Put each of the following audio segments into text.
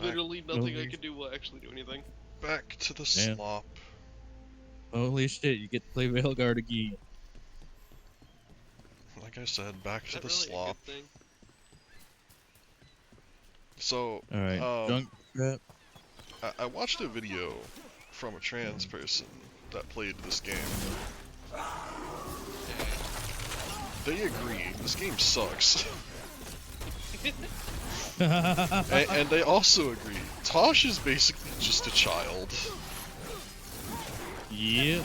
literally nothing I can do will actually do anything. Back to the Damn. slop. Holy shit, you get to play Veilguard again. Like I said, back to Is that the really a slop. good thing? So, Alright, junk trap. I watched a video from a trans person that played this game. They agree, this game sucks. and they also agree, Tosh is basically just a child. Yeah.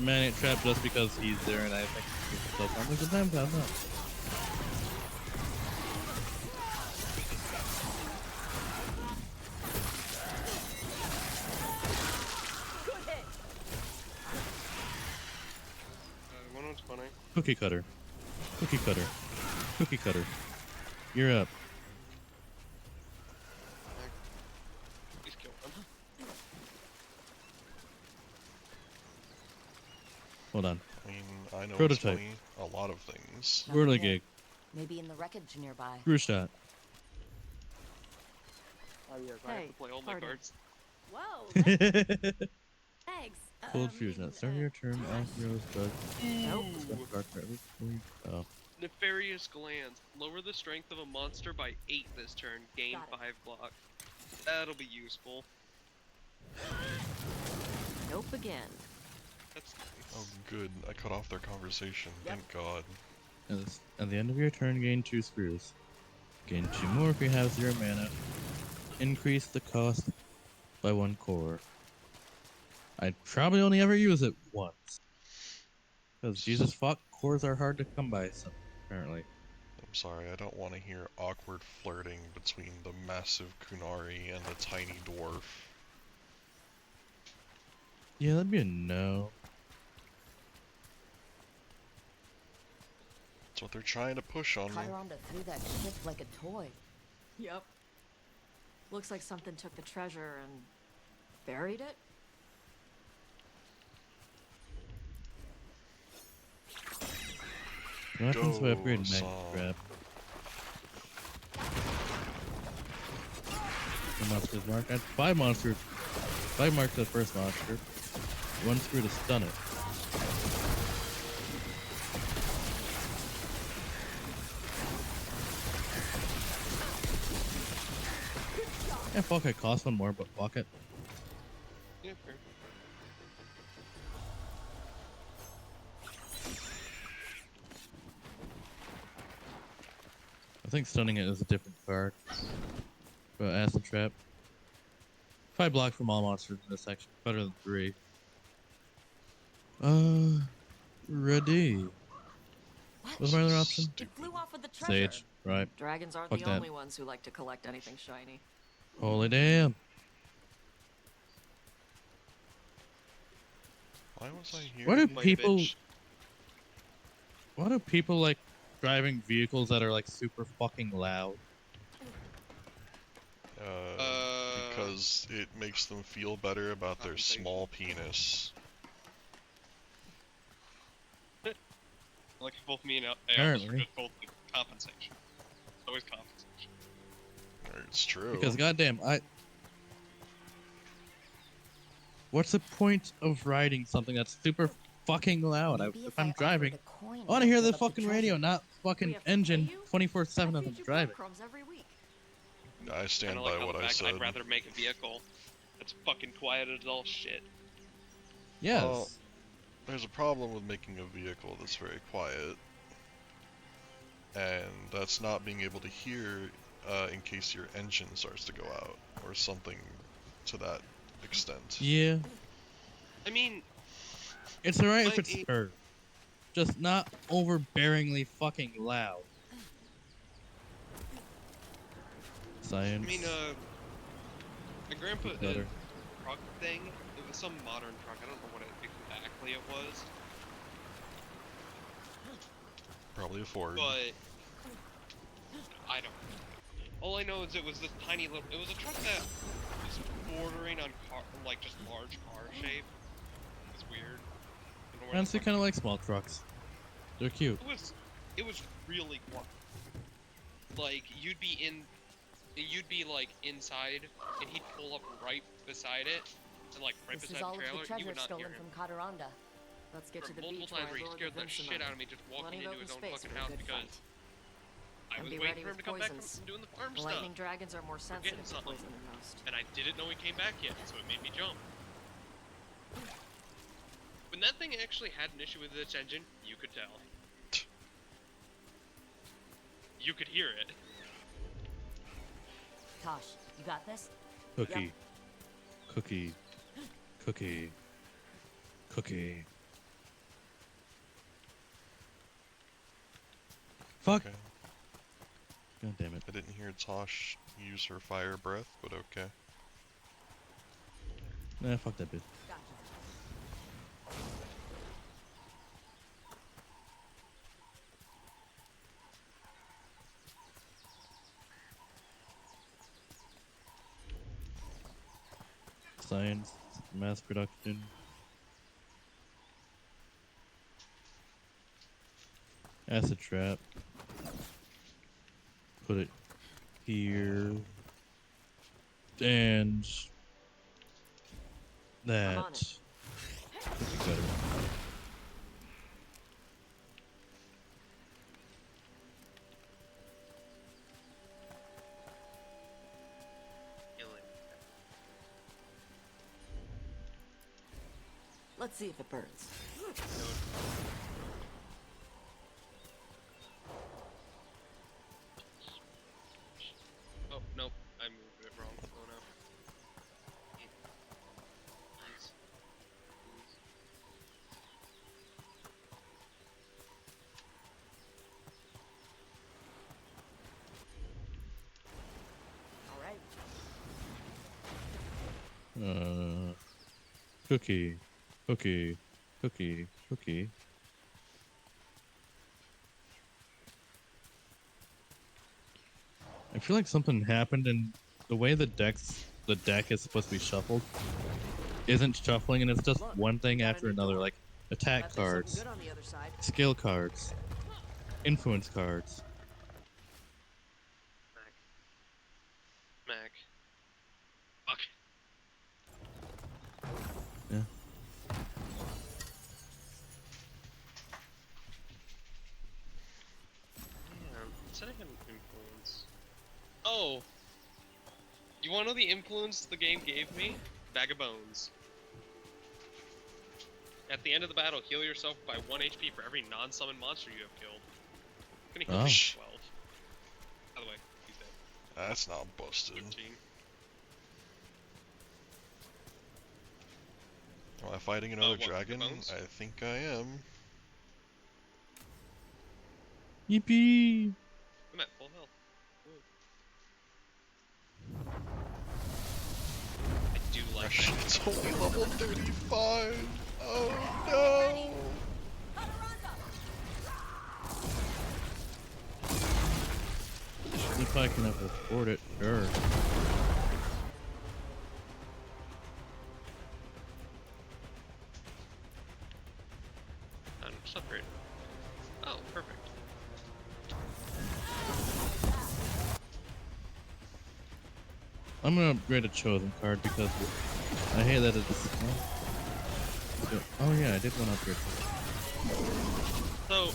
Man, trap just because he's there, and I think it's so fun. Like the time time up. One one's funny. Cookie cutter. Cookie cutter. Cookie cutter. You're up. Please kill him. Hold on. I mean, I know Prototype. it's funny, a lot of things. Whirligig. Maybe in the wreckage nearby. Screw shot. Oh yes, I have to play all my pardon. cards. Whoa. Thanks. Cold fusion. At start of your turn, off heroes bug. Nope. Dark forever before you. Oh. Nefarious Glands. Lower the strength of a monster by 8 this turn. Gain Got 5 block. That'll be useful. Nope again. That's Oh nice. good, I cut off their conversation, thank god. At the end of your turn, gain 2 screws. Gain 2 more if you have 0 mana. Increase the cost by 1 core. I'd probably only ever use it once. Because Jesus fuck, cores are hard to come by, so, apparently. I'm sorry, I don't want to hear awkward flirting between the massive Kunari and the tiny dwarf. Yeah, that'd be a no. That's what they're trying to push on me. Chironda threw that ship like a toy. Yep. Looks like something took the treasure and buried it. What happens if I upgrade Go, Mag Saw. Trap? The monster's mark. That's 5 monsters. 5 marks to the first monster. 1 screw to stun it. Yeah, fuck, it costs 1 more, but fuck it. Yeah, fair. I think stunning it is a different card. But Acid Trap. 5 block from all monsters in this section. Better than 3. Ready. What's my other option? It flew off with the treasure. Sage. Right. Dragons aren't Fuck the that. only ones who like to collect anything shiny. Holy damn. Why was I here? What do Like a people... bitch. Why do people like driving vehicles that are like super fucking loud? Because it makes them feel better about their Compensation. small penis. Like both me and Al Apparently. just both do compensation. It's always compensation. It's true. Because goddamn, what's the point of riding something that's super fucking loud? Maybe If I I'm offered driving, a coin I want to hear the instead of fucking treasure. radio, not We fucking have to pay engine you? 24/7 I as I'm feed you driving. breadcrumbs every week. I stand Kinda like by how what the I fact said. I'd rather make a vehicle that's fucking quiet as all shit. Yes. Well, there's a problem with making a vehicle that's very quiet. And that's not being able to hear in case your engine starts to go out, or something to that extent. Yeah. I mean, It's alright if Like it's a- heard. Just not overbearingly fucking loud. I Science. mean, my grandpa did Better. a truck thing. It was some modern truck. I don't know what exactly it was, Probably a Ford. but I don't know. All I know is it was this tiny little. It was a truck that was bordering on car, like just large car shape. It was weird. I don't know where the Honestly, fuck- kind of like small trucks. They're cute. It was really quiet. Like you'd be like inside, and he'd pull up right beside it, and like right This beside is all the of trailer. the You would treasure not hear stolen him. from Cadaranda. Let's get to the Multiple beach where times where I he lured scared the Vincent shit on. out of me just walking Plenty of into his open own space fucking for a house good because fight. I And was be waiting ready for him with to come back from poisons. doing the farm stuff. Lightning dragons are more sensitive to something. poison than most. And I didn't know he came back yet, so it made me jump. When that thing actually had an issue with its engine, you could tell. You could hear it. Tosh, you got this? Cookie. Cookie. Cookie. Cookie. Fuck! Okay. God damn it. I didn't hear Tosh use her fire breath, but okay. Nah, fuck that bitch. Gotcha. Science, mass production. Acid trap. Put it here. And that. I'm on it. Would be better. Let's see if it burns. Oh, nope. I moved it wrong. Oh no. Please. Please. All right. Cookie. Cookie. Cookie. Cookie. I feel like something happened and the way the deck is supposed to be shuffled isn't shuffling, and it's just Look, one thing got a after new another, door. like attack Bet there's cards, something good on the other side. skill cards, influence cards. Mac. Fuck. Yeah. Man, said I had an influence. Oh! You wanna know the influence the game gave me? Bag of Bones. At the end of the battle, heal yourself by 1 HP for every non-summon monster you have killed. I'm gonna heal Oh. you 12. By the way, he's dead. That's not busted. 13. Am I fighting another what, dragon? bones? I think I am. Yippee! I'm at full health. Woo. I do like that. It's only level 35! Oh no! If I can ever afford it, sure. Just upgrade. Oh, perfect. I'm gonna upgrade a chosen card because I hate that it's. Oh yeah, I did want to upgrade. So,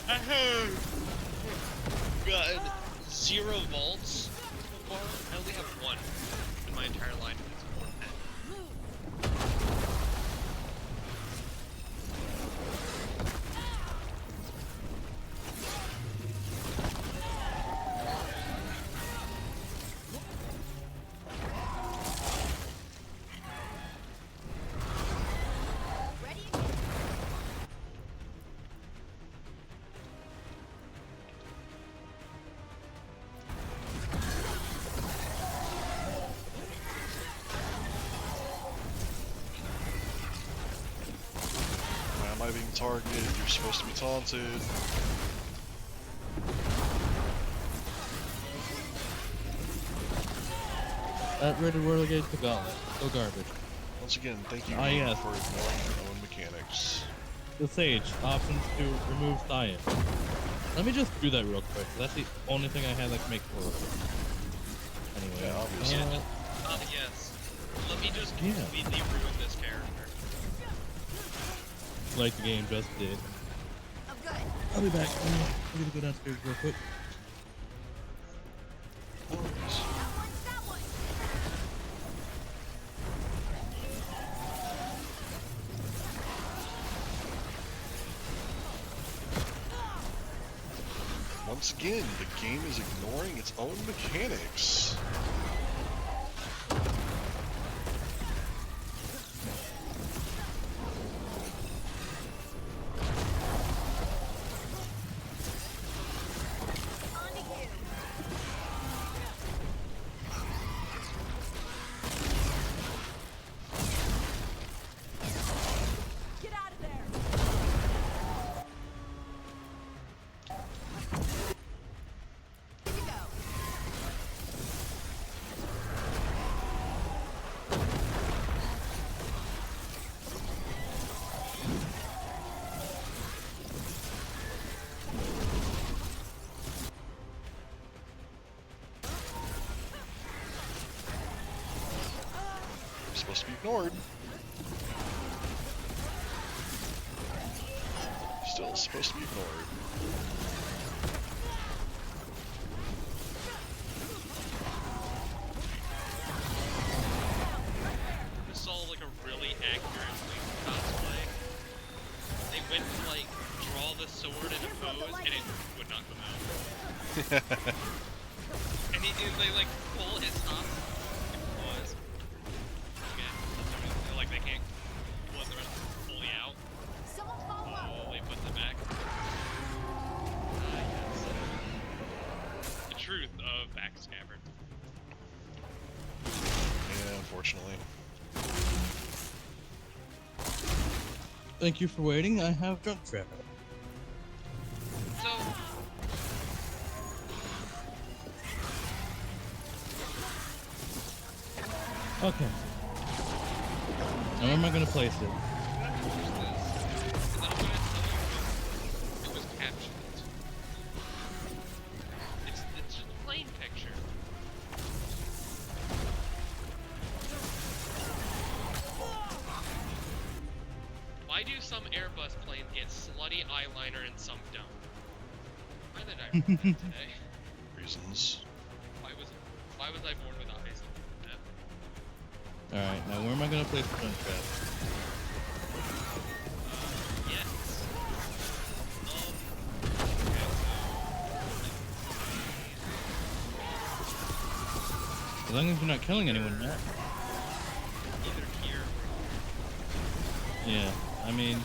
I have gotten 0 vaults so far. I only have 1 in my entire line. And it's more than that. Why am I being targeted? You're supposed to be taunted. That rated World against the Gauntlet. So garbage. Once again, thank you Ah, yes. for ignoring your own mechanics. the Sage, options to remove Cyan. Let me just do that real quick. That's the only thing I have that can make it work. Anyway, Yeah, obviously. Yes. Let me just Yeah. completely ruin this character. like the game just did. I'm good. I'll be back. I'm gonna go downstairs real quick. No worries. That one. Once again, the game is ignoring its own mechanics. Get out of there. Here you go. You're supposed to be ignored. Still supposed to be ignored. I saw like a really accurate Wing cosplay. They went to like draw the sword in a pose and it would not come out. And they like pull his top pause. Again, like they can't pull the rest fully out. Someone follow up. Oh, they put them back. Yes. The truth of backstabber. Yeah, unfortunately. Thank you for waiting. I have drunk trap. So, Okay. Now where am I gonna place it? use this. And then I'm gonna tell you it was captioned. It's just a plain picture. Why do some Airbus planes get slutty eyeliner and some don't? Why did I read that today? Reasons. Why was I born with eyes? Alright, now where am I gonna place the drunk trap? Yes. As long as you're not killing anyone, Matt. Either here or Yeah, I mean,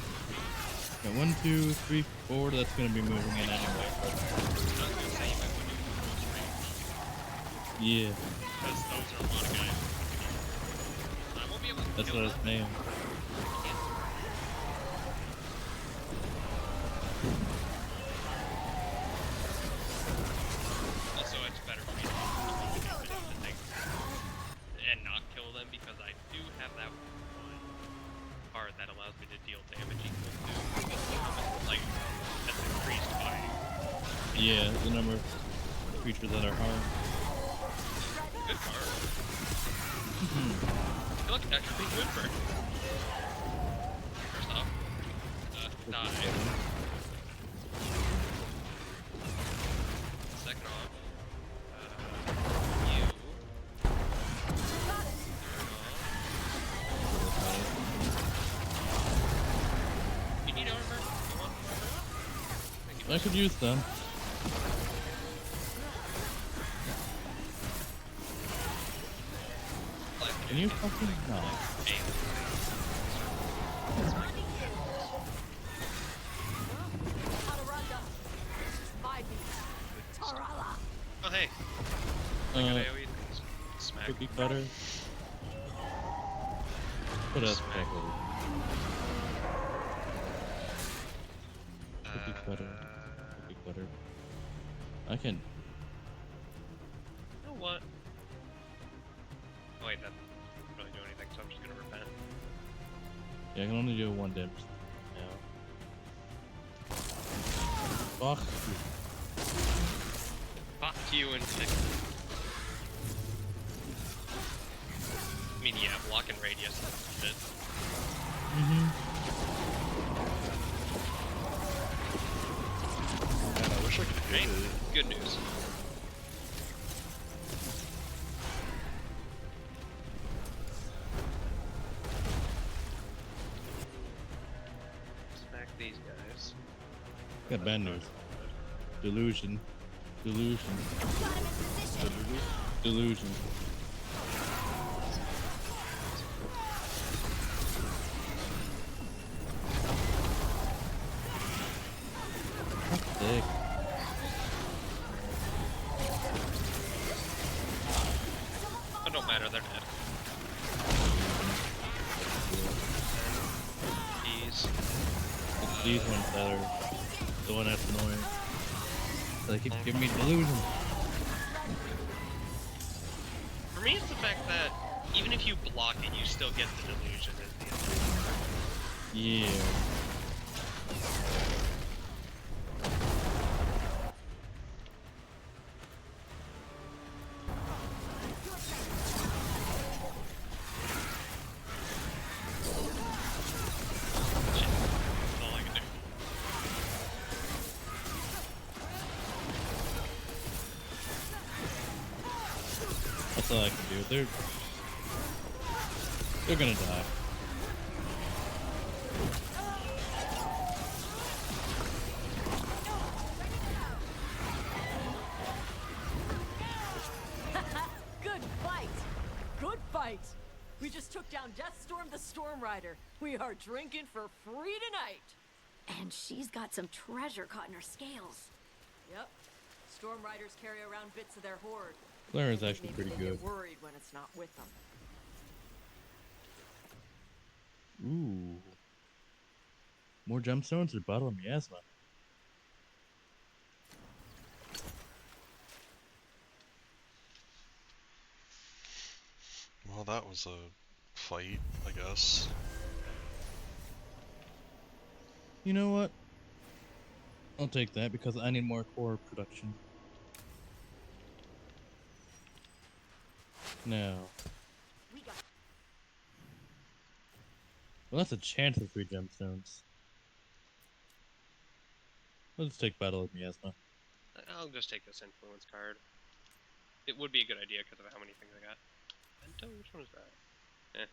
yeah, 1, 2, 3, 4. That's gonna be moving in anyway. I was gonna say you might want to do close range. Yeah, Because those are a lot of guys. I won't be able to that's kill what I was them. saying. Also, it's better for me to keep the thing and not kill them because I do have that one card that allows me to deal damage equal to like that's increased by. Yeah, the number of creatures that are hard. Good card. I look actually good for. First off, die. Second off, you. Third off, you need armor? You want armor? Thank you. I could use them. Can you fucking no? Ataranda. By me. Tarala. Oh hey, Uh, AoE smack. cookie cutter. Put us Smack. back over. Cookie cutter. Cookie cutter. I can. You know what? Oh wait, that doesn't really do anything, so I'm just gonna repent. Yeah, I can only do one damage now. Fuck. Fuck you and six. I mean, yeah, block and radius. That's it. Man, I wish I could hit Right? it. Good news. Smack these guys. Got bad news. Delusion. Delusion. Delusion. Sick. It don't matter, they're dead. It's these ones that are the one that's annoying. They keep giving me delusion. For me, it's the fact that even if you block it, you still get the delusion at the end. Yeah. That's all I can do. That's all I can do. They're gonna die. Good fight! Good fight! We just took down Deathstorm the Storm Rider. We are drinking for free tonight! And she's got some treasure caught in her scales. Yep. Storm Riders carry around bits of their horde. Claire is Maybe actually pretty they good. get worried when it's not with them. Ooh. More gemstones or bottle of miasma? Well, that was a fight, I guess. You know what? I'll take that because I need more core production. Now. We got Well, that's a chance of 3 gemstones. Let's take Battle of Miasma. I'll just take this influence card. It would be a good idea because of how many things I got. Bento, which one is that?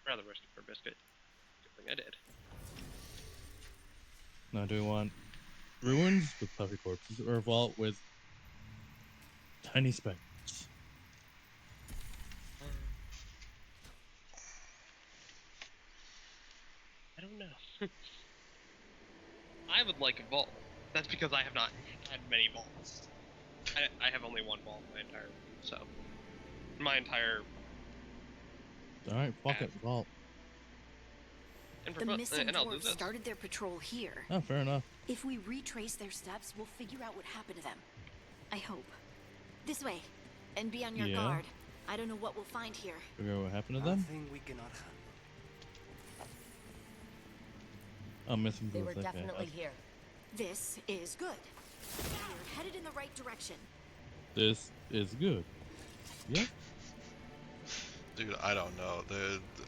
Rather risk it for a biscuit. Good thing I did. Now, do we want ruins with puffy corpses or a vault with tiny specters? I don't know. I would like a vault. That's because I have not had many vaults. I have only one vault my entire life, so my entire Alright, fuck it, vault. and for The fun, missing and I'll do dwarves this. started their patrol here. Oh, fair enough. If we retrace their steps, we'll figure out what happened to them. I hope. This way. And be on your Yeah. guard. I don't know what we'll find here. Figure out what happened to them? Nothing we cannot handle. Oh, missing They dwarves, were okay. definitely here. This is good. We're headed in the right direction. This is good. Yeah? Dude, I don't know.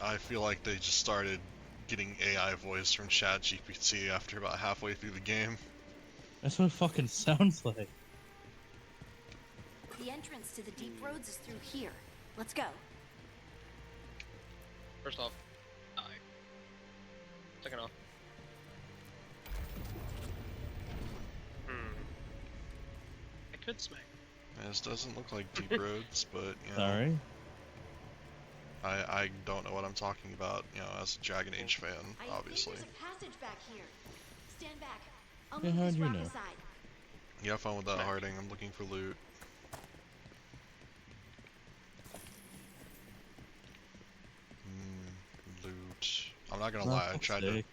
I feel like they just started getting AI voice from ChatGPT after about halfway through the game. That's what it fucking sounds like. The entrance to the deep roads is through here. Let's go. First off, die. Second off. I could smack. This doesn't look like deep roads, but you know, Sorry. I don't know what I'm talking about. You know, as a Dragon Age fan, obviously. I think there's a passage back here. Stand back. I'll Yeah, move how'd this you rock know? aside. You have fun with that, Harding. I'm looking for loot. Loot. I'm not gonna Oh, lie. I fuck's tried sake.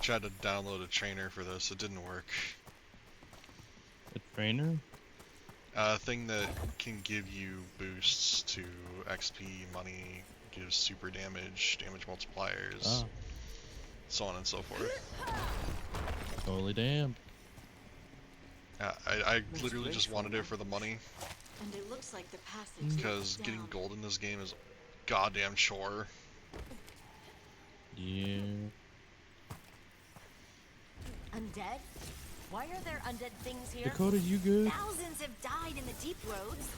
to download a trainer for this. It didn't work. A trainer? A thing that can give you boosts to XP, money, gives super damage, damage multipliers, Ah, so on and so forth. holy damn. I literally just wanted it for the money, And it looks like the passage because leads getting down. gold in this game is a goddamn chore. Yeah. Undead? Why are there undead things here? Dakota, you good? Thousands have died in the deep roads.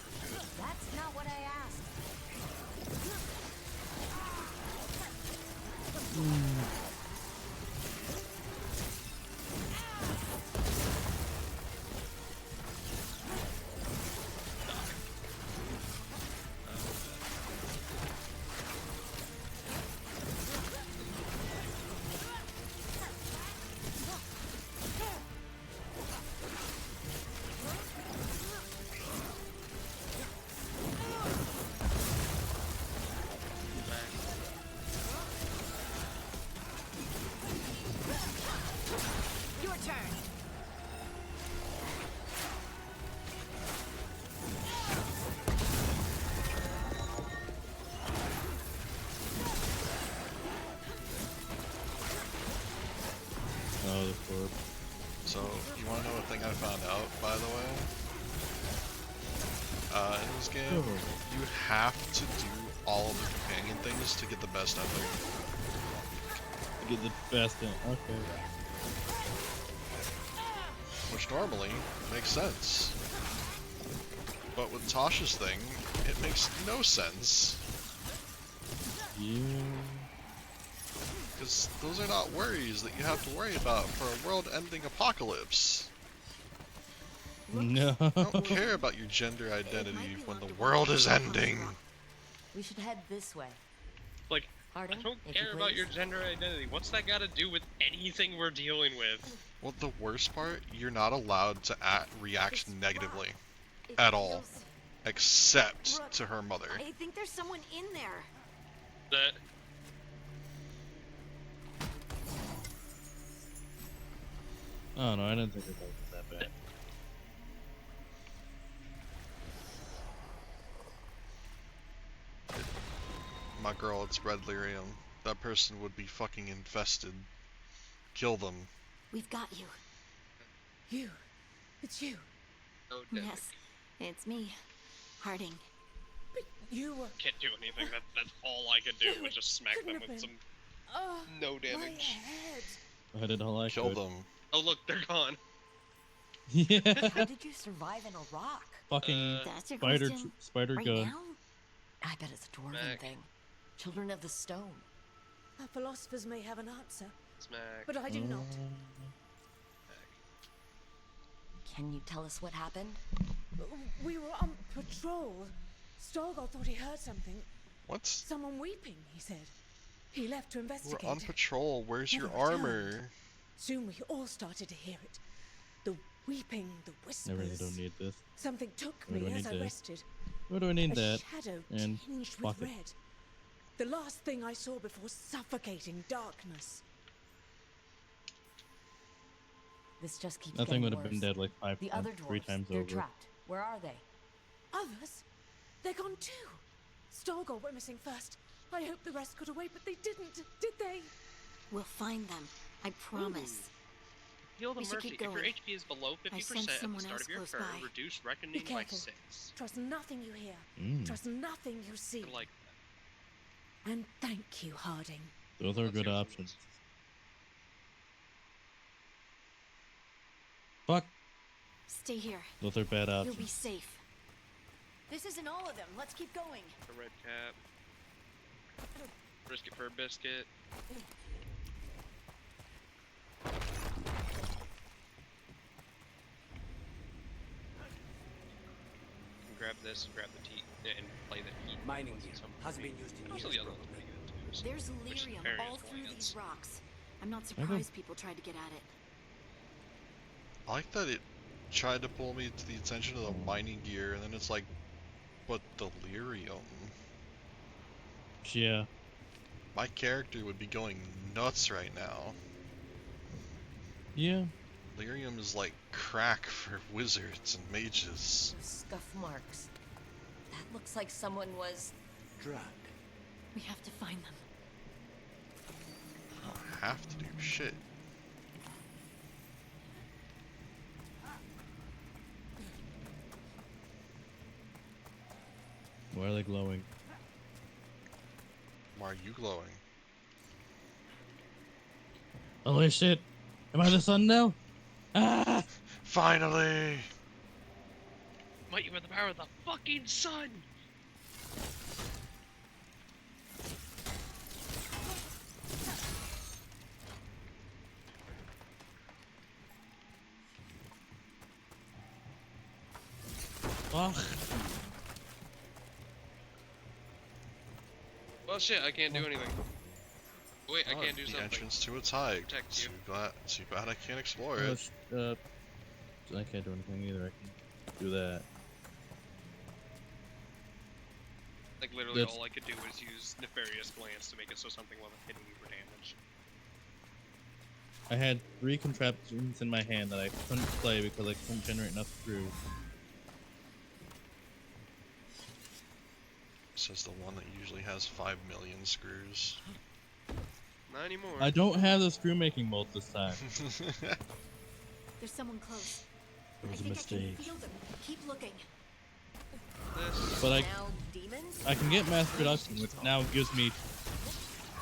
That's not what I asked. Your turn. Oh, the corp. So, you wanna know a thing I found out, by the way? In this game, Oh. you have to do all of the companion things to get the best ending. Get the best in. Okay. Which normally makes sense. But with Tasha's thing, it makes no sense. Yeah. Because those are not worries that you have to worry about for a world-ending apocalypse. No. I don't care about your gender identity when the world is ending. We should head this way. Like, Harding, I don't if you care about please. your gender identity. What's that got to do with anything we're dealing with? Well, the worst part, you're not allowed to react This negatively It at all, feels- except Brooke, to her mother. I think there's someone in there. That Oh no, I didn't think it was that bad. My girl, it's red lyrium. That person would be fucking infested. Kill them. We've got you. You. It's you. no damage. Yes, it's me, Harding. But you were... Can't do anything. That's all I could do was just smack them Couldn't have with been. some Oh, no my damage. head. I did all I Kill could. them. Oh look, they're gone. Yeah. How did you survive in a rock? Fucking That's your spider, question spider right gun. now? I bet it's a dwarven Smack. thing. Children of the stone. Our philosophers may have an answer, Smack. but I do not. Can you tell us what happened? We were on patrol. Stolgar thought he heard something. What? Someone weeping, he said. He left to We're investigate. on patrol. Where's your Never returned. armor? Soon we all started to hear it. The weeping, the I whispers. really don't need this. Something took Why do me I as need I that? rested. What do I need A that? shadow And tinged fuck with it. red. The last thing I saw before suffocating darkness. This just keeps That thing getting would have been worse. dead like The other dwarves, 3 times they're over. trapped. Where are they? Others? They're gone too. Stolgar went missing first. I hope the rest got away, but they didn't, did they? We'll find them. I promise. Heal the We should mercy. keep If your going. HP is below 50% sense at the someone start else of your close turn, by. reduce Be reckoning by careful. 6. Trust nothing you hear. Mm. Trust nothing you see. I like And thank you, Harding. Those are Let's good hear some of options. this. Fuck. Stay here. Those are bad You'll be options. safe. This isn't all of them. Let's keep going. A red cap. Risk it for a biscuit. Grab this, grab the tea, and play the heat. Mining Once gear it's some has movie. been used in Also, years the other one's probably. pretty good too. So There's which is lyrium very all through annoying. these rocks. I'm not don't- surprised people tried to get at it. I like that it tried to pull me to the attention of the mining gear, and then it's like, but delirium. Yeah. My character would be going nuts right now. Yeah. Lyrium is like crack for wizards and mages. Those scuff marks. That looks like someone was... Drug. We have to find them. I don't have to do shit. Why are they glowing? Why are you glowing? Holy shit! Am I the sun now? Ah! Finally! Might you have the power of the fucking sun! Fuck. Well, shit, I can't do anything. Wait, I Oh, can't do the something. entrance to its hike. Protect you. Too bad I can't explore Oh, it. I can't do anything either. I can do that. Like, literally That's- all I could do was use Nefarious Glance to make it so something wasn't hitting you for damage. I had 3 contraptions in my hand that I couldn't play because I couldn't generate enough screws. Says the one that usually has 5 million screws. Not anymore. I don't have the screw making bolt this time. There's someone close. It was I a think I can mistake. feel them. Keep looking. This. But Now, demons? I can get mass production, which now gives me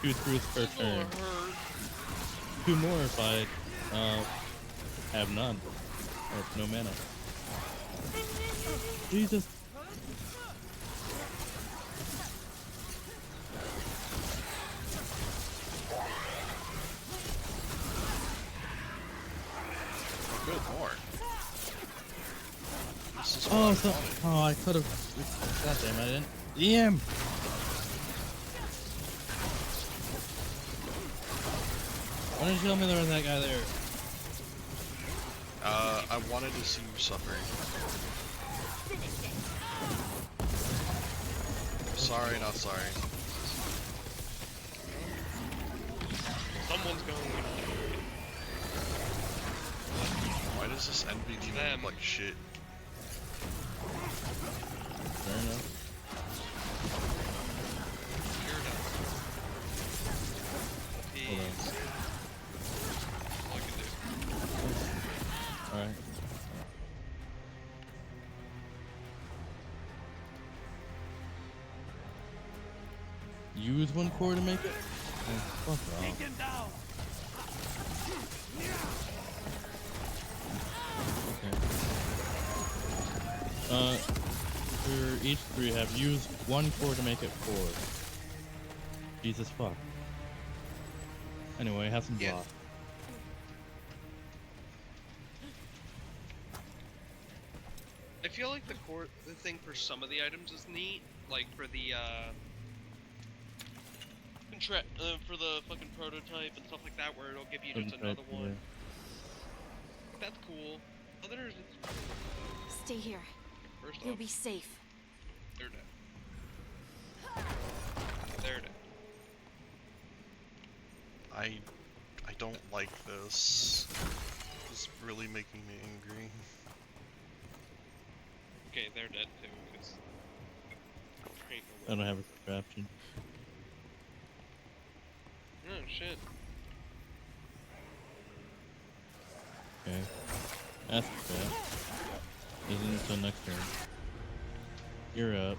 2 screws per turn. 2 more if I have none. Or no mana. Jesus. Good lord. This is Oh, what so, I wanted. oh, I could have. God damn, I didn't. Damn! Why didn't you tell me there was that guy there? I wanted to see you suffer. Sorry, not sorry. Someone's going. Why does this NB demon Them. look like shit? Fair enough. You're done. Hold on. Peace. All I can do. Alright. Use 1 core to make it? Oh, fuck off. Okay. For each 3 have used 1 core to make it 4. Jesus fuck. Anyway, have some Yeah. block. I feel like the thing for some of the items is neat, like for the for the fucking prototype and stuff like that, where it'll give you just another Yeah. one. That's cool. Others, it's Stay here. first You'll off, be safe. they're dead. They're dead. I don't like this. It's really making me angry. Okay, they're dead too. Cause I don't have a contraption. Oh shit. Okay. Ask that. Isn't until next turn. You're up.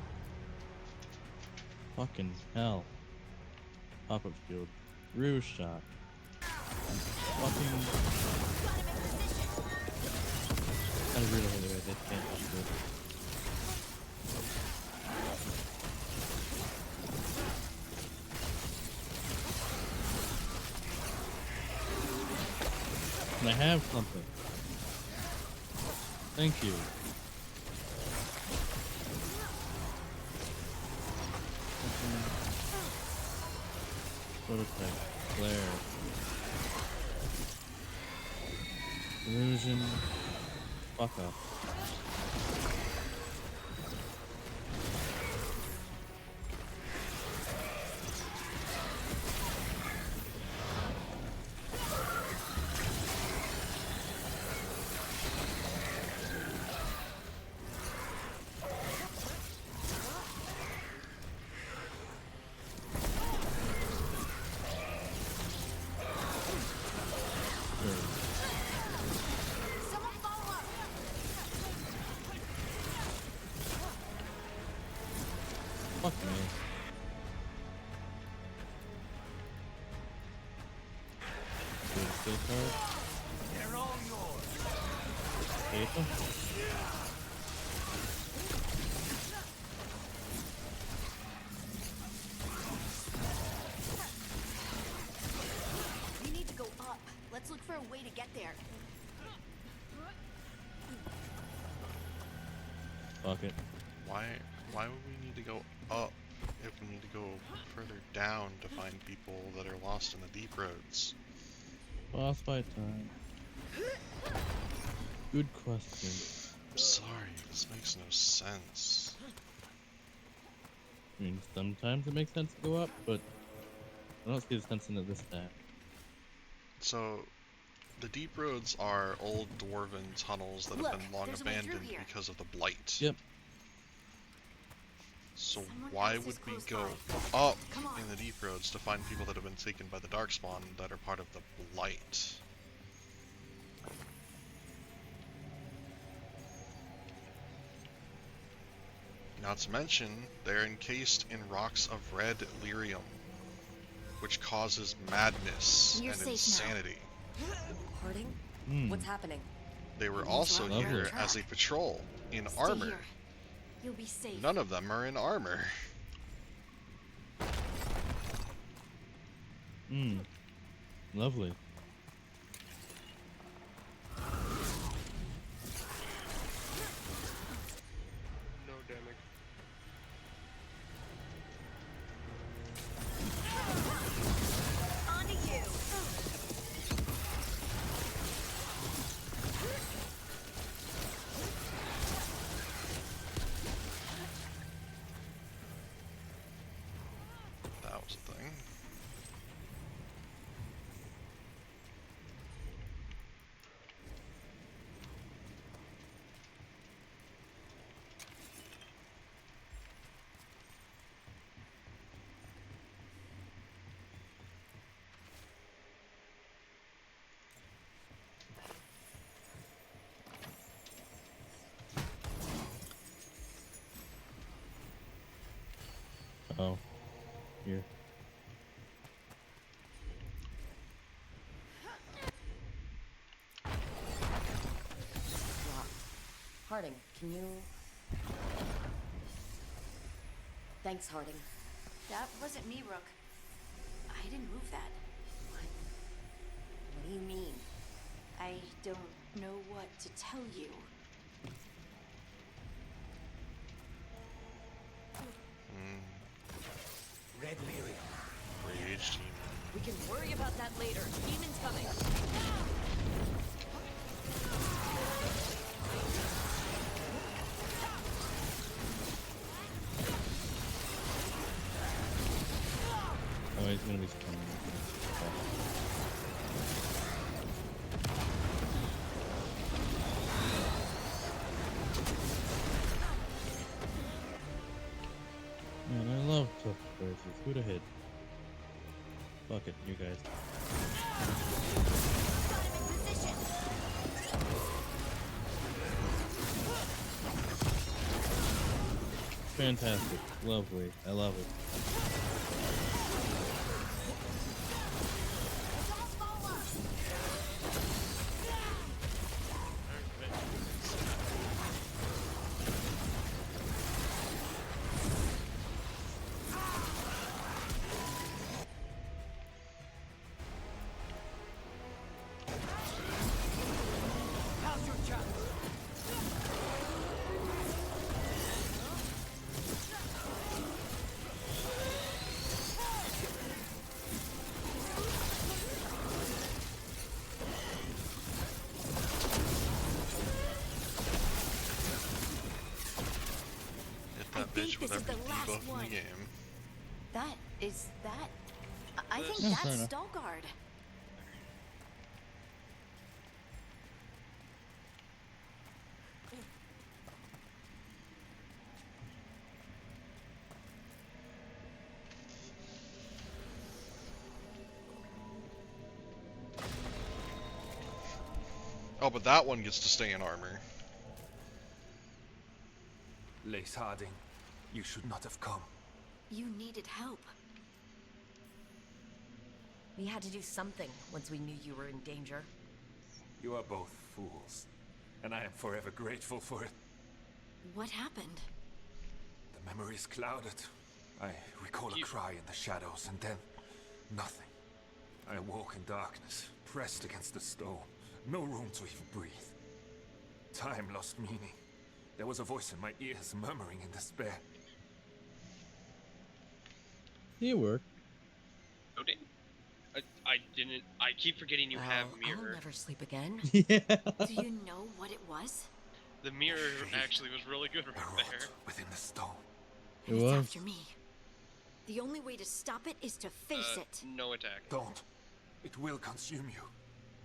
Fucking hell. Pop-up shield. Rouge shot. Fucking. I really hate the way they can't just do it. Can I have something? Thank you. Prototype. Flare. Illusion. Fuck off. Someone follow up. skill card. They're all yours. Take them. We need to go up. Let's look for a way to get there. Fuck it. Why would we need to go up if we need to go further down to find people that are lost in the deep roads? Boss fight time. Good question. I'm sorry, this makes no sense. I mean, sometimes it makes sense to go up, but I don't see the sense in it this time. So, the deep roads are old dwarven tunnels that have Look, been long there's a way through abandoned here. because of the blight. Yep. So Someone why else would is we close go by. up Come on. in the deep roads to find people that have been taken by the darkspawn that are part of the blight? Not to mention, they're encased in rocks of red lyrium, which causes madness You're and safe now. insanity. Harding? Hmm. What's happening? They were These also rocks are here a trap. as a patrol, in Stay armor. here. You'll be safe. None of them are in armor. Hmm. Lovely. No damage. On to you. That was a thing. Oh. Here. Locked. Harding, can you... Thanks, Harding. That wasn't me, Rook. I didn't move that. What do you mean? I don't know what to tell you. Red lyrium. Rage team. We can worry about that later. Demon's coming. Oh, he's gonna be strong. Man, I love tough choices. Who'd have hit? Fuck it, you guys. Fantastic. Lovely. I love it. How's your chance? Hit I that think bitch with this is every the last debuff in one. the game. That is that. I think Yeah, fair that's enough. Veilguard. Oh, but that one gets to stay in armor. Lace Harding, you should not have come. You needed help. We had to do something once we knew you were in danger. You are both fools, and I am forever grateful for it. What happened? The memory is clouded. I recall a cry in the shadows, and then nothing. I awoke in darkness, pressed against the stone. No room to even breathe. Time lost meaning. There was a voice in my ears murmuring in despair. He worked. Okay. I didn't. I keep forgetting you have I'll mirror. never sleep again. Yeah. Do you know what it was? The mirror actually was really good right I there. wrote within the stone. It It's was. after me. The only way to stop it is to face it. No attack. Don't. It will consume you.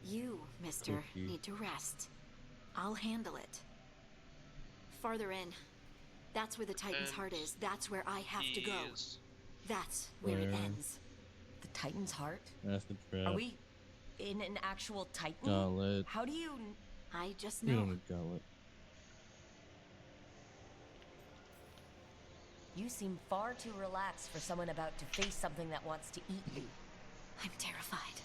You, mister, Cookie. need to rest. I'll handle it. Farther in. That's where the Titan's And heart is. That's where I have to go. He's- That's where it Where? ends. The Titan's heart? That's the Are trap. we in an actual Titan? Gauntlet. How do you... I just You don't know. need gauntlet. You seem far too relaxed for someone about to face something that wants to eat you. I'm terrified.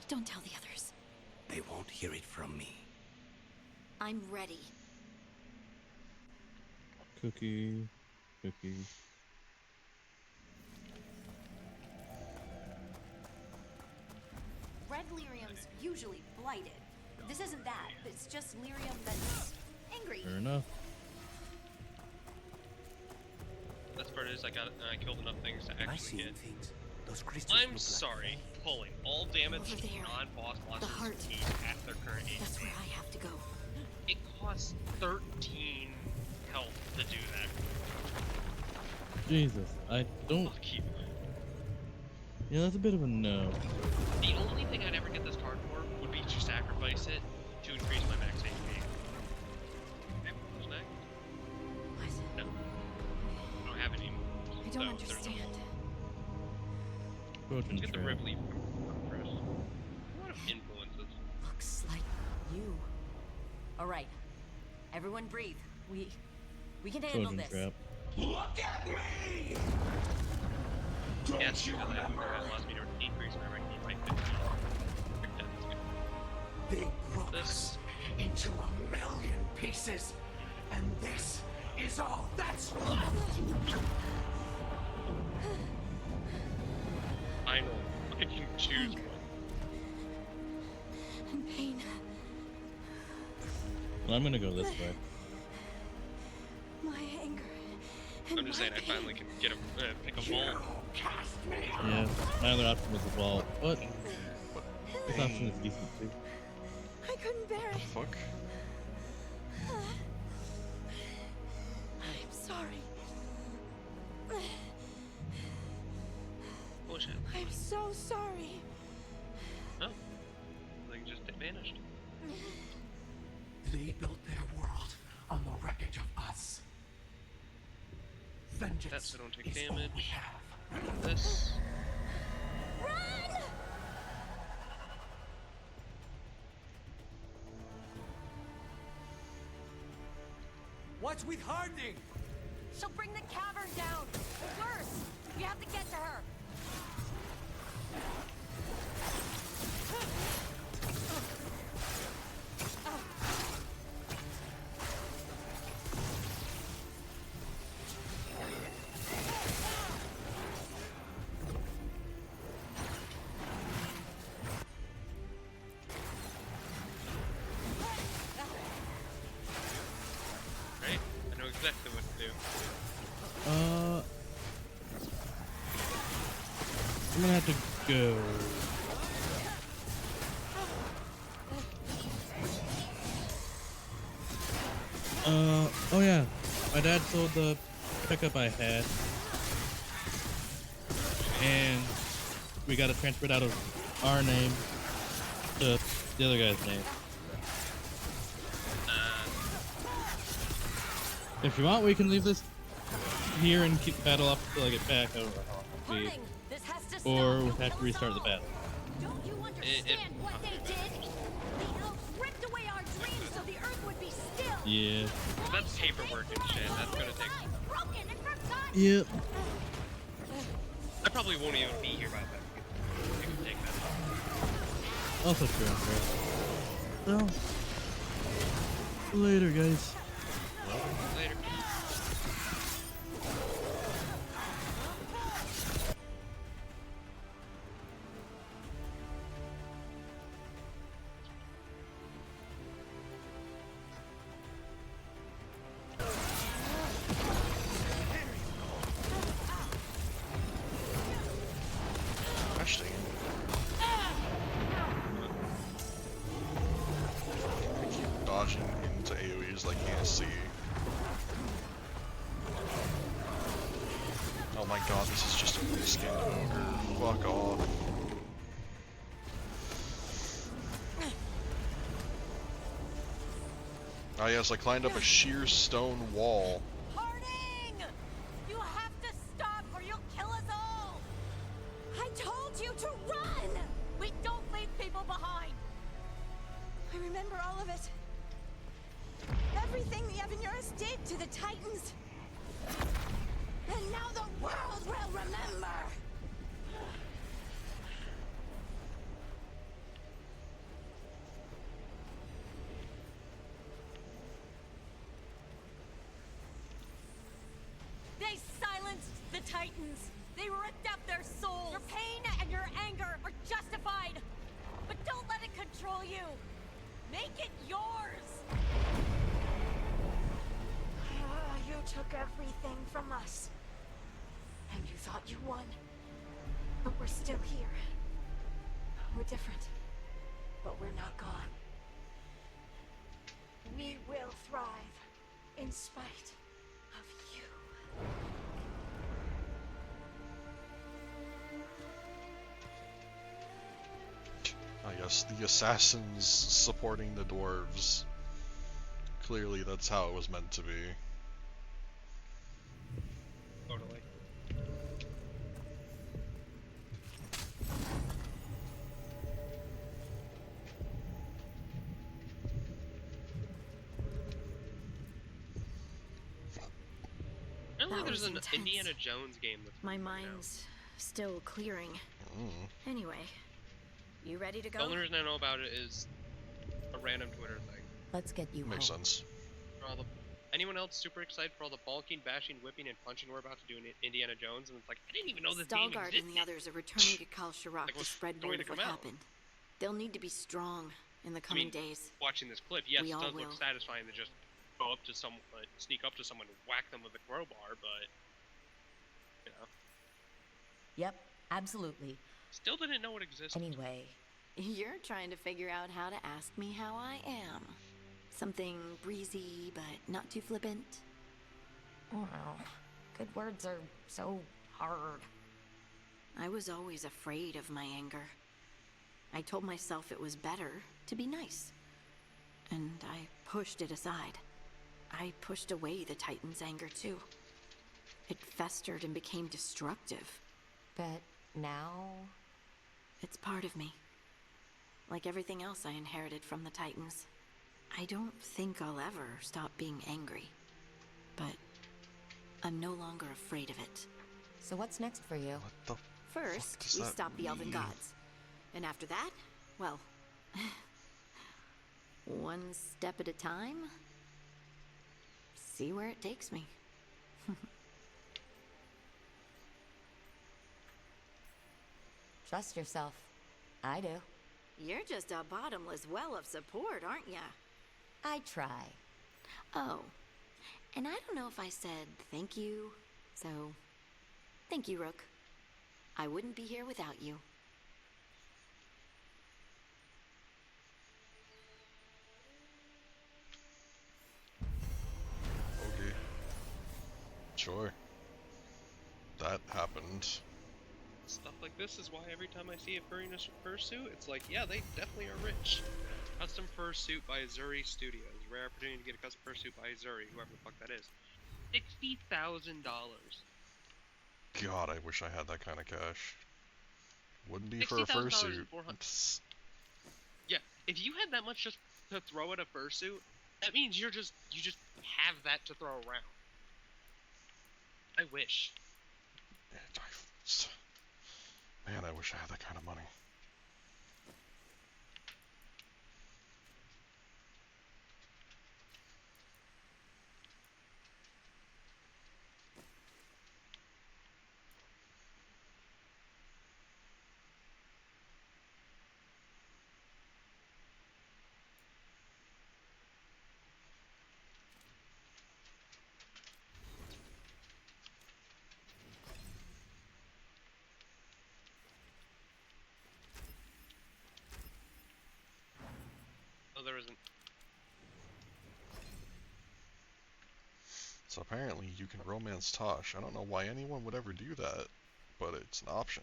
Don't tell the others. They won't hear it from me. I'm ready. Cookie. Cookie. Red lyrium's usually blighted. This isn't that. It's just lyrium that's angry. Fair enough. Best part is I killed enough things to Am I actually seeing get. things? Those crystals I'm look like sorry. flame. Pulling all damage Over to there. non-boss monsters heart. at their current That's HP. where I have to go. It costs 13 health to do that. Jesus. I don't. Fuck you. Yeah, that's a bit of a no. The only thing I'd ever get this card for would be to sacrifice it to increase my max HP. Okay, who's next? What? No. I don't have any. I don't So, understand. Trojan Get the trap. Ripley first. What are influences? Looks like you. All right. Everyone breathe. We can handle Trojan this. trap. Look at me! Yes, because that allows me to increase my rank by 15. That's good. They broke This- us into 1,000,000 pieces, and this is all that's left. I know. I can choose one. And pain. Well, I'm gonna go this way. My anger. And I'm just my saying I pain. finally can get a pick a ball. Cast me Yeah, my other option was a vault. But this option is decent too. I couldn't bear it. Fuck. I'm sorry. Bullshit. I'm so sorry. Oh. They just vanished. They built their world on the wreckage of us. Vengeance That's so don't take is all we damage. have. This. Run! What's with Harding? She'll bring the cavern down. Worse, we have to get to her. Right? I know exactly what to do. I'm gonna have to go. Oh yeah. My dad sold the pickup I had. And we got it transferred out of our name to the other guy's name. If you want, we can leave this here and keep the battle up until I get back. I don't know how long it'll be. Harding, this has to stop. Or we You'll have to kill us restart the all. battle. Don't you understand what they did? The elves ripped away our dreams so the earth would be still. Yeah. That's paperwork and shit. That's gonna take. Broken and forgotten. Yep. I probably won't even be here by then. take that off. Also true, Well, later, guys. Later. Gosh dang it. I keep dodging into AoEs like can't see. Oh my god, this is just a reskinned ogre. Fuck off. Ah yes, I climbed up a sheer stone wall. Harding! You have to stop or you'll kill us all! I told you to run! We don't leave people behind! I remember all of it. Everything the Evanurus did to the Titans. And now the world will remember! They silenced the Titans! They ripped out their souls! Your pain and your anger are justified! But don't let it control you! Make it yours! You took everything from us. And you thought you won. But we're still here. We're different. But we're not gone. We will thrive in spite of you. I guess the assassins supporting the dwarves. Clearly that's how it was meant to be. Totally. I don't That think there's was an intense. Indiana Jones game that's My coming out. mind's still clearing. Mm. Anyway, you ready to The go? only reason I know about it is a random Twitter thing. Let's get you Makes home. sense. For all the, anyone else super excited for all the balking, bashing, whipping, and punching we're about to do in Indiana Jones? And it's like, I didn't even know this game Stalgard existed. and the others are returning to Kal Shirak Like, to what's spread going word to of what come out? happened. They'll need to be strong in the I coming mean, days. watching this clip, yes, We it all does look will. satisfying to just go up to someone, sneak up to someone and whack them with a crowbar, but, you know, Yep, absolutely. still didn't know it existed. Anyway, You're trying to figure out how to ask me how I am. Something breezy, but not too flippant. wow, good words are so hard. I was always afraid of my anger. I told myself it was better to be nice. And I pushed it aside. I pushed away the Titan's anger too. It festered and became destructive. But now, It's part of me. Like everything else I inherited from the Titans. I don't think I'll ever stop being angry. But I'm no longer afraid of it. so what's next for you? What the First, does we that stop the Elven mean? Gods. And after that, well, one step at a time. See where it takes me. Trust yourself. I do. You're just a bottomless well of support, aren't ya? I try. Oh, and I don't know if I said thank you, so thank you, Rook. I wouldn't be here without you. Okay. Sure. That happened. Stuff like this is why every time I see a furry in a fursuit, it's like, yeah, they definitely are rich. Custom fursuit by Zuri Studios. Rare opportunity to get a custom fursuit by Zuri, whoever the fuck that is. $60,000. God, I wish I had that kind of cash. Wouldn't be for a $60,000 fursuit. and 400 It's- Yeah, if you had that much just to throw at a fursuit, that means you just have that to throw around. I wish. Man, I wish I had that kind of money. isn't. So apparently you can romance Tosh. I don't know why anyone would ever do that, but it's an option.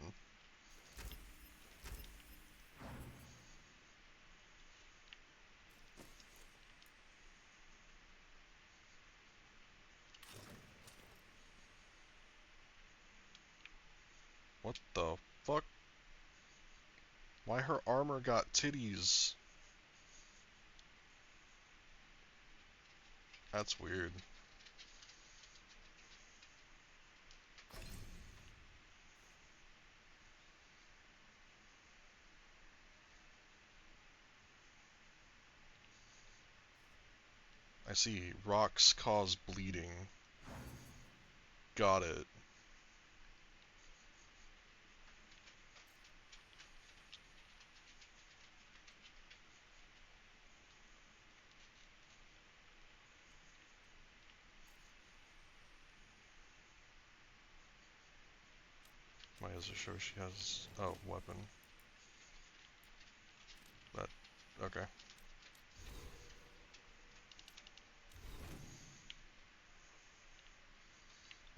What the fuck? Why her armor got titties? That's weird. I see. Rocks cause bleeding. Got it. Why does it show she has... oh, weapon. That... okay.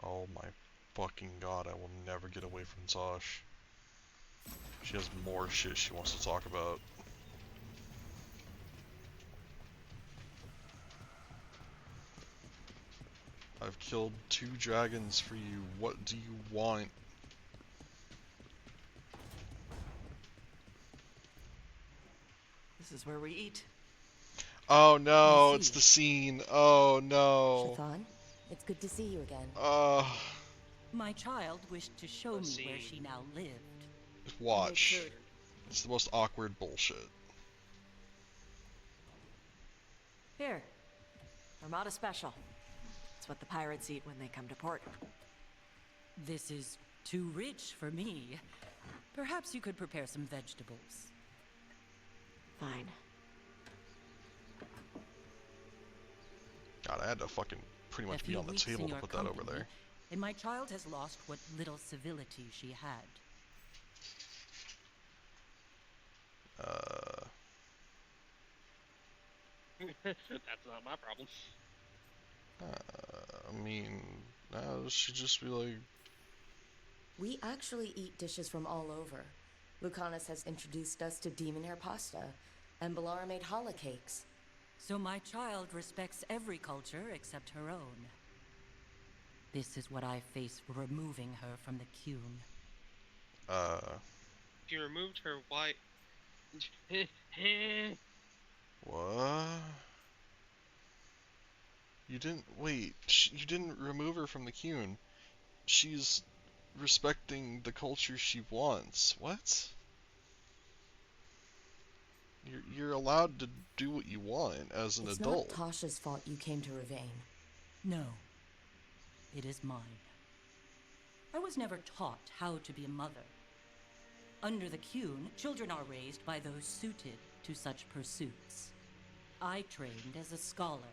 Oh my fucking god, I will never get away from Tosh. She has more shit she wants to talk about. I've killed 2 dragons for you. What do you want? This is where we eat. Oh no, I it's see. the scene. Oh no. Shathan, it's good to see you again. My child wished to show me where scene. she now lived. Watch. Make food. It's the most awkward bullshit. Here. Armada Special. It's what the pirates eat when they come to port. This is too rich for me. Perhaps you could prepare some vegetables. Fine. God, I had to fucking pretty much A be few on the weeks in table to your put that over company, there. And my child has lost what little civility she had. That's not my problem. I mean, she'd just be like, We actually eat dishes from all over. Lucanus has introduced us to demon hair pasta, and Balara made challah cakes. So my child respects every culture except her own. This is what I face for removing her from the Qun. If you removed her, why? what? You didn't, wait, you didn't remove her from the Qun. She's respecting the culture she wants. What? You're allowed to do what you want as an It's adult. not Tasha's fault you came to Ravane. No, it is mine. I was never taught how to be a mother. Under the Qun, children are raised by those suited to such pursuits. I trained as a scholar.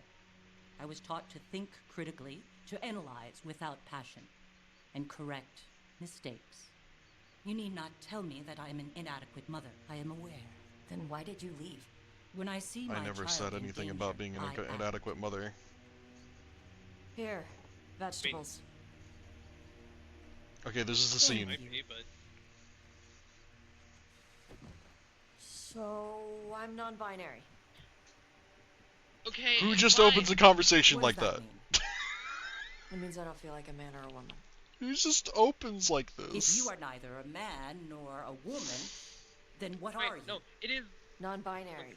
I was taught to think critically, to analyze without passion, and correct mistakes. You need not tell me that I am an inadequate mother. I am aware. Then why did you leave? When I see my I never child said in anything danger, about being an I act. inadequate mother. Here. Vegetables. Okay, this is the Thank scene. you. Might be, but So, I'm non-binary. okay. Who just fine. opens a conversation What like does that? mean? It means I don't feel like a man or a woman. Who just opens like this? If you are neither a man nor a woman, then what Wait, are you? no, it is. Non-binary.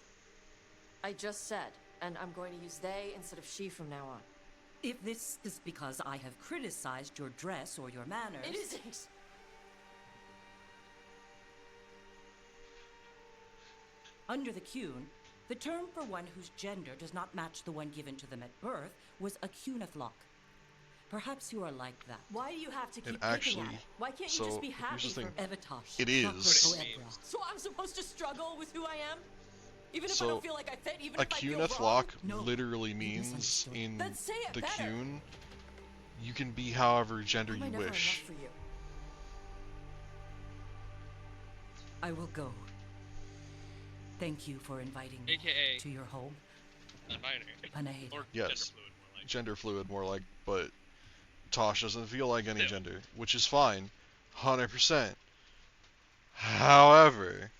I just said, and I'm going to use they instead of she from now on. If this is because I have criticized your dress or your manners... It isn't! Under the Qun, the term for one whose gender does not match the one given to them at birth was a Qunathlok. Perhaps you are like that. Why do you have to keep picking actually- at it? Why can't you so, just be here's happy the thing. for... Evatosh. It is. Oebra. So I'm supposed to struggle with who I am? Even if So, I don't feel like I fit, even A if I feel Cunith wrong? lock No, literally you means misunderstood. in Then say it the better. Qun, you can be however gender Am I you never wish. enough for you? I will go. Thank you for inviting me AKA to your home. non-binary. Panahida. Or Yes. gender fluid, more like. Gender fluid, more like, but Tosh doesn't feel like any Still. gender, which is fine, 100%. However,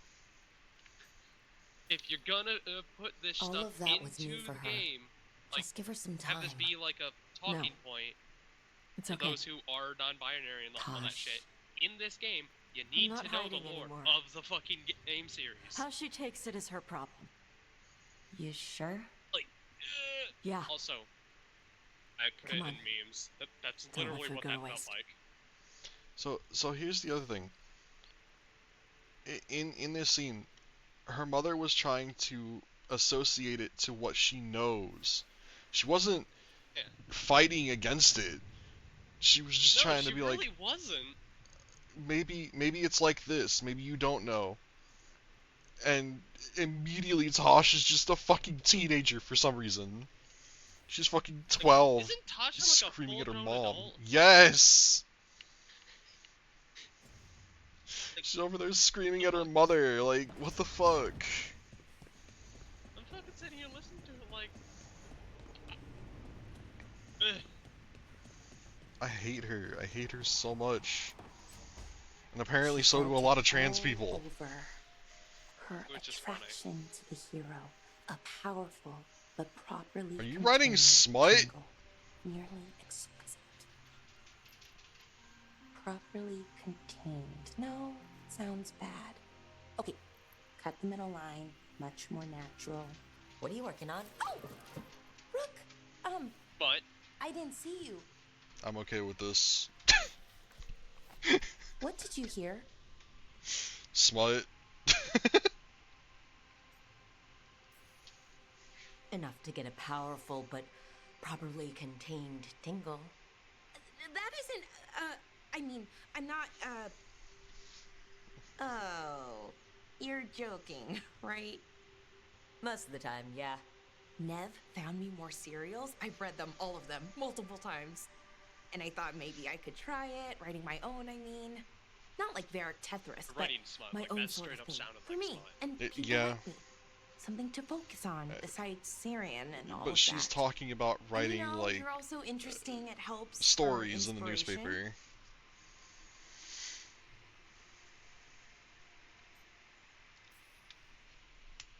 If you're gonna put this All stuff of that was into new for the her. game, like, Just give her some have this time. be like a talking point It's to okay. those who are non-binary and all that Tosh. shit. In this game, you need not to know the hiding lore anymore. of the fucking game series. How she takes it is her problem. You sure? Like, Yeah. Also, I put Come it on. in memes. That's Don't let literally food what go that to felt waste. like. so here's the other thing. In this scene, her mother was trying to associate it to what she knows. She wasn't Yeah. fighting against it. She was just No, trying to she be really like, wasn't. maybe it's like this. Maybe you don't know. And immediately Tosh is just a fucking teenager for some reason. She's fucking 12, Isn't Tasha like a screaming at her full-grown mom. adult? Yes! Like, She's over there screaming at her mother, like, what the fuck? I'm fucking sitting here listening to it like... Ugh. I hate her so much. And apparently so do a Felt lot it of trans all people. Over. Her Which is funny. attraction to the hero, a powerful but properly. Are you writing contained smut? jingle, nearly exquisite. Properly contained. No, sounds bad. Okay, cut the middle line. Much more natural. What are you working on? Oh, Rook. But, I didn't see you. I'm okay with this. What did you hear? Smut. Enough to get a powerful but properly contained tingle. That isn't, I mean, I'm not, Oh, you're joking, right? Most of the time, yeah. Nev found me more cereals. I've read them, all of them, multiple times. And I thought maybe I could try it, writing my own, I mean. Not like Varric Tethris, but writing smut, my like, own that sort straight of up thing. sounded For like me, smut. and people yeah. like me. Something to focus on besides Syrian and all But of she's that. talking about And, writing, you know, like, you're also interesting. It helps. stories in the inspiration. newspaper.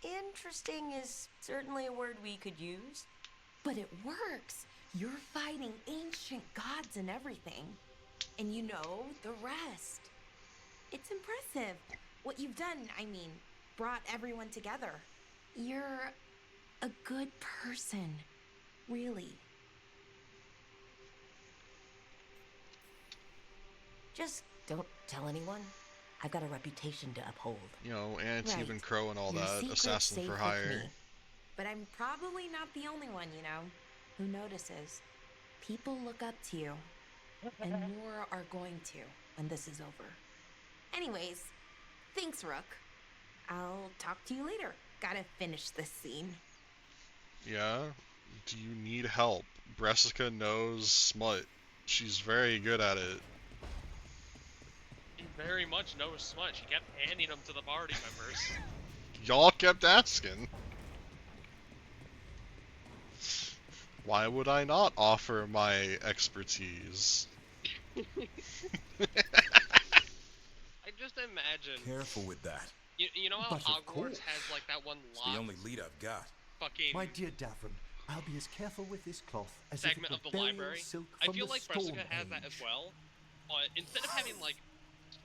Interesting is certainly a word we could use. But it works. You're fighting ancient gods and everything. And you know the rest. It's impressive. What you've done, I mean, brought everyone together. You're a good person. Really. Just don't tell anyone. I've got a reputation to uphold. You know, Anti-Even Right. Crow and all Your that, secret's Assassin safe for with Hire. me. But I'm probably not the only one, you know, who notices. People look up to you. And more are going to when this is over. Anyways, thanks, Rook. I'll talk to you later. Gotta finish this scene. Yeah? Do you need help? Bressica knows smut. She's very good at it. He very much knows smut. She kept handing them to the party members. Y'all kept asking. Why would I not offer my expertise? I just imagine. Careful with that. You know how But of Hogwarts course. has like that one It's the locked only lead I've got. fucking My dear Davron, I'll be as careful with this cloth as if it segment were of the burial library? silk I from feel the like Stone Bressica has that as Age. well, but instead of having like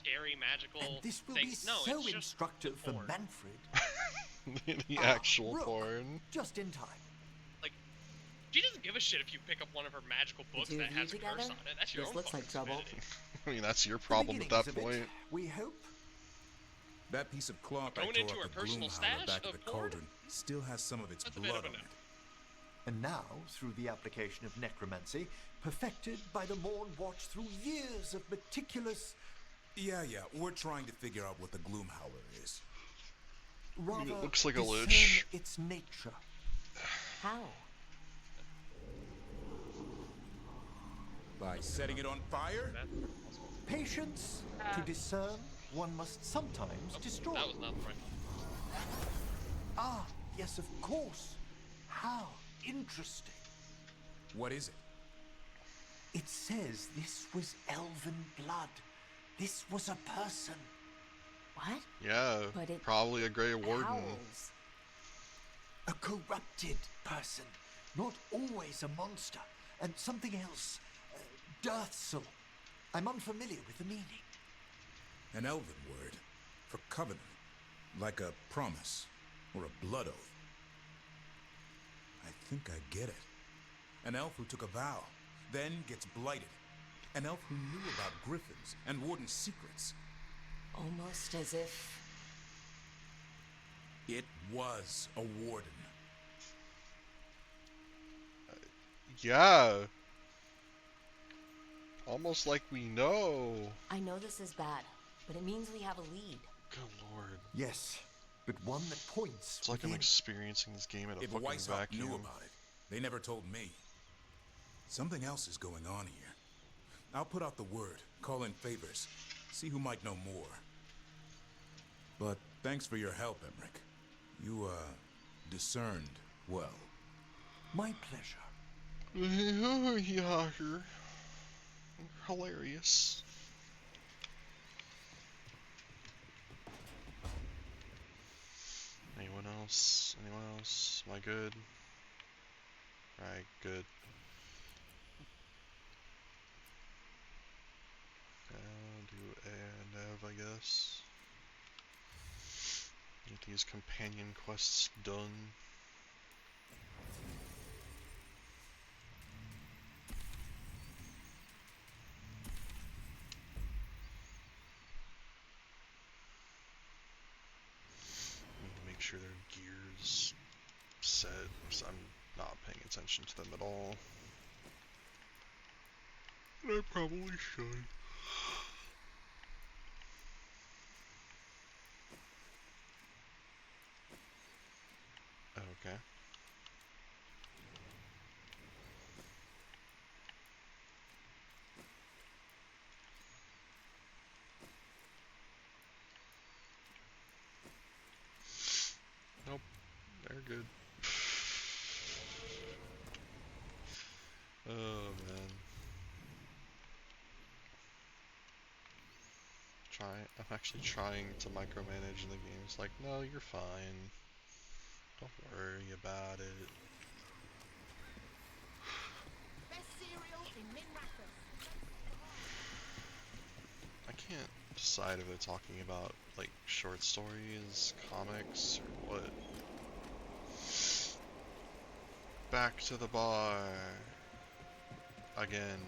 scary magical And this will things, be no, so it's just instructive for porn. Manfred. The Ah, actual Rook. porn. Just in time. Like, she doesn't give a shit if you pick up one of her magical books two that of you has a curse together? on it. That's your This own looks fucking like trouble. stupidity. I mean, that's your The problem at that beginnings of it, point. we hope. That piece of cloth I Going tore into off her the personal gloom howler stash back of of the porn? cauldron still has some of its That's a bit blood of a on no. it. And now, through the application of necromancy, perfected by the Morn Watch through years of meticulous, Yeah, we're trying to figure out what the gloom howler is. rather It looks like a discern lich. its nature. How? By setting it on fire? Patience to discern, one must sometimes destroy. That was not the right one. Ah, yes, of course. How interesting. What is it? It says this was elven blood. This was a person. What? Yeah, But it probably a Grey Warden. howls. A corrupted person. Not always a monster. And something else. Deathsel. I'm unfamiliar with the meaning. An elven word for covenant, like a promise or a blood oath. I think I get it. An elf who took a vow, then gets blighted. An elf who knew about griffins and warden's secrets. Almost as if... It was a warden. Yeah. Almost like we know. I know this is bad, but it means we have a lead. Good lord. Yes, but one that points. It's like I'm within. experiencing this game in a If fucking Weishaupt vacuum. knew about it, they never told me. Something else is going on here. I'll put out the word, call in favors, see who might know more. But thanks for your help, Emmerich. You, discerned well. My pleasure. Yeah, you're hilarious. Anyone else? Anyone else? Am I good? Alright, good. Do a nav, I guess. Get these companion quests done. Need to make sure their gear's set, because I'm not paying attention to them at all. And I probably should. Okay. Nope, they're good. Oh man. I'm actually trying to micromanage in the game. It's like, no, you're fine. Don't worry about it. I can't decide if they're talking about, like, short stories, comics, or what. Back to the bar. Again.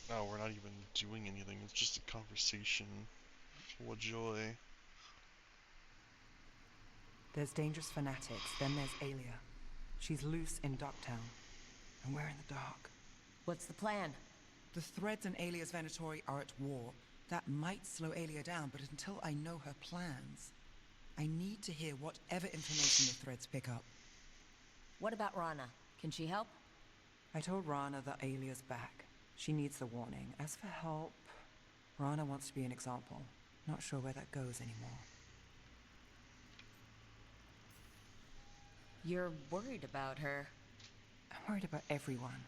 No, we're not even doing anything. It's just a conversation. What joy. There's dangerous fanatics, then there's Aelia. She's loose in Ducktown, and we're in the dark. What's the plan? The Threads and Aelia's Venatori are at war. That might slow Aelia down, but until I know her plans, I need to hear whatever information the Threads pick up. What about Rana? Can she help? I told Rana that Aelia's back. She needs the warning. As for help, Rana wants to be an example. Not sure where that goes anymore. You're worried about her. I'm worried about everyone.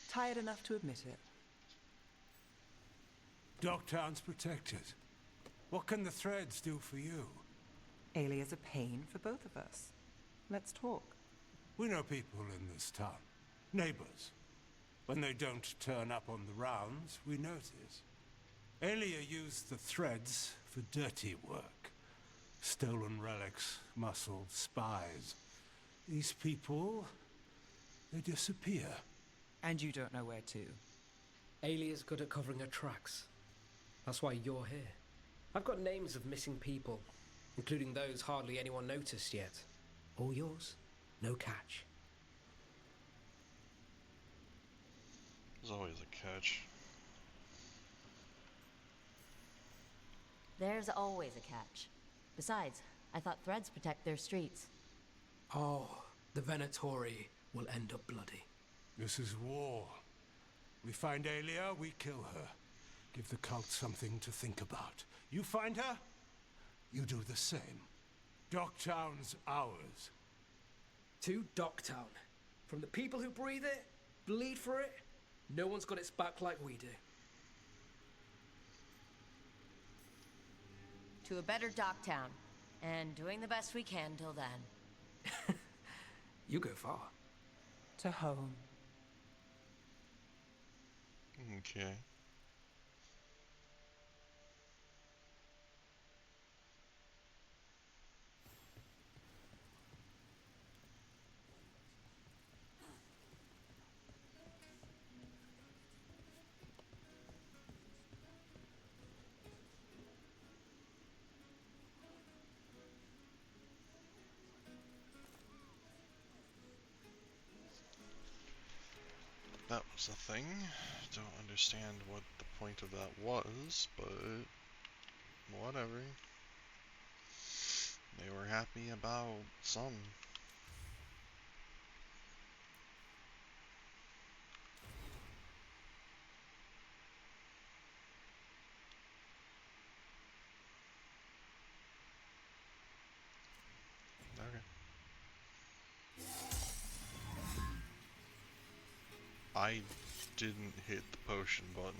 Tired enough to admit it. Docktown's protected. What can the Threads do for you? Aelia's a pain for both of us. Let's talk. We know people in this town. Neighbors. When they don't turn up on the rounds, we notice. Aelia used the Threads for dirty work. Stolen relics, muscled spies. These people, they disappear. And you don't know where to. Aelia's good at covering her tracks. That's why you're here. I've got names of missing people, including those hardly anyone noticed yet. All yours, no catch. There's always a catch. There's always a catch. Besides, I thought Threads protect their streets. Oh, the Venatori will end up bloody. This is war. We find Aelia, we kill her. Give the cult something to think about. You find her, you do the same. Docktown's ours. To Docktown. From the people who breathe it, bleed for it, no one's got its back like we do. To a better Docktown. And doing the best we can till then. You go far. To home. Okay. That was a thing. Don't understand what the point of that was, but whatever. They were happy about some. Okay. I didn't hit the potion button.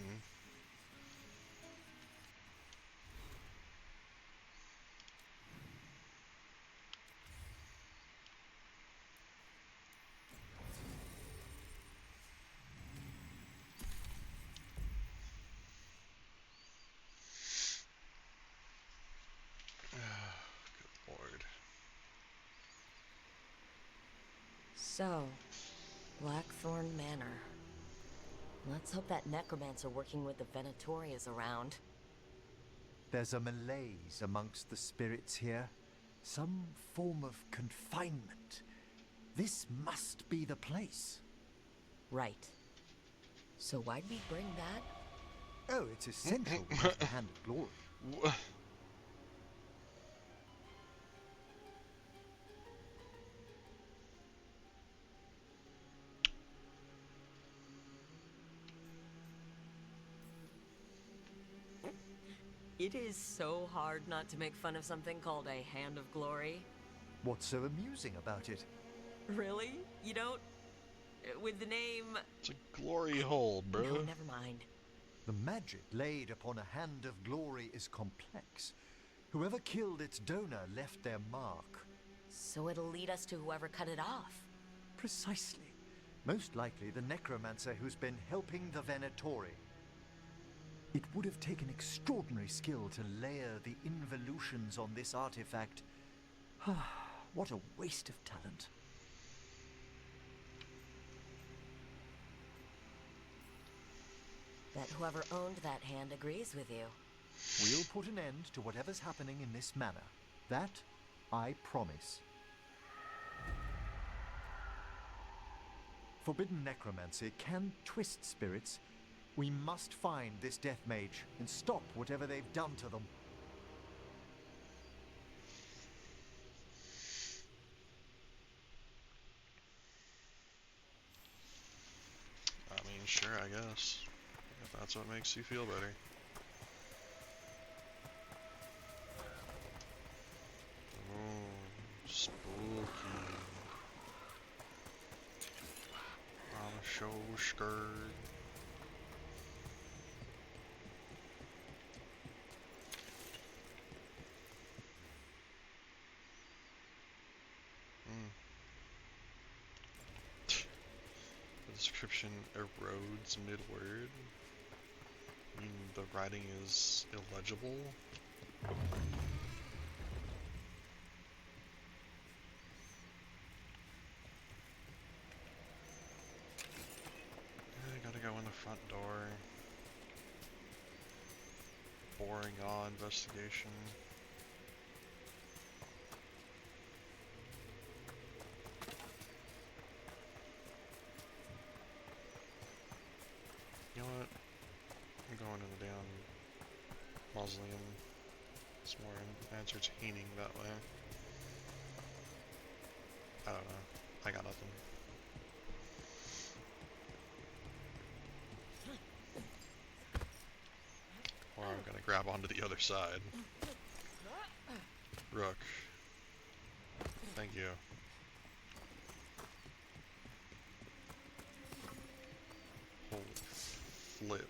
Good lord. So, Blackthorn Manor. Let's hope that necromancer working with the Venatori is around. There's a malaise amongst the spirits here. Some form of confinement. This must be the place. Right. So why'd we bring that? Oh, it's essential to have the Hand of Glory. It is so hard not to make fun of something called a Hand of Glory. What's so amusing about it? Really? You don't? With the name... It's a glory hole, bro. No, never mind. The magic laid upon a Hand of Glory is complex. Whoever killed its donor left their mark. So it'll lead us to whoever cut it off. Precisely. Most likely the necromancer who's been helping the Venatori. It would have taken extraordinary skill to layer the involutions on this artifact. What a waste of talent. Bet whoever owned that hand agrees with you. We'll put an end to whatever's happening in this manor. That, I promise. Forbidden necromancy can twist spirits. We must find this death mage and stop whatever they've done to them. I mean, sure, I guess. If that's what makes you feel better. Oh, spooky. On a show skirt. The description erodes mid-word. I mean, the writing is illegible. I gotta go in the front door. Boring investigation. You know what? I'm going to the damn mausoleum. It's more entertaining that way. I don't know. I got nothing. I'm gonna grab onto the other side. Rook. Thank you. Holy flip.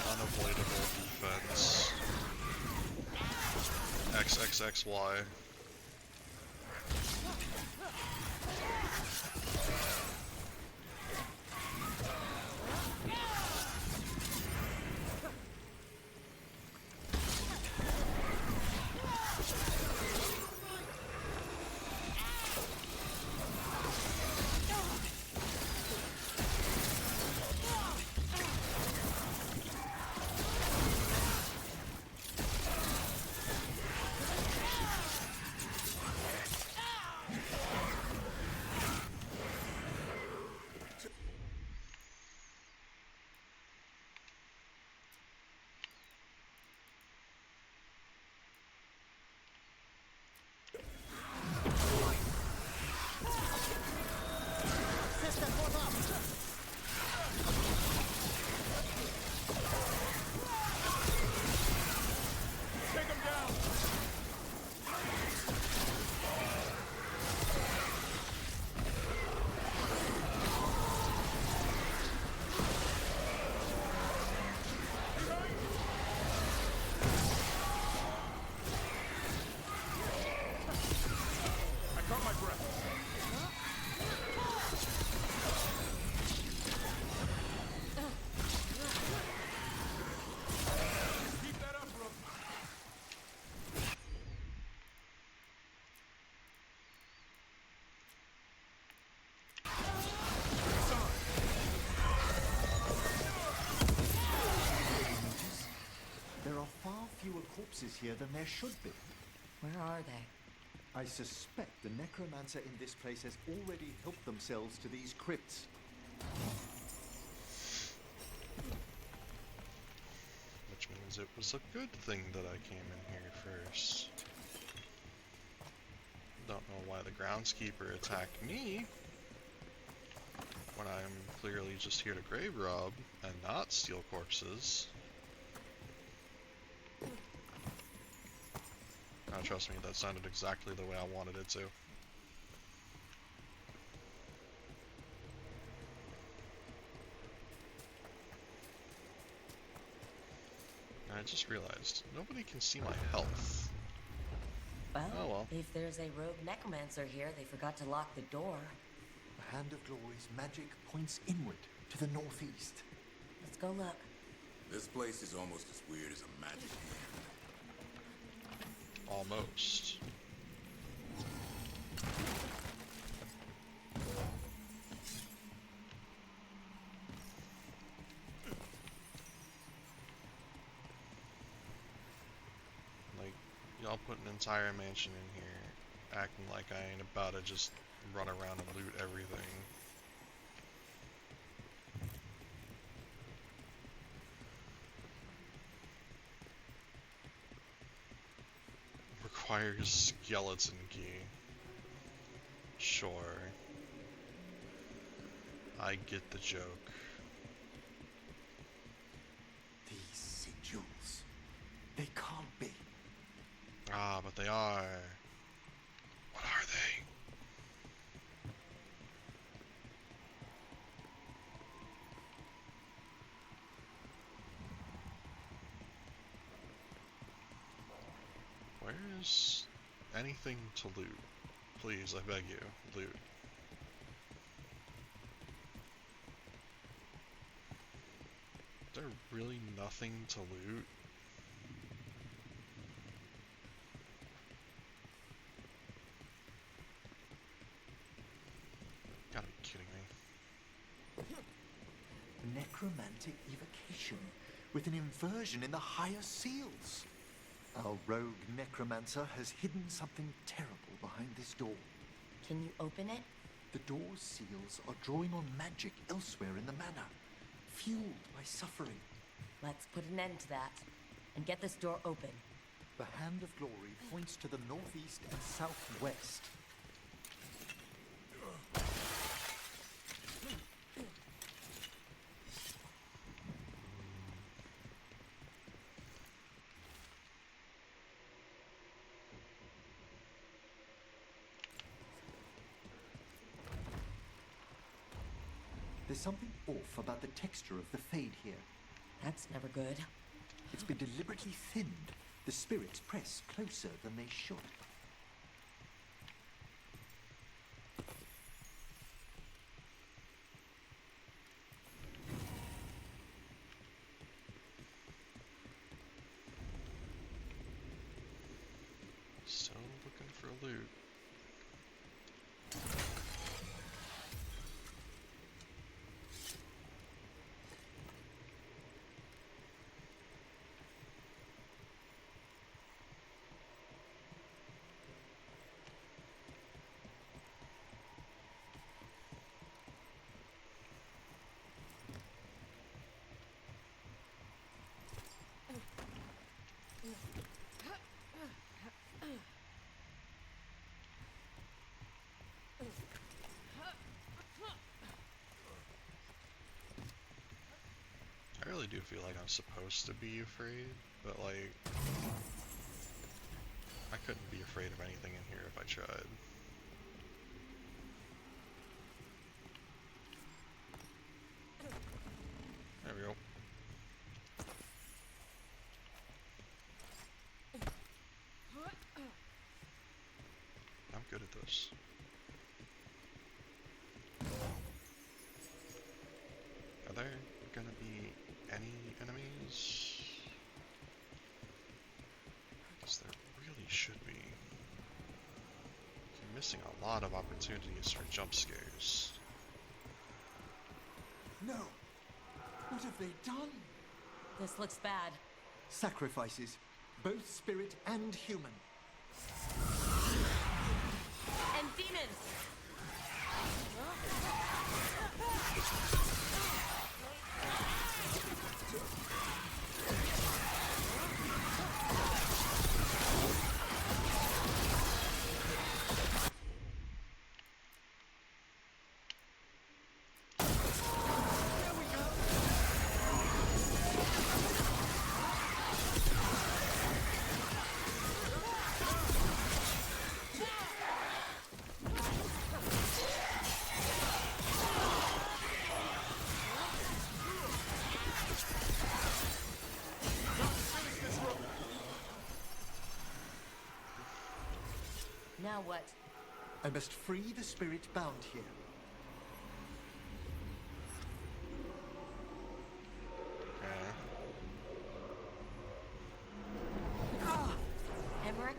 Unavoidable defense. XXXY. There are far fewer corpses here than there should be. Where are they? I suspect the necromancer in this place has already helped themselves to these crypts. Which means it was a good thing that I came in here first. Don't know why the groundskeeper attacked me when I'm clearly just here to grave rob and not steal corpses. Now trust me, that sounded exactly the way I wanted it to. I just realized, nobody can see my health. Well, oh well. If there's a rogue necromancer here, they forgot to lock the door. The Hand of Glory's magic points inward to the northeast. Let's go look. This place is almost as weird as a magic hand. Almost. Like, y'all put an entire mansion in here, acting like I ain't about to just run around and loot everything. Requires skeleton key. Sure. I get the joke. These sigils. They can't be. Ah, but they are. What are they? Where's anything to loot? Please, I beg you, loot. Is there really nothing to loot? Gotta be kidding me. Necromantic evocation with an inversion in the higher seals. Our rogue necromancer has hidden something terrible behind this door. Can you open it? The door's seals are drawing on magic elsewhere in the manor, fueled by suffering. Let's put an end to that and get this door open. The Hand of Glory points to the northeast and southwest. There's something off about the texture of the fade here. That's never good. It's been deliberately thinned. The spirits press closer than they should. Still looking for loot. I really do feel like I'm supposed to be afraid, but like, I couldn't be afraid of anything in here if I tried. There we go. I'm good at this. Are there gonna be any enemies? Because there really should be. You're missing a lot of opportunities for jump scares. No! What have they done? This looks bad. Sacrifices, both spirit and human. And demons! Now what? I must free the spirit bound here. Emmerich?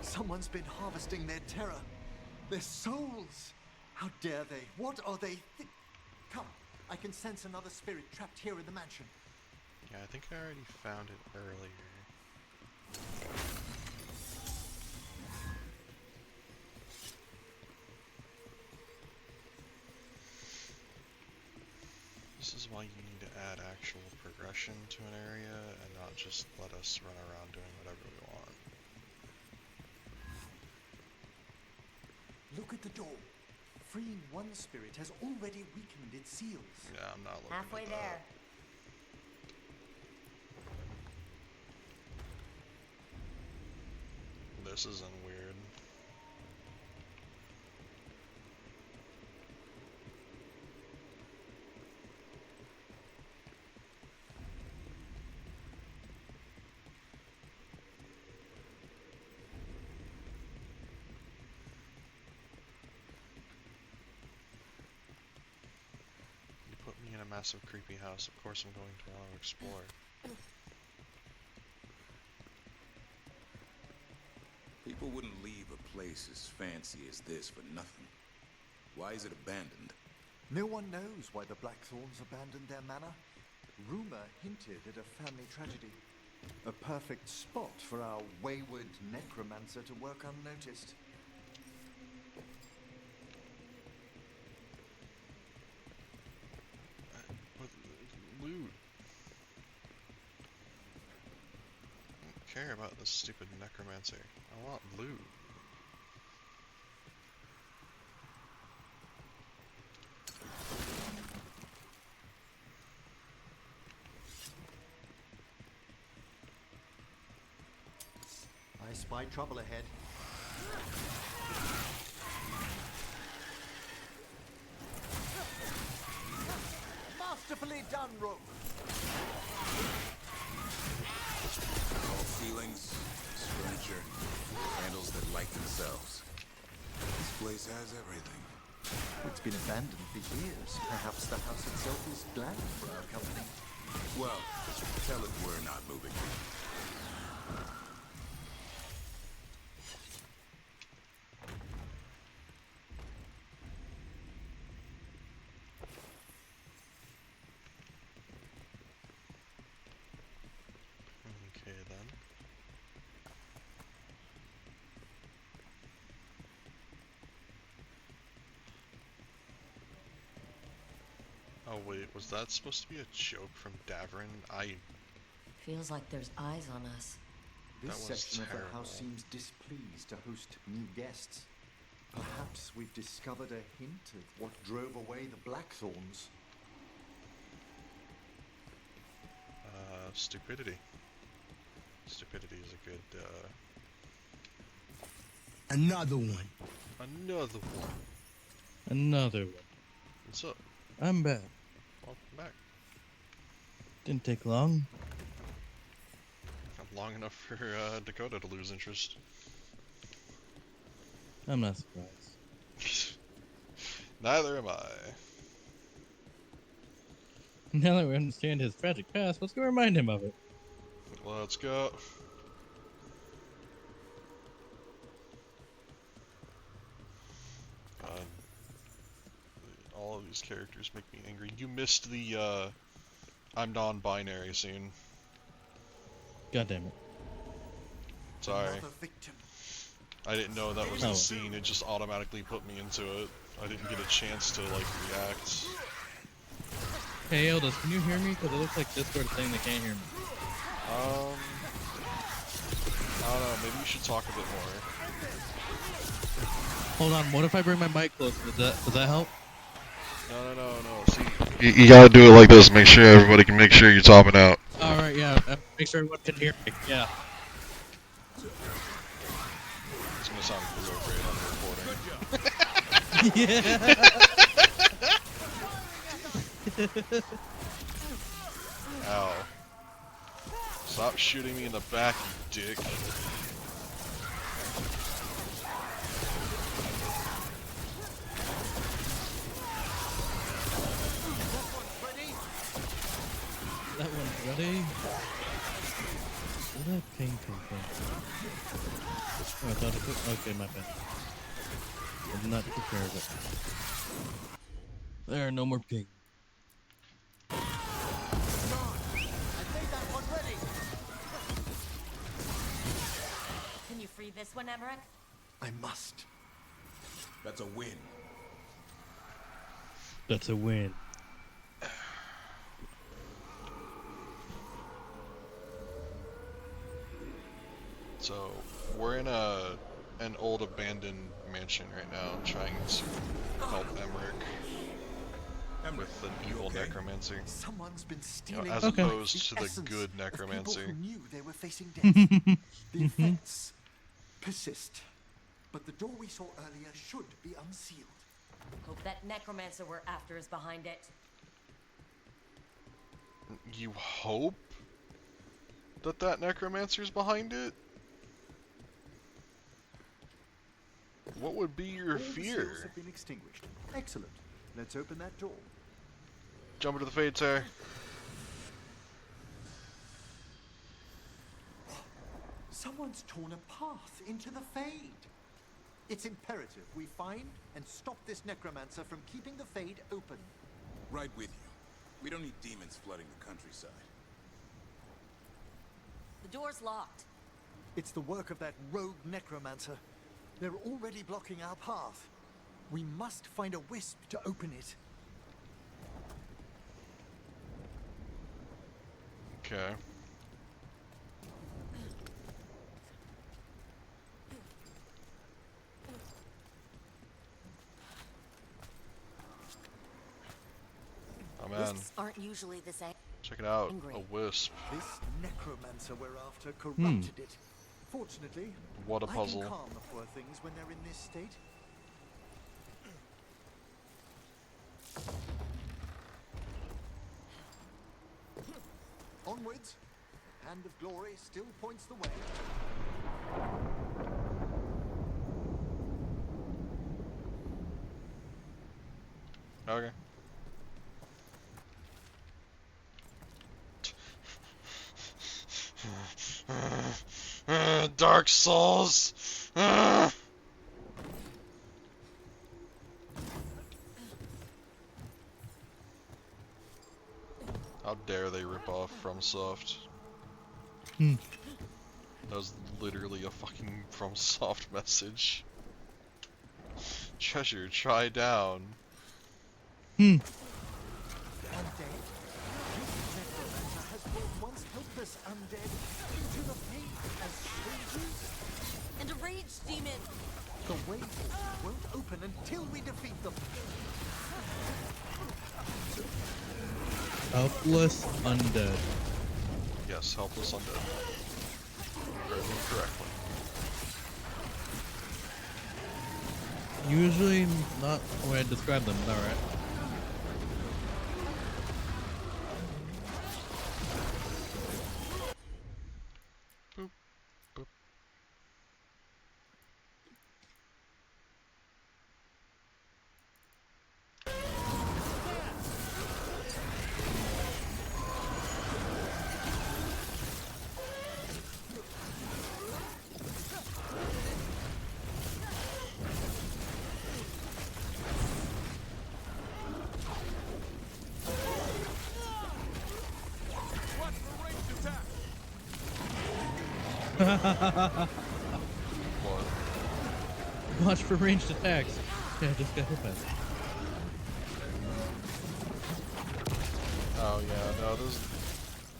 Someone's been harvesting their terror. Their souls! How dare they? What are they Come, I can sense another spirit trapped here in the mansion. Yeah, I think I already found it earlier. This is why you need to add actual progression to an area and not just let us run around doing whatever we want. Look at the door. Freeing one spirit has already weakened its seals. Yeah, I'm not looking Halfway at there. that. This isn't weird. Put me in a massive creepy house, of course I'm going to want to explore. People wouldn't leave a place as fancy as this for nothing. Why is it abandoned? No one knows why the Blackthorns abandoned their manor. Rumor hinted at a family tragedy. A perfect spot for our wayward necromancer to work unnoticed. care about this stupid necromancer. I want loot. I spy trouble ahead. Masterfully done, Rook. Tall ceilings, furniture, candles that light themselves. This place has everything. It's been abandoned for years. Perhaps the house itself is glad for our company. Well, tell it we're not moving. Okay then. Oh wait, was that supposed to be a joke from Davrin? Feels like there's eyes on us. This That was section of the terrible. house seems displeased to host new guests. Perhaps we've discovered a hint of what drove away the Blackthorns. Stupidity. Stupidity is a good, Another one. Another one. Another one. What's up? I'm back. Welcome back. Didn't take long. Not long enough for Dakota to lose interest. I'm not surprised. Neither am I. Now that we understand his tragic past, let's go remind him of it. Let's go. All of these characters make me angry. You missed the I'm non-binary scene. God damn it. Sorry. Another victim. I didn't know that was Oh. the scene, it just automatically put me into it. I didn't get a chance to, like, react. Hey Eldis, can you hear me? Because it looks like Discord's saying they can't hear me. I don't know, maybe you should talk a bit more. Hold on, what if I bring my mic closer? Does that help? No, see, you gotta do it like this, make sure everybody can make sure you're topping out. Alright, yeah, make sure everyone can hear me, yeah. It's gonna sound real great on the recording. Yeah. Ow. Stop shooting me in the back, you dick. That one's ready. Where did that ping come from? Oh, I thought it was... Okay, my bad. I did not take care of it. There are no more ping. Can you free this one, Emmerich? I must. That's a win. That's a win. So, we're in an old abandoned mansion right now, trying to help Emmerich with an evil necromancer. Someone's been You stealing know, as the opposed to the essence good of necromancer. people who knew they were facing death. The effects persist, but the door we saw earlier should be unsealed. Hope that necromancer we're after is behind it. You hope that necromancer's behind it? What would be your All the seals fear? have been extinguished. Excellent. Let's open that door. Jump into the Fade Tear. Someone's torn a path into the Fade. It's imperative we find and stop this necromancer from keeping the Fade open. Right with you. We don't need demons flooding the countryside. The door's locked. It's the work of that rogue necromancer. They're already blocking our path. We must find a wisp to open it. Okay. Oh man, Wisps aren't usually this check it out. angry. A wisp. This necromancer we're after corrupted it. Fortunately, What a I puzzle. can calm the poor things when they're in this state. Onwards. Hand of Glory still points the way. Okay. Dark Souls. How dare they rip off FromSoft? Hmm. That was literally a fucking FromSoft message. Treasure, try down. Hmm. Undead? This necromancer has brought once helpless undead into the faith as strangers? And a rage demon! The way forward won't open until we defeat them. Helpless undead. Yes, helpless undead. You read me correctly. Usually not the way I describe them, alright. Boop, boop. What? Watch for ranged attacks. Yeah, just got hit by that. Oh yeah, no, this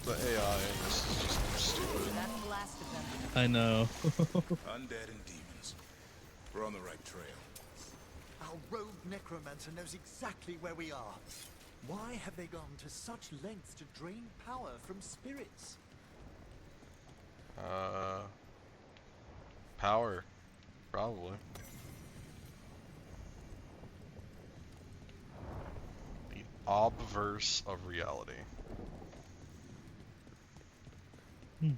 the AI in this is just stupid. That's the last of them. I know. Undead and demons. We're on the right trail. Our rogue necromancer knows exactly where we are. Why have they gone to such lengths to drain power from spirits? Power, probably. The obverse of reality. Hmm.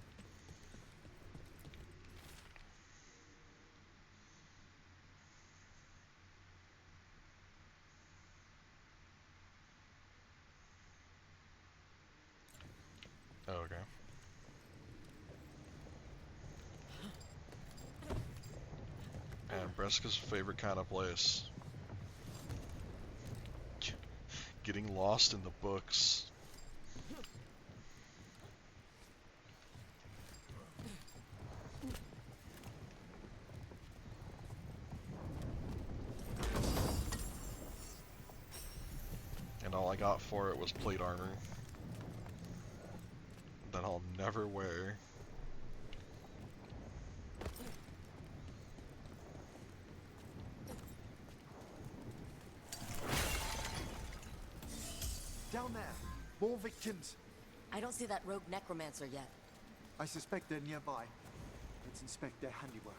Oh, okay. And Breska's favorite kind of place. Getting lost in the books. And all I got for it was plate armor. That I'll never wear. Down there. More victims. I don't see that rogue necromancer yet. I suspect they're nearby. Let's inspect their handiwork.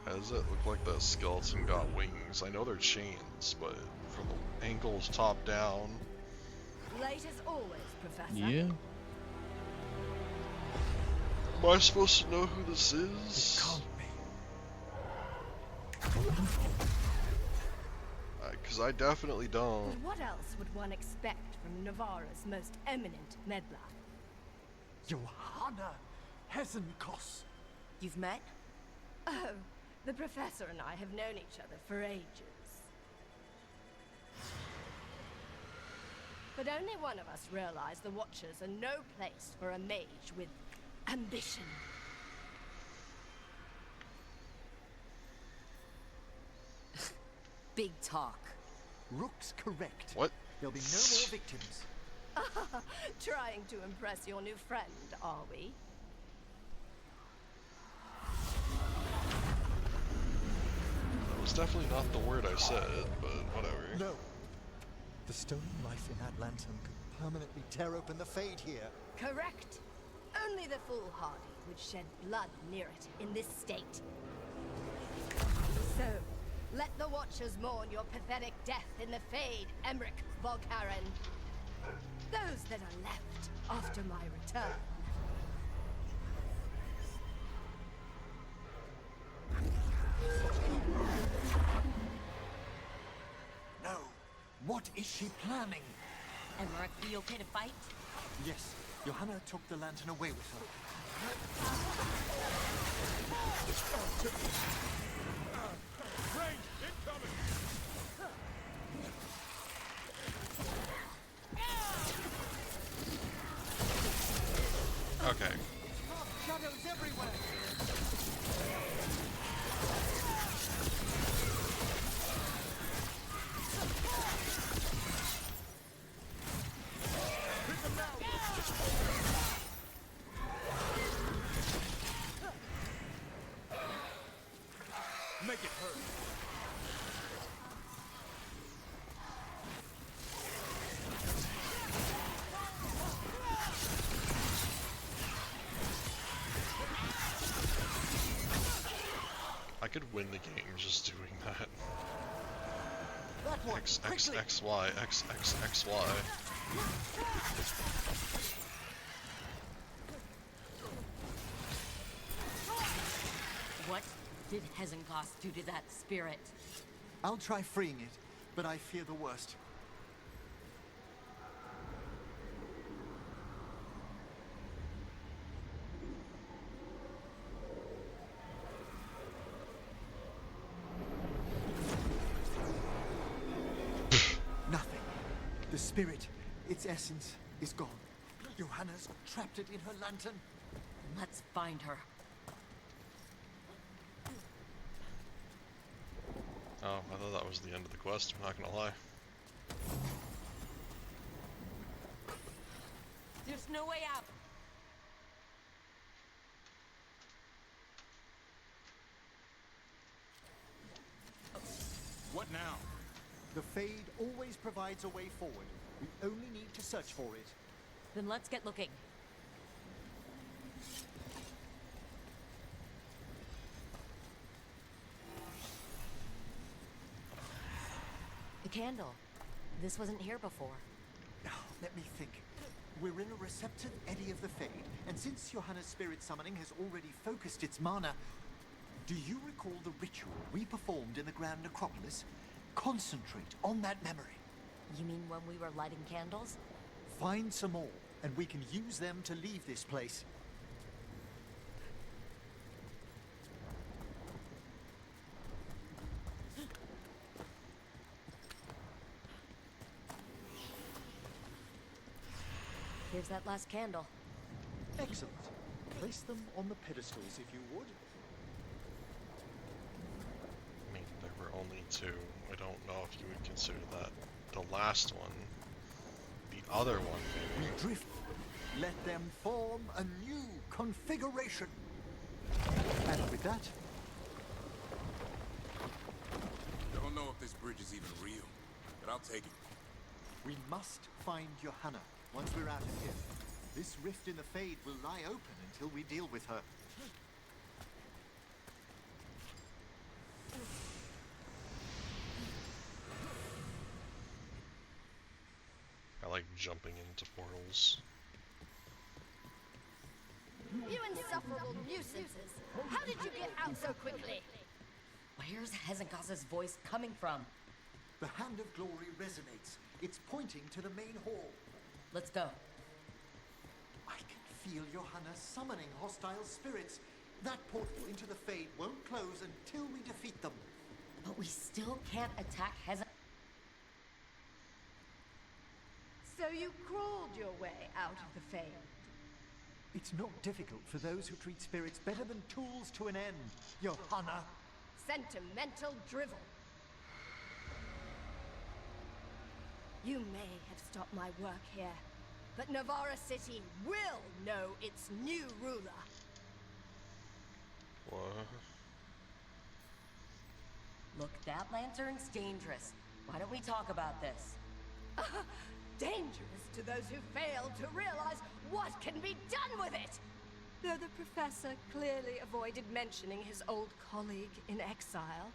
Why does it look like the skeleton got wings? I know they're chains, but from the ankles top down. Late as always, Professor. Yeah. Am I supposed to know who this is? It can't be. Because I definitely don't. But what else would one expect from Navarra's most eminent meddler? Johanna Hesenkos. You've met? Oh, the Professor and I have known each other for ages. But only one of us realized the Watchers are no place for a mage with ambition. Big talk. Rook's correct. What? There'll be no more victims. Trying to impress your new friend, are we? That was definitely not the word I said, but whatever. No. The stolen life in that lantern could permanently tear open the Fade here. Correct. Only the foolhardy would shed blood near it in this state. So, let the Watchers mourn your pathetic death in the Fade, Emmerich Volkaren. Those that are left after my return. No. What is she planning? Emmerich, you okay to fight? Yes, Johanna took the lantern away with her. Range incoming! Okay. Shadows everywhere! Make it hurt. I could win the game just doing that. That one, X, X, quickly. X, Y, X, X, X, Y. What did Hezenkos do to that spirit? I'll try freeing it, but I fear the worst. Nothing. The spirit, its essence, is gone. Johanna's trapped it in her lantern. Let's find her. Oh, I thought that was the end of the quest, I'm not gonna lie. There's no way out. What now? The Fade always provides a way forward. We only need to search for it. Then let's get looking. The candle. This wasn't here before. Now, let me think. We're in a receptive eddy of the Fade, and since Johanna's spirit summoning has already focused its mana, do you recall the ritual we performed in the Grand Necropolis? Concentrate on that memory. You mean when we were lighting candles? Find some more, and we can use them to leave this place. Here's that last candle. Excellent. Place them on the pedestals if you would. I mean, there were only two. I don't know if you would consider that the last one. The other one, We maybe. drift. Let them form a new configuration. And with that, Don't know if this bridge is even real, but I'll take it. we must find Johanna once we're out of here. This rift in the Fade will lie open until we deal with her. I like jumping into portals. You insufferable nuisances! How did you get out so quickly? Where's Hezenkos' voice coming from? The Hand of Glory resonates. It's pointing to the main hall. Let's go. I can feel Johanna summoning hostile spirits. That portal into the Fade won't close until we defeat them. But we still can't attack Hezenkos. So you crawled your way out of the Fade. It's not difficult for those who treat spirits better than tools to an end, Johanna. Sentimental drivel. You may have stopped my work here, but Navarra City will know its new ruler. What? Look, that lantern's dangerous. Why don't we talk about this? Dangerous to those who fail to realize what can be done with it! Though the professor clearly avoided mentioning his old colleague in exile.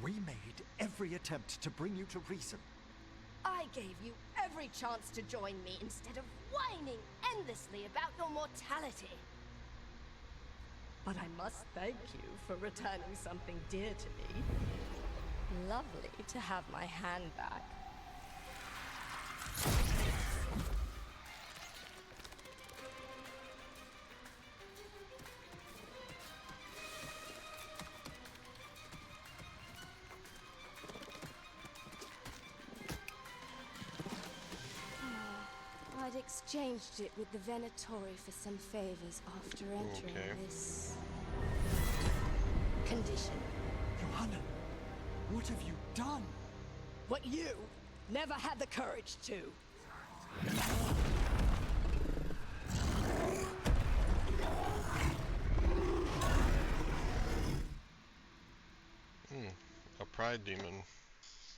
We made every attempt to bring you to reason. I gave you every chance to join me instead of whining endlessly about your mortality. But I must thank you for returning something dear to me. Lovely to have my hand back. I'd exchanged it with the Venatori for some favors after entering this condition. Johanna, what have you done? What you never had the courage to. A pride demon.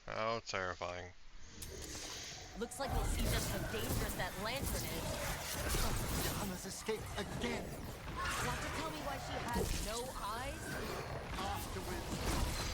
How terrifying. Looks like we'll see just how dangerous that lantern is. Johanna's escaped again. Want to tell me why she has no eyes? Afterwards.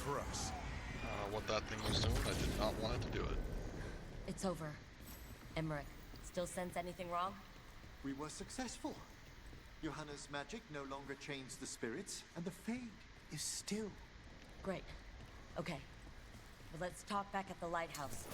For us. What that thing was doing, I did not want it to do it. It's over. Emmerich, still sense anything wrong? We were successful. Johanna's magic no longer chains the spirits, and the Fade is still. Great. Okay. Well, let's talk back at the lighthouse.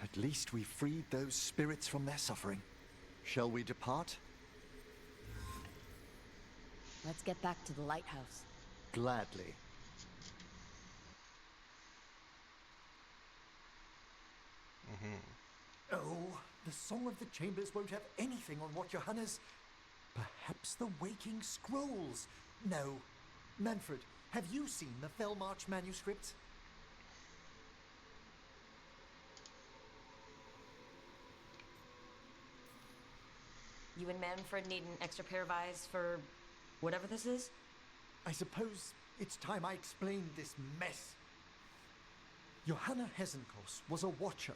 At least we freed those spirits from their suffering. Shall we depart? Let's get back to the lighthouse. Gladly. Oh, the Song of the Chambers won't have anything on what Johanna's... Perhaps the Waking Scrolls? No. Manfred, have you seen the Fellmarch manuscripts? You and Manfred need an extra pair of eyes for whatever this is? I suppose it's time I explained this mess. Johanna Hesenkos was a watcher.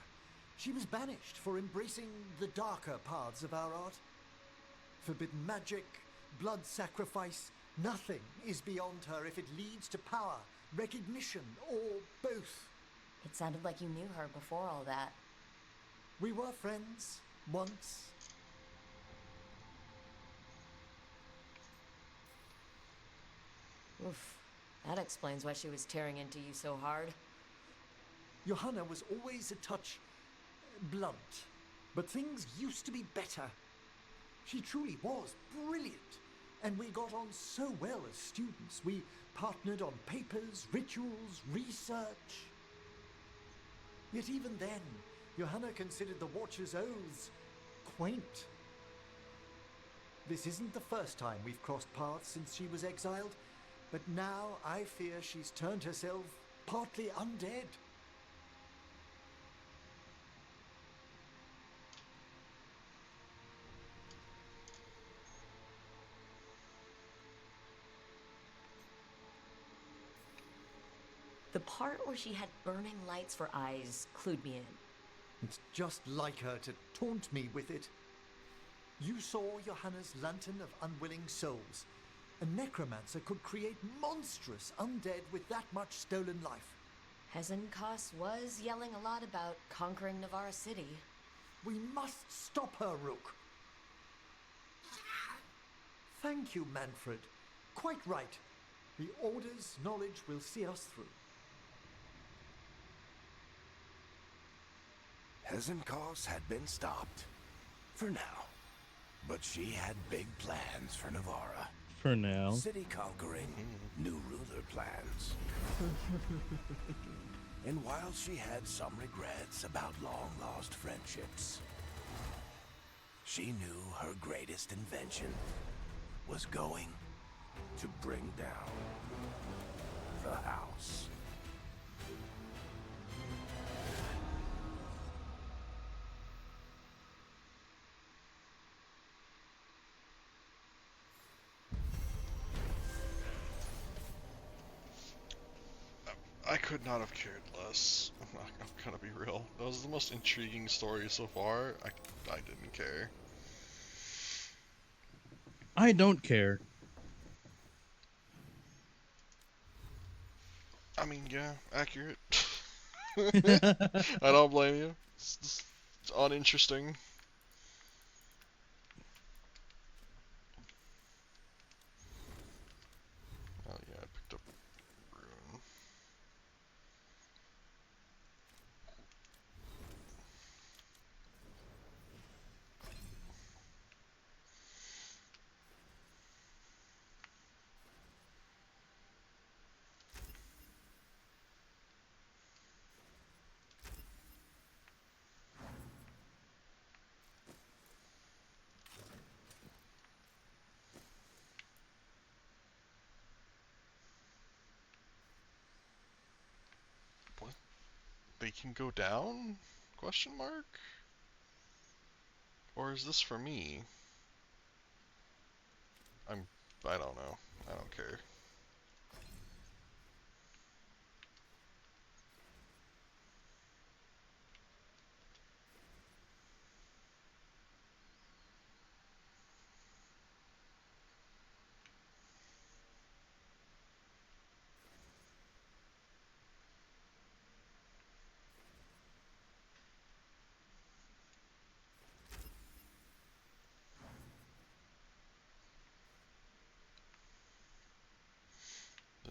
She was banished for embracing the darker paths of our art. Forbidden magic, blood sacrifice, nothing is beyond her if it leads to power, recognition, or both. It sounded like you knew her before all that. We were friends, once. Oof. That explains why she was tearing into you so hard. Johanna was always a touch blunt, but things used to be better. She truly was brilliant, And we got on so well as students. We partnered on papers, rituals, research. Yet even then, Johanna considered the Watcher's oaths quaint. This isn't the first time we've crossed paths since she was exiled, but now I fear she's turned herself partly undead. The part where she had burning lights for eyes clued me in. It's just like her to taunt me with it. You saw Johanna's lantern of unwilling souls. A necromancer could create monstrous undead with that much stolen life. Hezenkos was yelling a lot about conquering Navarra City. We must stop her, Rook. Thank you, Manfred. Quite right. The Order's knowledge will see us through. Hezenkos had been stopped. For now. But she had big plans for Navarra. For now. City conquering, new ruler plans. And while she had some regrets about long-lost friendships, she knew her greatest invention was going to bring down the house. I could not have cared less. I'm gonna be real. That was the most intriguing story so far. I didn't care. I don't care. I mean, yeah, accurate. I don't blame you. It's uninteresting. Oh yeah, I picked up Rune. What? They can go down? Question mark? Or is this for me? I don't know. I don't care.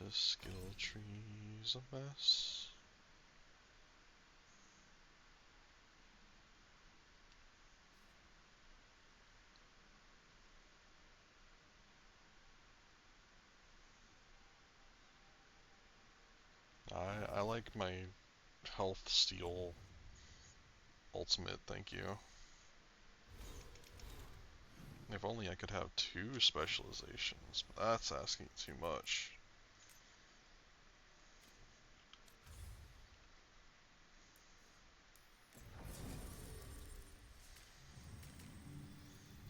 This skill tree's a mess. I like my health steal ultimate, thank you. If only I could have 2 specializations, but that's asking too much.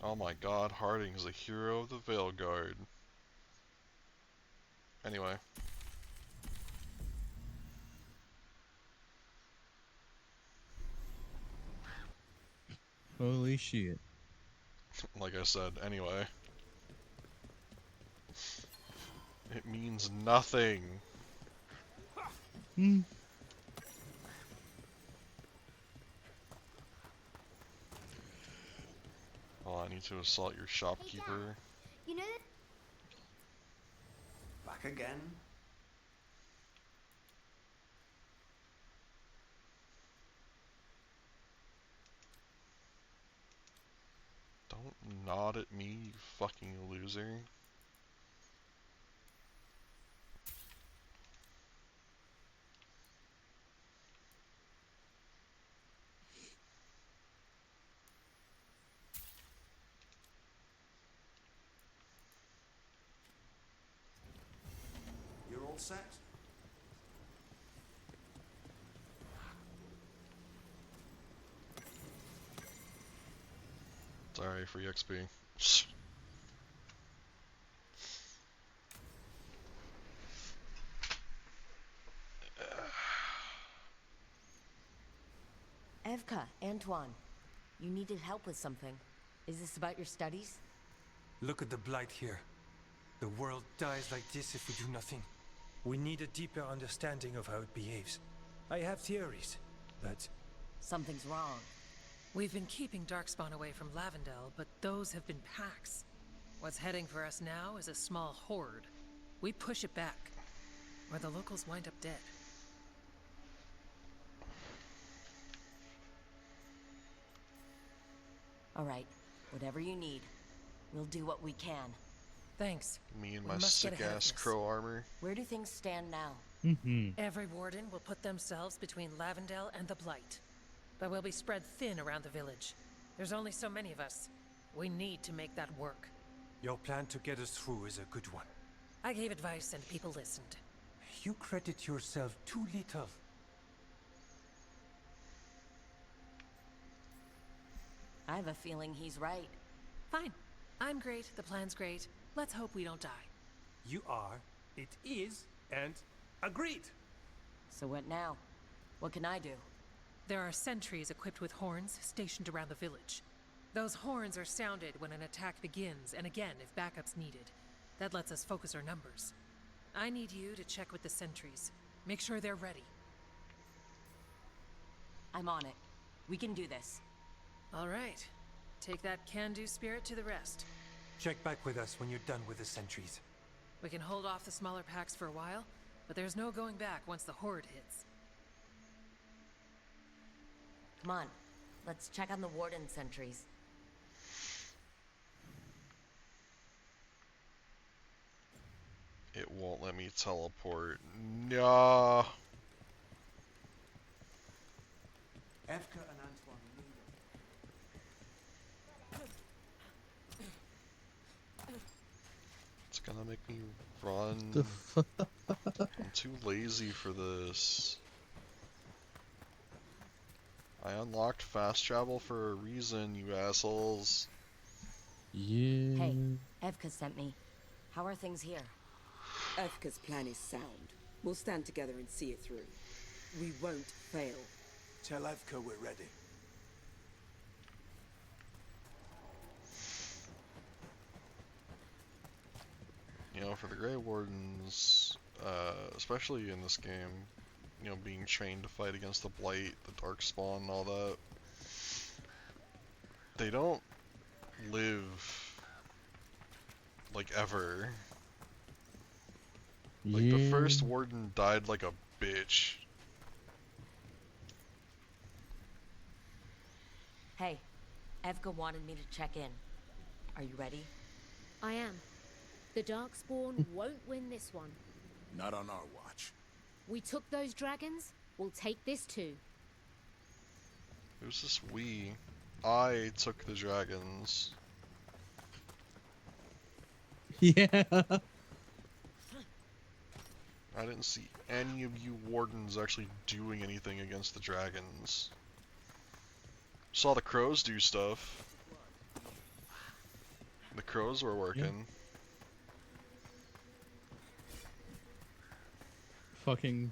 Oh my god, Harding is a hero of the Veilguard. Anyway. Holy shit. Like I said, anyway. It means nothing. Oh, I need to assault your shopkeeper. You know Back again? Don't nod at me, you fucking loser. set? Sorry, free XP. Evka, Antoine, you needed help with something. Is this about your studies? Look at the blight here. The world dies like this if we do nothing. We need a deeper understanding of how it behaves. I have theories, but... Something's wrong. We've been keeping Darkspawn away from Lavendel, but those have been packs. What's heading for us now is a small horde. We push it back, or the locals wind up dead. All right, whatever you need. We'll do what we can. Thanks. Me and We my must get ahead of sick-ass this. crow armor. Where do things stand now? Every warden will put themselves between Lavendel and the Blight. But we'll be spread thin around the village. There's only so many of us. We need to make that work. Your plan to get us through is a good one. I gave advice and people listened. You credit yourself too little. I have a feeling he's right. Fine. I'm great, the plan's great. Let's hope we don't die. You are, it is, and agreed. So what now? What can I do? There are sentries equipped with horns stationed around the village. Those horns are sounded when an attack begins, and again if backup's needed. That lets us focus our numbers. I need you to check with the sentries. Make sure they're ready. I'm on it. We can do this. All right. Take that can-do spirit to the rest. Check back with us when you're done with the sentries. We can hold off the smaller packs for a while, but there's no going back once the horde hits. Come on. Let's check on the warden sentries. It won't let me teleport. No. Evka and Antoine need It's gonna make me run. I'm too lazy for this. I unlocked fast travel for a reason, you assholes. Yeah. Hey, Evka sent me. How are things here? Evka's plan is sound. We'll stand together and see it through. We won't fail. Tell Evka we're ready. You know, for the Grey Wardens, especially in this game, you know, being trained to fight against the Blight, the Darkspawn, and all that, they don't live, like, ever. Like, the first Warden died like a bitch. Hey, Evka wanted me to check in. Are you ready? I am. The Darkspawn won't win this one. Not on our watch. We took those dragons, we'll take this too. Who's this we? I took the dragons. Yeah. I didn't see any of you wardens actually doing anything against the dragons. Saw the crows do stuff. The crows were working. Fucking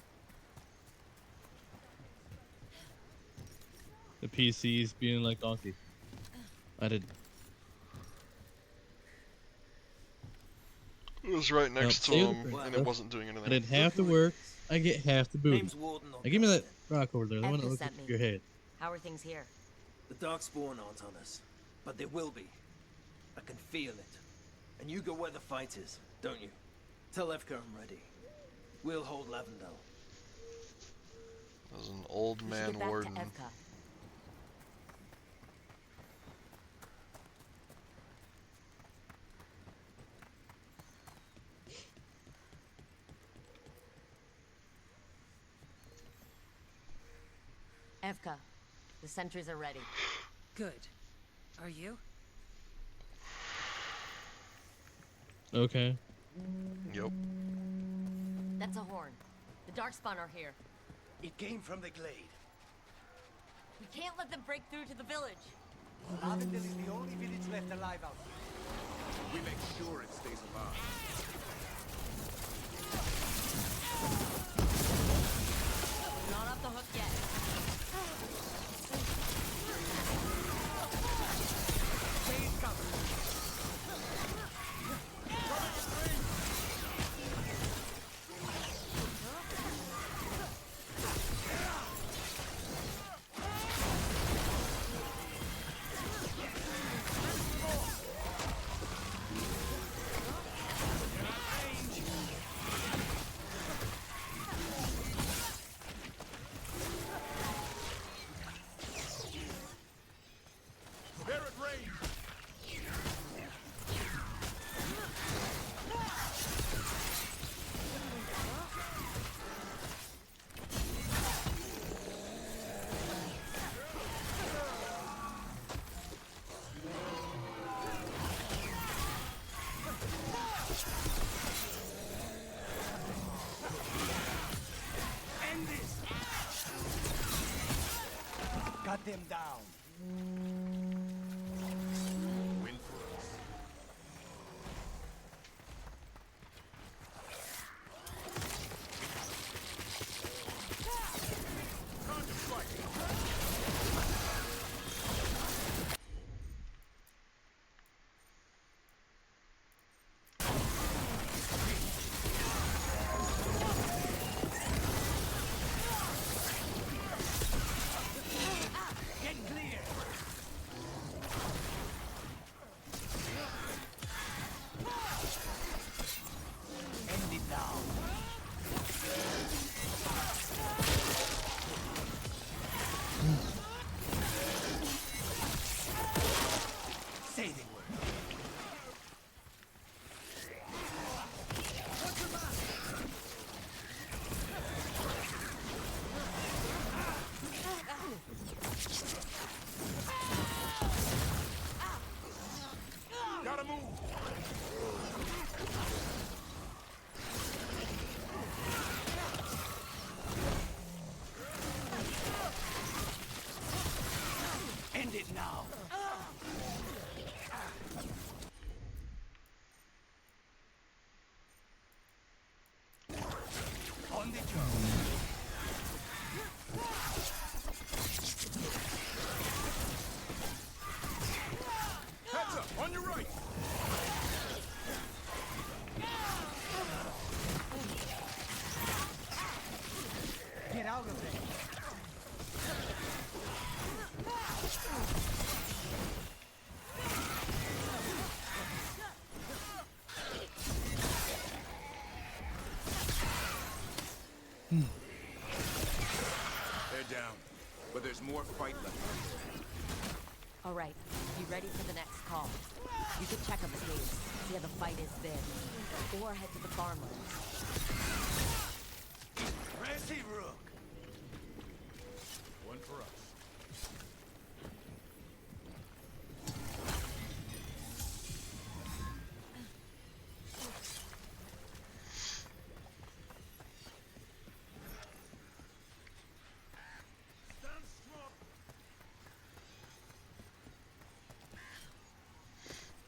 the PCs being like donkey. I did. It was right next to him, and it wasn't doing anything. I did half the work. I get half the booty. Now give me that rock over there. The one that Evka looks sent like me. your head. How are things here? The Darkspawn aren't on us, but they will be. I can feel it. And you go where the fight is, don't you? Tell Evka I'm ready. We'll hold Lavendel. There's an old We should man get back warden. to Evka. Evka, the sentries are ready. Good. Are you? Okay. Yep. That's a horn. The Darkspawn are here. It came from the glade. We can't let them break through to the village. Lavendale is the only village left alive out here. We make sure it stays alive. We're not off the hook yet. Please cover. They're at range. End this! Cut them down. Win for us. Time to strike. Get clear! End it now. Say the word. What's the matter? Gotta move. End it now. On the job. Heads up, on your right. Get out of there. They're down, but there's more fight left. All right, be ready for the next call. You can check on the caves, see how the fight is then, or head to the farmlands. Resi Rook. One for us.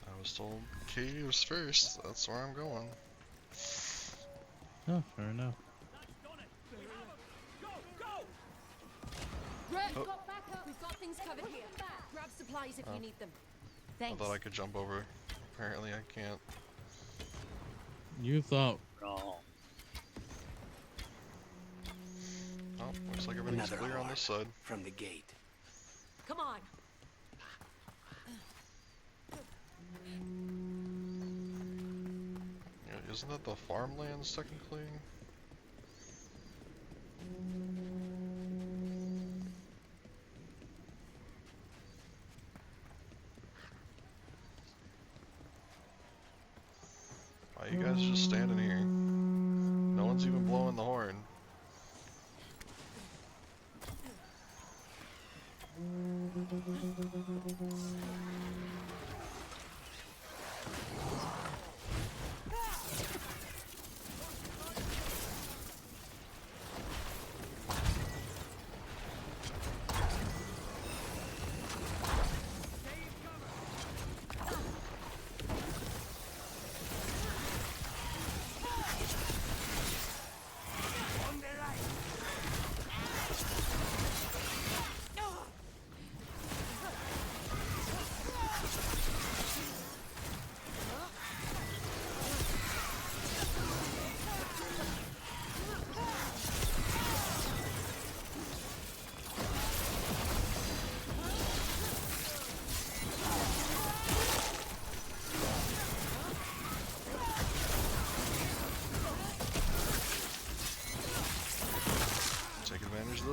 I was told caves first. That's where I'm going. Oh, fair enough. Red, Oh. got back up. We've got things covered here. Grab supplies if Oh. you need them. I Thanks. thought I could jump over. Apparently I can't. You thought wrong. Oh, looks like everything's Another clear on horn this side. from the gate. Come on. Yeah, isn't that the farmlands technically? Why are you guys just standing here? No one's even blowing the horn.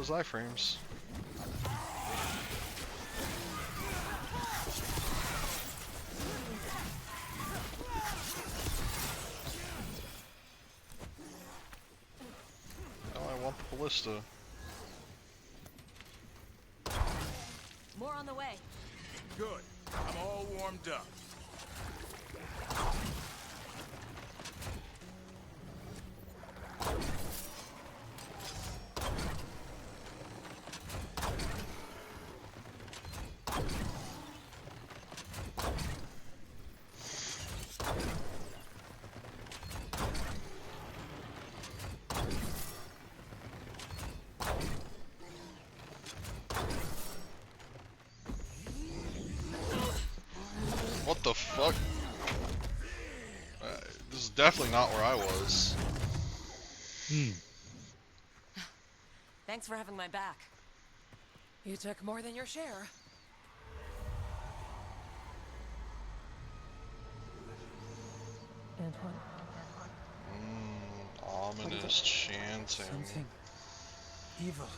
those iframes. Oh, I want the ballista. More on the way. Good. I'm all warmed up. What the fuck? This is definitely not where I was. Thanks for having my back. You took more than your share. Antoine. Ominous chanting. Something evil.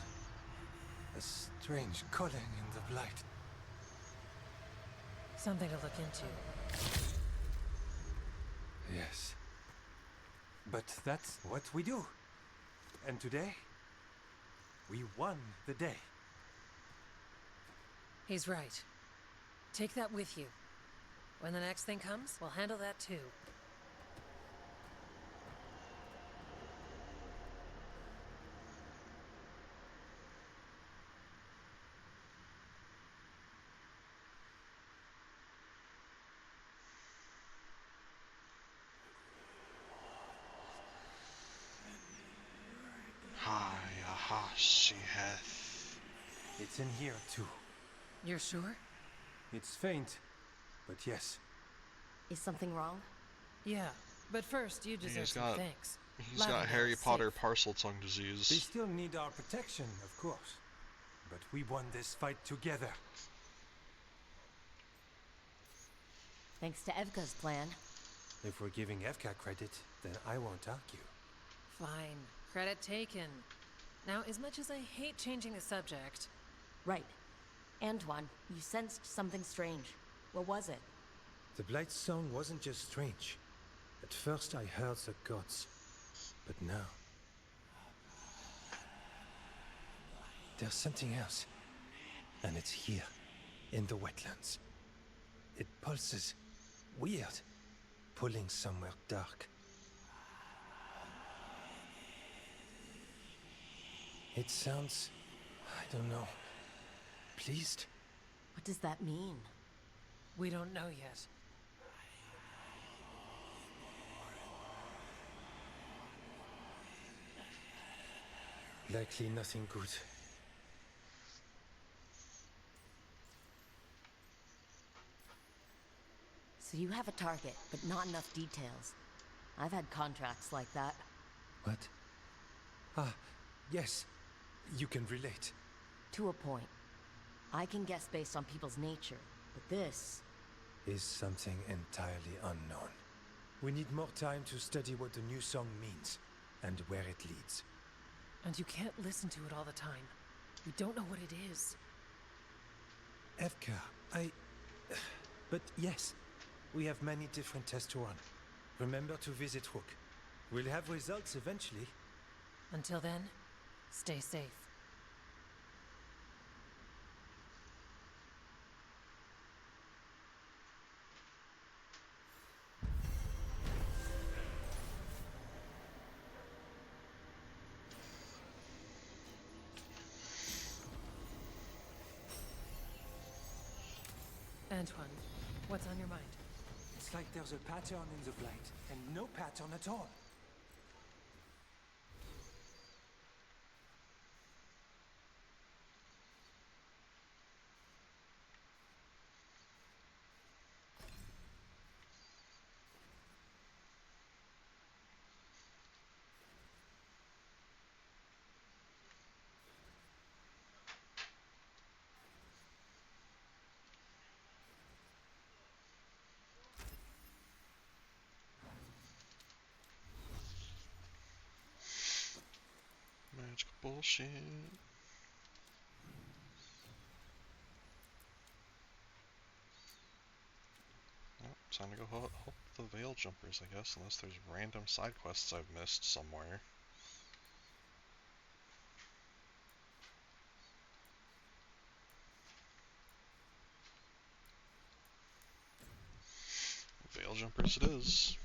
A strange calling in the blight. Something to look into. Yes. But that's what we do. And today, we won the day. He's right. Take that with you. When the next thing comes, we'll handle that too. It's in here too. You're sure? It's faint, but yes. Is something wrong? Yeah, but first you deserve some thanks. He's got Harry Potter parcel tongue disease. They still need our protection, of course. But we won this fight together. Thanks to Evka's plan. If we're giving Evka credit, then I won't argue. Fine. Credit taken. Now, as much as I hate changing the subject... Right. Antoine, you sensed something strange. What was it? The Blight's song wasn't just strange. At first I heard the gods. But now... there's something else. And it's here, in the wetlands. It pulses. Weird. Pulling somewhere dark. It sounds... I don't know. Pleased? What does that mean? We don't know yet. Likely nothing good. So you have a target, but not enough details. I've had contracts like that. What? Ah, yes. You can relate. To a point. I can guess based on people's nature, but this... is something entirely unknown. We need more time to study what the new song means, and where it leads. And you can't listen to it all the time. We don't know what it is. Evka, But yes, we have many different tests to run. Remember to visit Rook. We'll have results eventually. Until then, stay safe. Antoine, what's on your mind? It's like there's a pattern in the blight, and no pattern at all. Magical bullshit. time to go help the Veil Jumpers, I guess, unless there's random side quests I've missed somewhere. Veil Jumpers it is.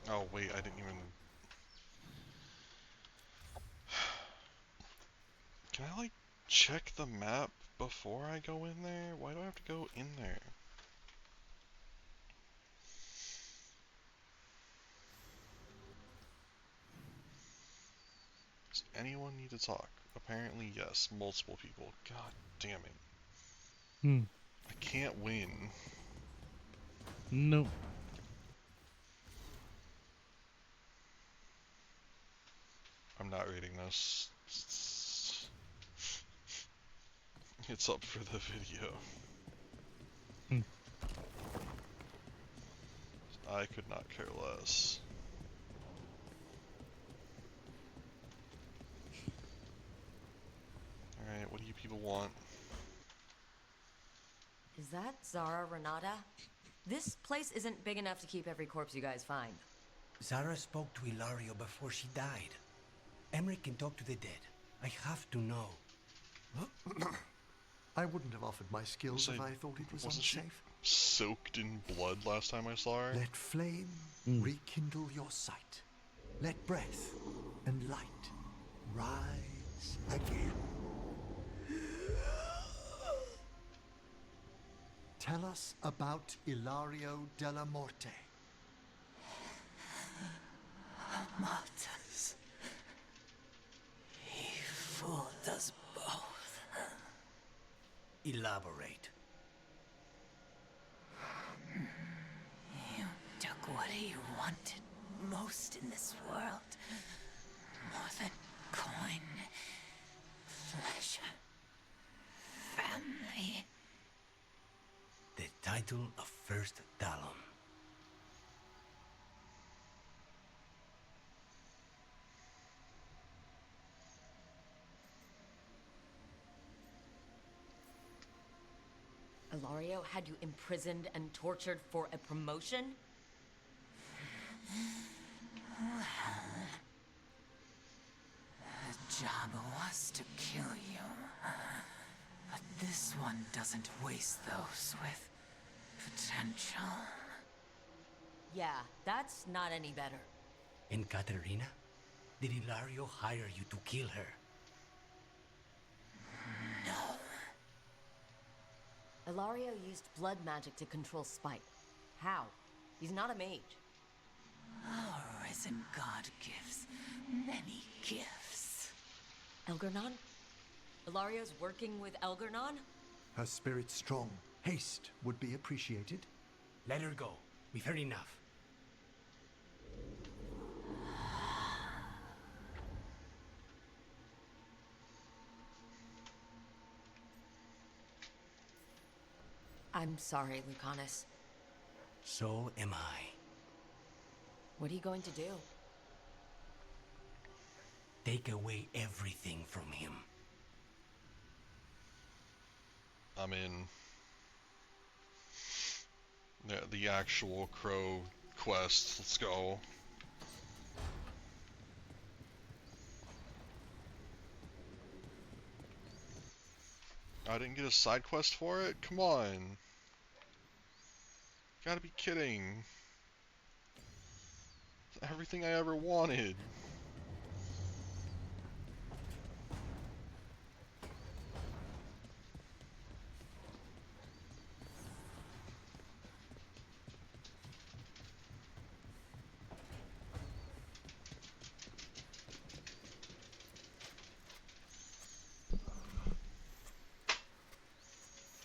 Oh wait, I didn't even... Can I, like, check the map before I go in there? Why do I have to go in there? Does anyone need to talk? Apparently yes, multiple people. God damn it. Hmm. I can't win. Nope. I'm not reading this. It's up for the video. Hmm. I could not care less. Alright, what do you people want? Is that Zara Renata? This place isn't big enough to keep every corpse you guys find. Zara spoke to Ilario before she died. Emmerich can talk to the dead. I have to know. I wouldn't have offered my skills if I thought it was Wasn't she unsafe. soaked in blood last time I saw her? Let flame rekindle your sight. Let breath and light rise again. Tell us about Ilario della Morte. Martyrs. He fooled us both. Elaborate. You took what he wanted most in this world. More than coin, pleasure, family. The title of First Talon. Ilario had you imprisoned and tortured for a promotion? Well, the job was to kill you. But this one doesn't waste those with potential. Yeah, that's not any better. And Katerina? Did Ilario hire you to kill her? No. Ilario used blood magic to control Spike. How? He's not a mage. Our risen god gives many gifts. Elgernon? Ilario's working with Elgernon? Her spirit strong. Haste would be appreciated. Let her go. We've heard enough. I'm sorry, Lucanus. So am I. What are you going to do? Take away everything from him. I'm in. The actual crow quest. Let's go. I didn't get a side quest for it? Come on. Gotta be kidding. Everything I ever wanted.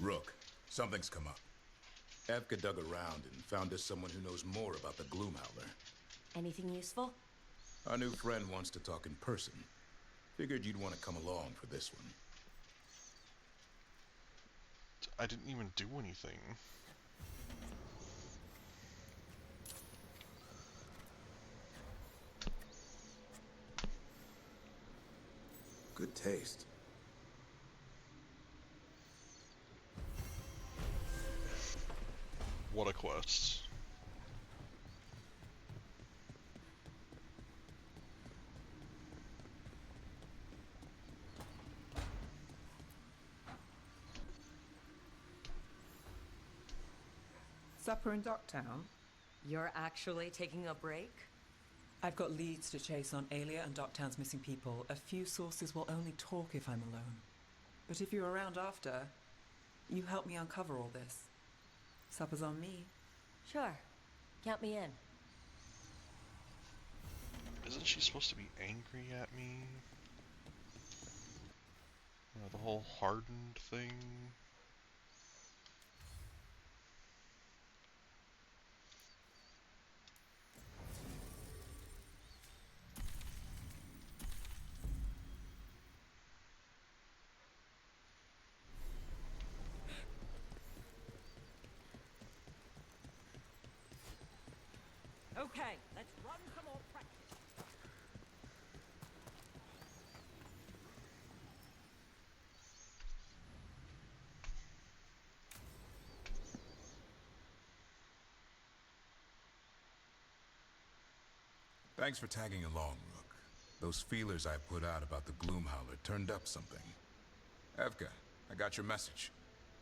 Rook, something's come up. Evka dug around and found us someone who knows more about the Gloomhowler. Anything useful? Our new friend wants to talk in person. Figured you'd want to come along for this one. I didn't even do anything. Good taste. What a quest. Supper in Docktown? You're actually taking a break? I've got leads to chase on Alia and Docktown's missing people. A few sources will only talk if I'm alone. But if you're around after, you help me uncover all this. Supper's on me. Sure. Count me in. Isn't she supposed to be angry at me? The whole hardened thing? Okay, let's run some more practice. Thanks for tagging along, Rook. Those feelers I put out about the Gloomhowler turned up something. Evka, I got your message.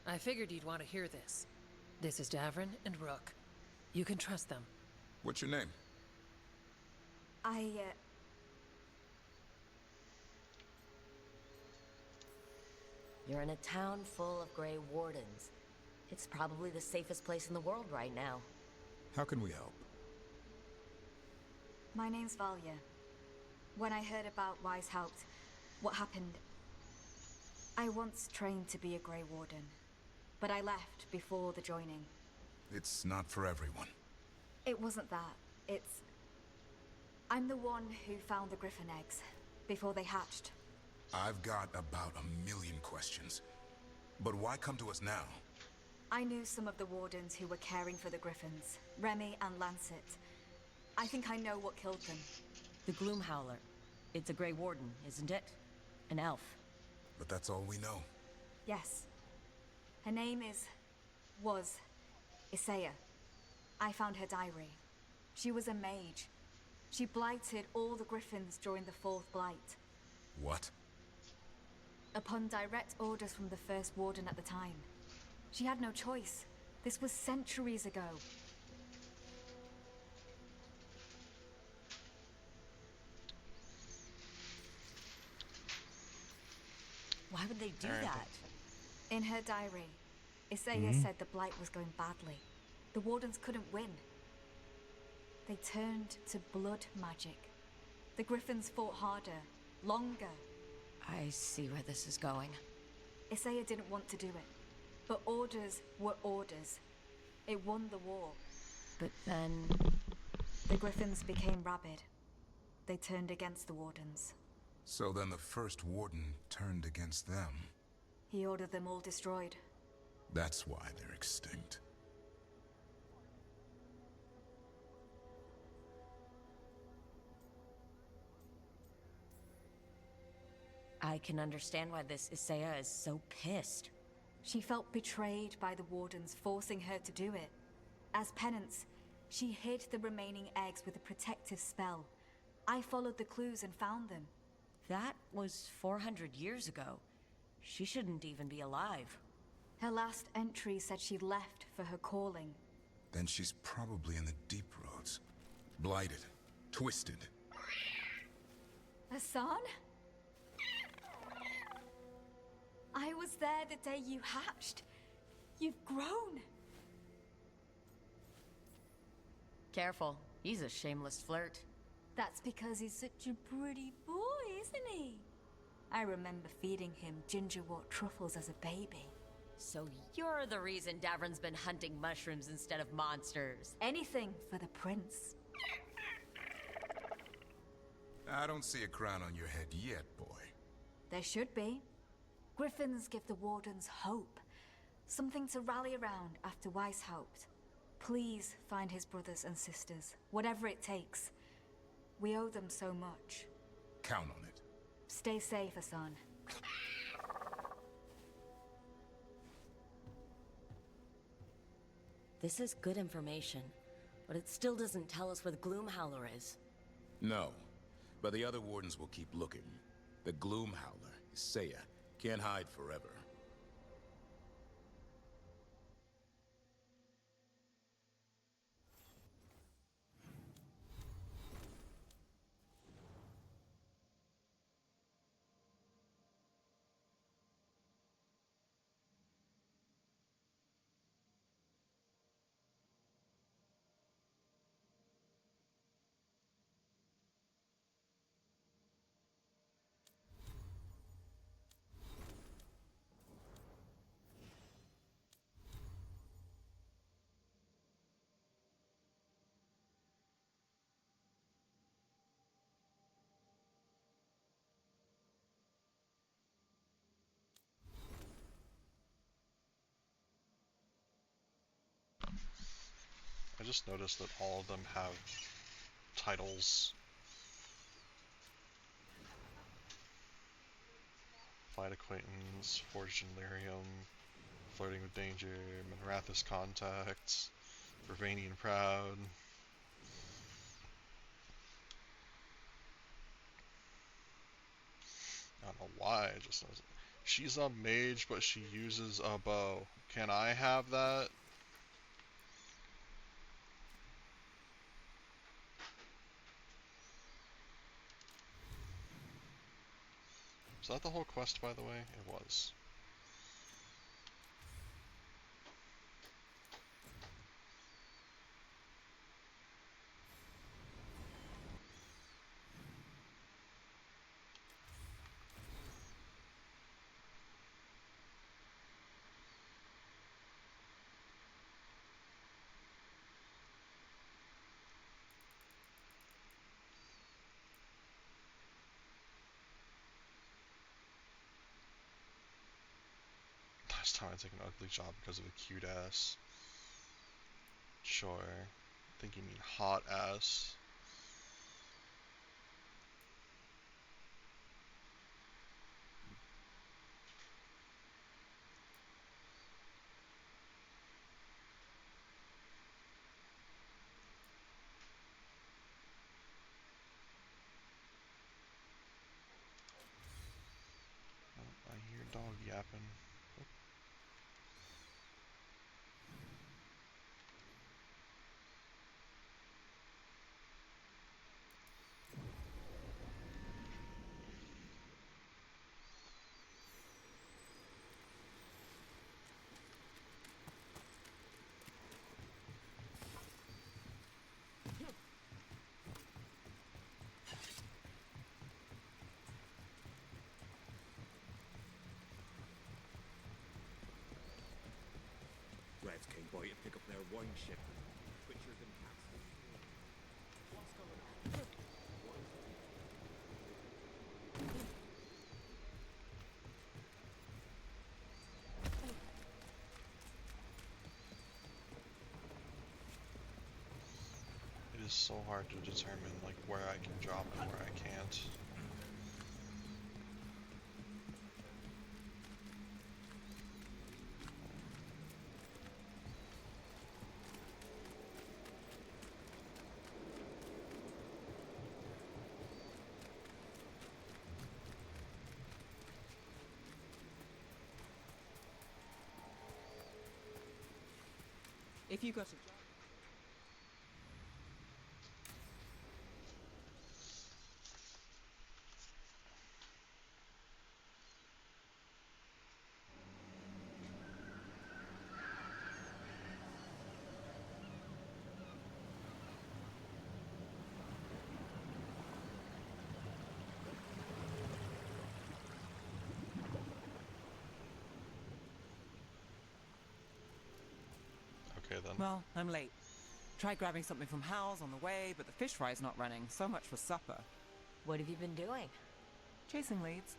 I figured you'd want to hear this. This is Davrin and Rook. You can trust them. What's your name? You're in a town full of Grey Wardens. It's probably the safest place in the world right now. How can we help? My name's Valia. When I heard about Weishaupt, what happened, I once trained to be a Grey Warden, but I left before the joining. It's not for everyone. It wasn't that. I'm the one who found the griffin eggs before they hatched. I've got about 1,000,000 questions. But why come to us now? I knew some of the wardens who were caring for the griffins, Remy and Lancet. I think I know what killed them. The Gloomhowler. It's a Grey Warden, isn't it? An elf. But that's all we know. Yes. Her name was Isaiah. I found her diary. She was a mage. She blighted all the griffins during the Fourth Blight. What? Upon direct orders from the first warden at the time. She had no choice. This was centuries ago. Why would they do that? In her diary, Isaiah said the blight was going badly. The wardens couldn't win. They turned to blood magic. The griffins fought harder, longer. I see where this is going. Isaiah didn't want to do it, but orders were orders. It won the war. But then... The griffins became rabid. They turned against the wardens. So then the first warden turned against them. He ordered them all destroyed. That's why they're extinct. I can understand why this Isaiah is so pissed. She felt betrayed by the wardens forcing her to do it. As penance, she hid the remaining eggs with a protective spell. I followed the clues and found them. That was 400 years ago. She shouldn't even be alive. Her last entry said she left for her calling. Then she's probably in the deep roads. Blighted. Twisted. Hassan? I was there the day you hatched. You've grown. Careful. He's a shameless flirt. That's because he's such a pretty boy, isn't he? I remember feeding him gingerwort truffles as a baby. So you're the reason Davrin's been hunting mushrooms instead of monsters. Anything for the prince. I don't see a crown on your head yet, boy. There should be. Griffins give the wardens hope. Something to rally around after Weishaupt. Please find his brothers and sisters, whatever it takes. We owe them so much. Count on it. Stay safe, Hassan. This is good information, but it still doesn't tell us where the Gloomhowler is. No, but the other wardens will keep looking. The Gloomhowler, Isaiah, can't hide forever. I just noticed that all of them have titles. Fight acquaintance, forged in lyrium, flirting with danger, Manrathus contacts, Vervanian proud. I don't know why, I just noticed. She's a mage, but she uses a bow. Can I have that? Was that the whole quest, by the way? It was. Last time I took an ugly job because of a cute ass. Sure. I think you mean hot ass. Oh, I hear dog yapping. Reds came by to pick up their wine shipment. Twitchers and cats. What's going on? It is so hard to determine like where I can drop and where I can't. If you got a job. Okay then. Well, I'm late. Tried grabbing something from Hal's on the way, but the fish fry's not running. So much for supper. What have you been doing? Chasing leads.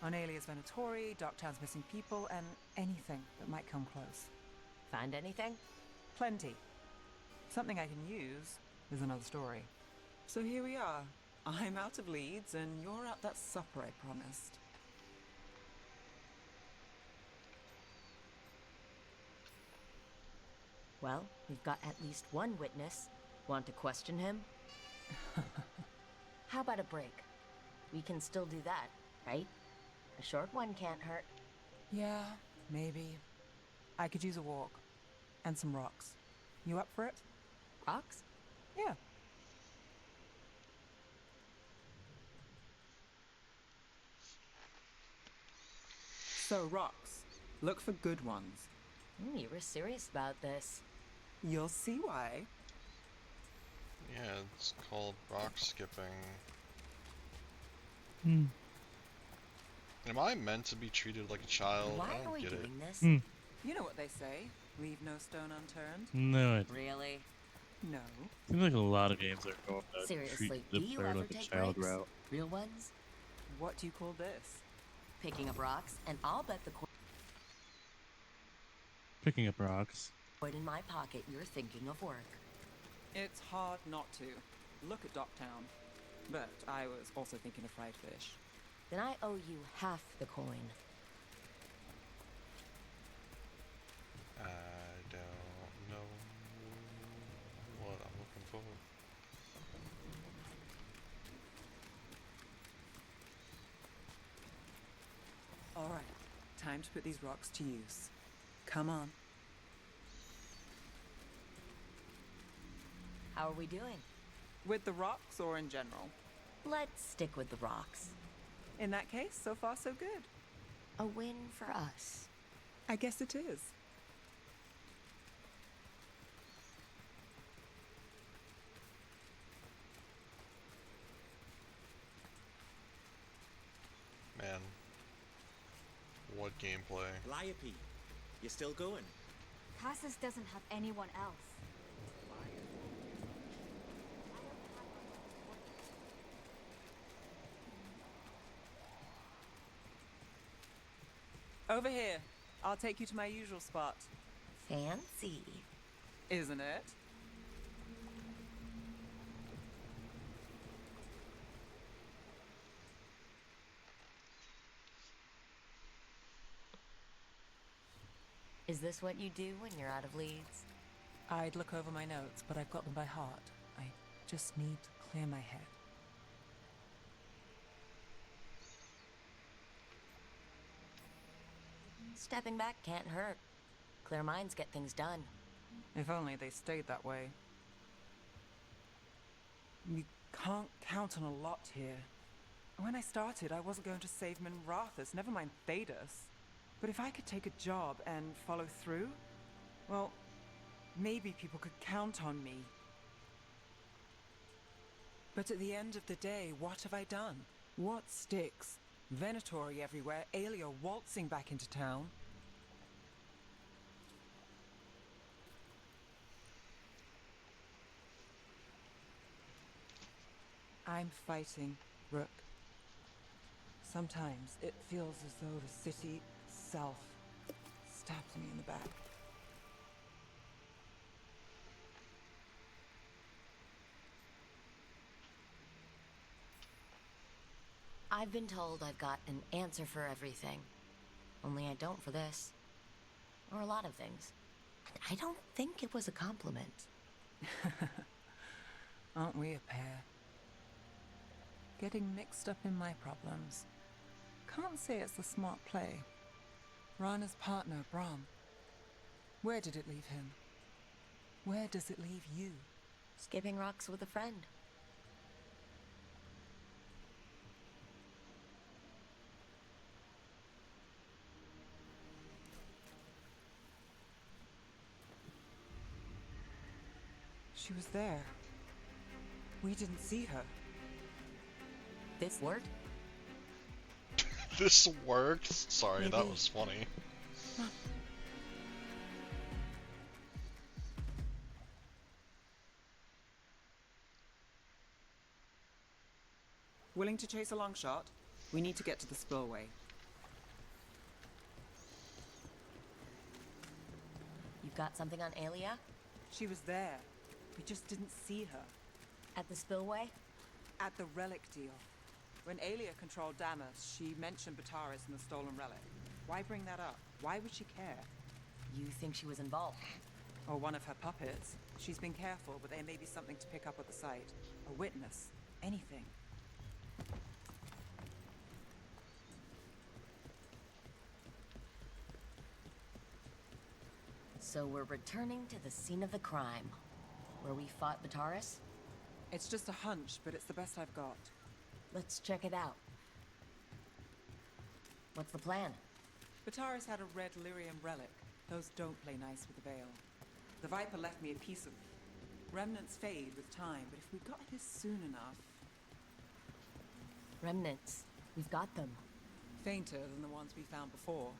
On Alias Venatori, Darktown's missing people, and anything that might come close. Find anything? Plenty. Something I can use is another story. So here we are, I'm out of leads, and you're at that supper I promised. Well, we've got at least one witness. Want to question him? How about a break? We can still do that, right? A short one can't hurt. Yeah, maybe. I could use a walk. And some rocks. You up for it? Rocks? Yeah. So, rocks. Look for good ones. You were serious about this. You'll see why. Yeah, it's called rock skipping. Hmm. Am I meant to be treated like a child? Why I are don't we get doing it. this? You know what they say. Leave no stone unturned. No, Really? No. seems like a lot of games are going to Seriously, treat do the you player ever like a take child breaks? route. Real ones? What do you call this? Picking up rocks, and I'll bet the Picking up rocks. coin in my pocket you're thinking of work. It's hard not to. Look at Docktown. But I was also thinking of fried fish. Then I owe you half the coin. I don't know what I'm looking for. Alright, time to put these rocks to use. Come on. How are we doing? With the rocks or in general? Let's stick with the rocks. In that case, so far so good. A win for us. I guess it is. Man. What gameplay. Calliope, you still going? Cassis doesn't have anyone else. Over here. I'll take you to my usual spot. Fancy. Isn't it? Is this what you do when you're out of leads? I'd look over my notes, but I've got them by heart. I just need to clear my head. Stepping back can't hurt. Clear minds get things done. If only they stayed that way. You can't count on a lot here. When I started, I wasn't going to save Minrathus, never mind Thedas. But if I could take a job and follow through, well, maybe people could count on me. But at the end of the day, what have I done? What sticks? Venatori everywhere, Aelia waltzing back into town. I'm fighting, Rook. Sometimes it feels as though the city itself stabs me in the back. I've been told I've got an answer for everything. Only I don't for this. Or a lot of things. I don't think it was a compliment. Aren't we a pair? Getting mixed up in my problems. Can't say it's a smart play. Rana's partner, Brahm. Where did it leave him? Where does it leave you? Skipping rocks with a friend. She was there. We didn't see her. This worked? This worked? Sorry, that was funny. Willing to chase a long shot? We need to get to the spillway. You've got something on Aelia? She was there. We just didn't see her. At the spillway? At the relic deal. When Aelia controlled Damas, she mentioned Bataris and the stolen relic. Why bring that up? Why would she care? You think she was involved? Or one of her puppets. She's been careful, but there may be something to pick up at the site. A witness. Anything. So we're returning to the scene of the crime, where we fought Bataris? It's just a hunch, but it's the best I've got. Let's check it out. What's the plan? Bataris had a red lyrium relic. Those don't play nice with the Veil. The Viper left me a piece of... Remnants fade with time, but if we got it soon enough... Remnants. We've got them. Fainter than the ones we found before,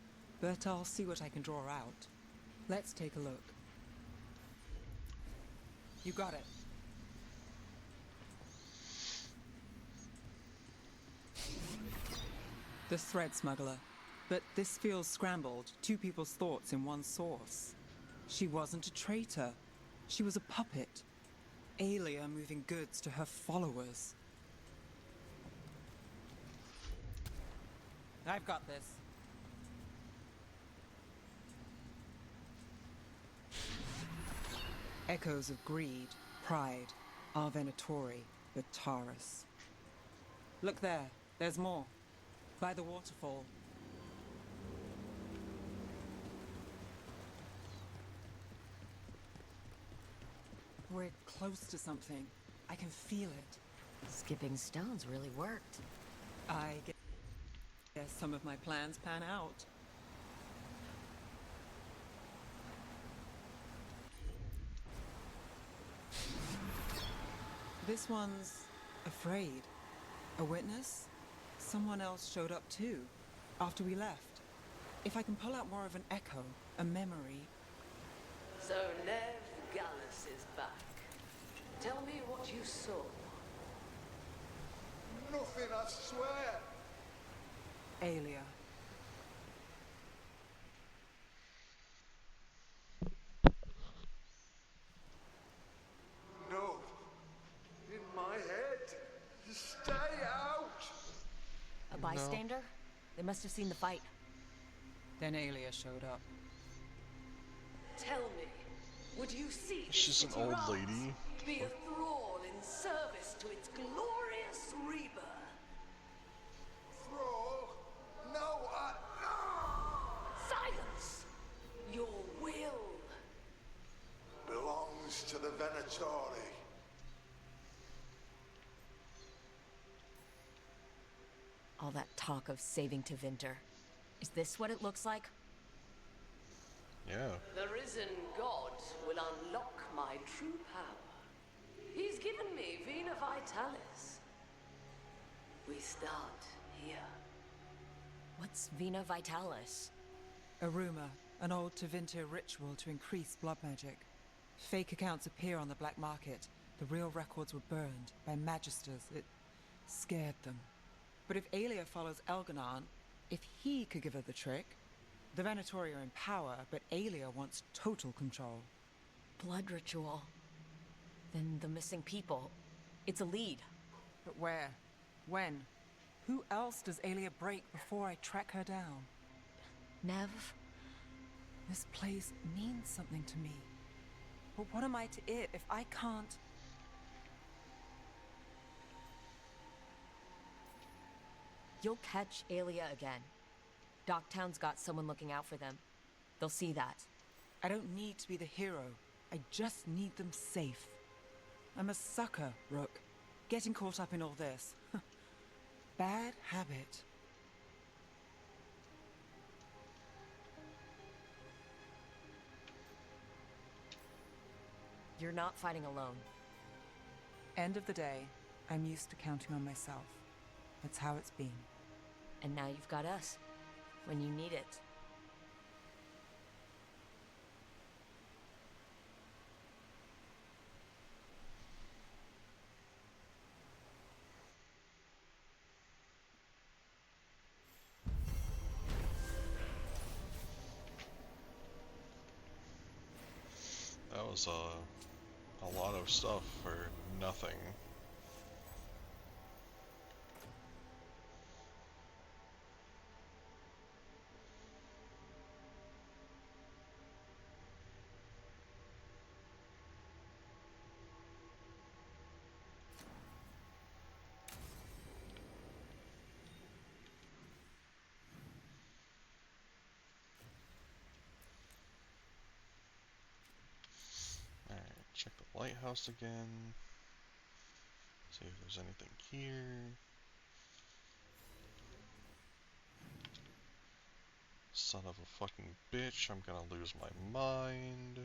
but I'll see what I can draw out. Let's take a look. You got it. The thread smuggler. But this feels scrambled. Two people's thoughts in one source. She wasn't a traitor. She was a puppet. Aelia moving goods to her followers. I've got this. Echoes of greed, pride, our Venatori, Bataris. Look there, there's more. By the waterfall. We're close to something. I can feel it. Skipping stones really worked. I guess some of my plans pan out. This one's afraid. A witness? Someone else showed up too, after we left. If I can pull out more of an echo, a memory... So Nev Gallus is back. Tell me what you saw. Nothing, I swear. Aelia. No. In my head. Stay out. A bystander? No. They must have seen the fight. Then Aelia showed up. Tell me, would you see this She's an old lady. Be a thrall in service to its glorious rebirth? Thrall? No, Silence! Your will belongs to the Venatori. All that talk of saving Tevinter. Is this what it looks like? Yeah. The risen god will unlock my true power. He's given me Vina Vitalis. We start here. What's Vina Vitalis? A rumor, an old Tevinter ritual to increase blood magic. Fake accounts appear on the black market. The real records were burned by magisters. It scared them. But if Aelia follows Elganon, if he could give her the trick, the Venatori are in power, but Aelia wants total control. Blood ritual. Then the missing people. It's a lead. But where? When? Who else does Aelia break before I track her down? Nev? This place means something to me. But what am I to it if I can't... You'll catch Aelia again. Docktown's got someone looking out for them. They'll see that. I don't need to be the hero. I just need them safe. I'm a sucker, Rook. Getting caught up in all this. Bad habit. You're not fighting alone. End of the day, I'm used to counting on myself. That's how it's been. And now you've got us. When you need it. That was a lot of stuff for nothing. Lighthouse again. See if there's anything here. Son of a fucking bitch, I'm gonna lose my mind.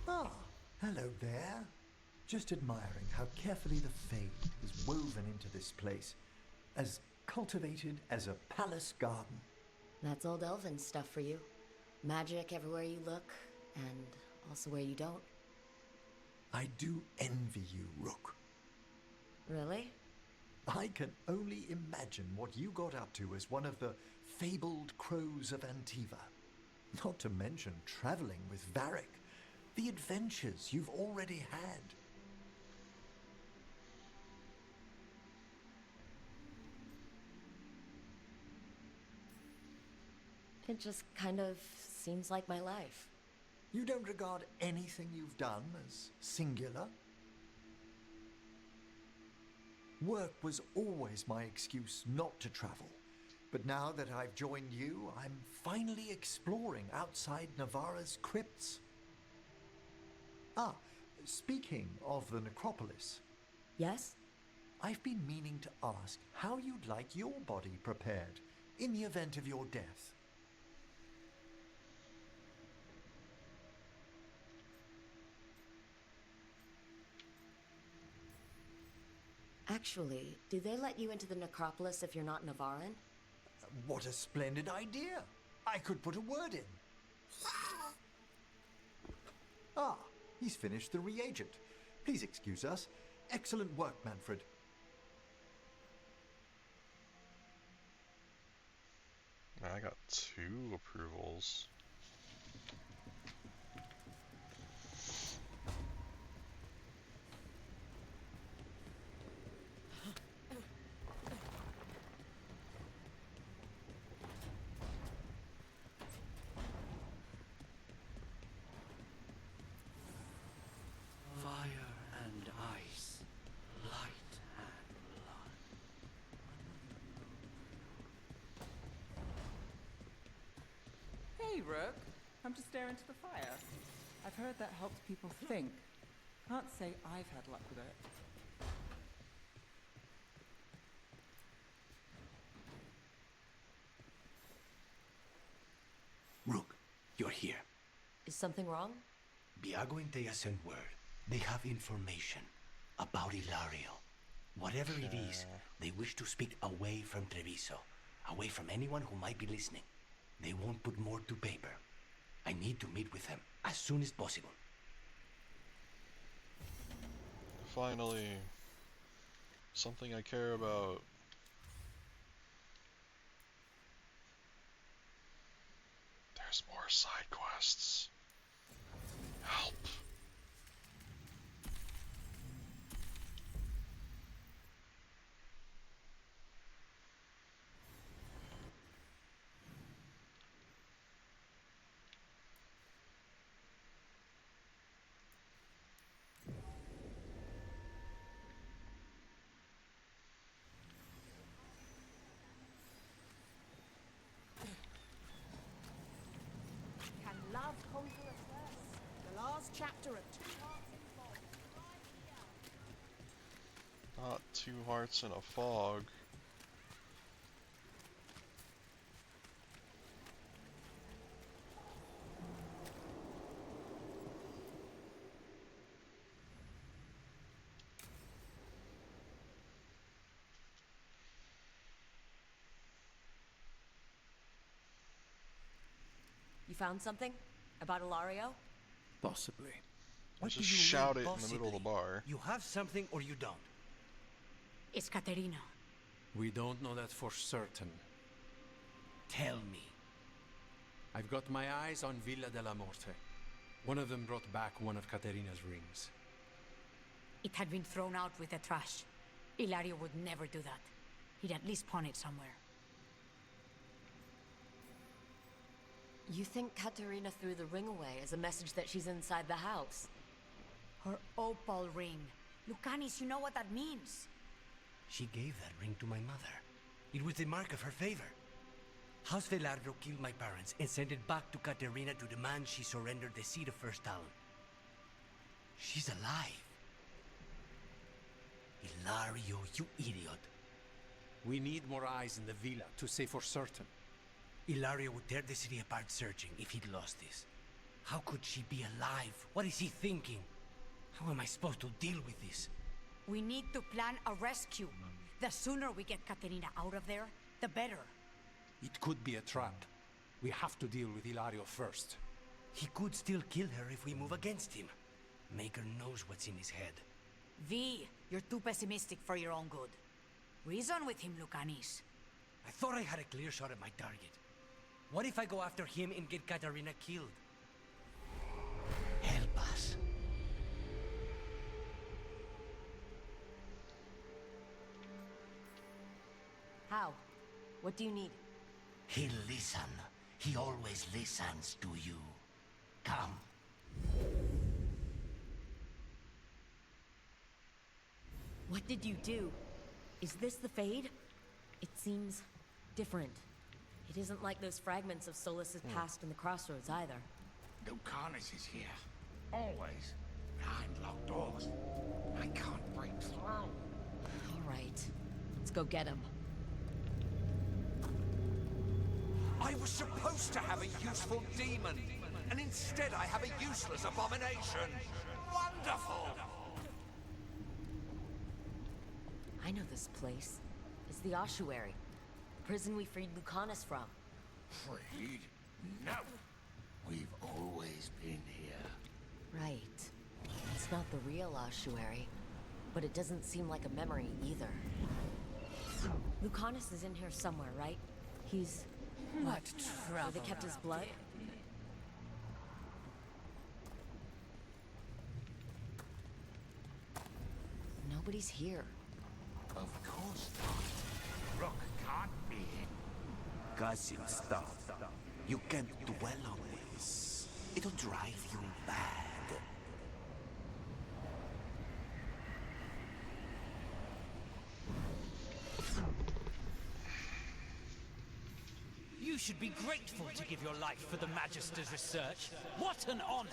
Ah, hello there. Just admiring how carefully the Fade is woven into this place, as cultivated as a palace garden. That's old elven stuff for you. Magic everywhere you look, and also where you don't. I do envy you, Rook. Really? I can only imagine what you got up to as one of the fabled crows of Antiva. Not to mention traveling with Varric. The adventures you've already had. It just kind of seems like my life. You don't regard anything you've done as singular? Work was always my excuse not to travel. But now that I've joined you, I'm finally exploring outside Navarra's crypts. Ah, speaking of the necropolis. Yes? I've been meaning to ask how you'd like your body prepared in the event of your death. Actually, do they let you into the necropolis if you're not Navaran? What a splendid idea! I could put a word in. Ah, he's finished the reagent. Please excuse us. Excellent work, Manfred. I got 2 approvals. Fire and ice, light and blood. Hey, Rook. Come to stare into the fire. I've heard that helps people think. Can't say I've had luck with it. Rook, you're here. Is something wrong? Biago and Thea sent word. They have information about Ilario. Whatever it is, they wish to speak away from Treviso, away from anyone who might be listening. They won't put more to paper. I need to meet with them as soon as possible. Finally, something I care about. There's more side quests. Help. Can love conquer a curse? The last chapter of 2 Hearts in Fog. Not 2 hearts in a fog. You found something? About Ilario? Possibly. I just shout it in the middle of the bar. You have something or you don't? It's Caterina. We don't know that for certain. Tell me. I've got my eyes on Villa della Morte. One of them brought back one of Caterina's rings. It had been thrown out with the trash. Ilario would never do that. He'd at least pawn it somewhere. You think Katerina threw the ring away as a message that she's inside the house? Her opal ring. Lucanis, you know what that means. She gave that ring to my mother. It was the mark of her favor. House Veilguard killed my parents and sent it back to Katerina to demand she surrender the seat of First Talon. She's alive. Ilario, you idiot. We need more eyes in the villa to say for certain. Ilario would tear the city apart searching if he'd lost this. How could she be alive? What is he thinking? How am I supposed to deal with this? We need to plan a rescue. The sooner we get Katerina out of there, the better. It could be a trap. We have to deal with Ilario first. He could still kill her if we move against him. Maker knows what's in his head. V, you're too pessimistic for your own good. Reason with him, Lucanis. I thought I had a clear shot at my target. What if I go after him and get Katerina killed? Help us. How? What do you need? He'll listen. He always listens to you. Come. What did you do? Is this the Fade? It seems different. It isn't like those fragments of Solus's past in the crossroads either. Lucanis is here. Always. Behind locked doors. I can't break through. All right. Let's go get him. I was supposed to have a useful demon, and instead I have a useless abomination. Wonderful! I know this place. It's the ossuary. The prison we freed Lucanis from. Freed? No. We've always been here. Right. It's not the real ossuary, but it doesn't seem like a memory either. Lucanis is in here somewhere, right? He's... What where trouble? they kept his blood? Nobody's here. Of course not. Rook can't be in. Gossip stuff. You can't dwell on this. It'll drive you mad. You should be grateful to give your life for the Magister's research. What an honor!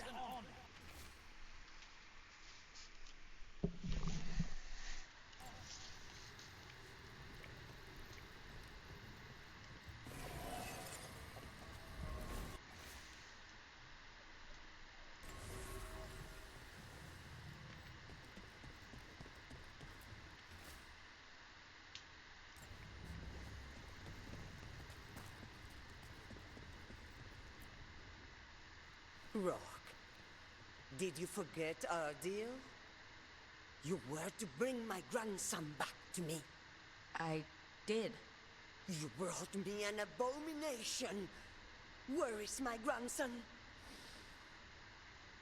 Rock, did you forget our deal? You were to bring my grandson back to me. I did. You brought me an abomination. Where is my grandson?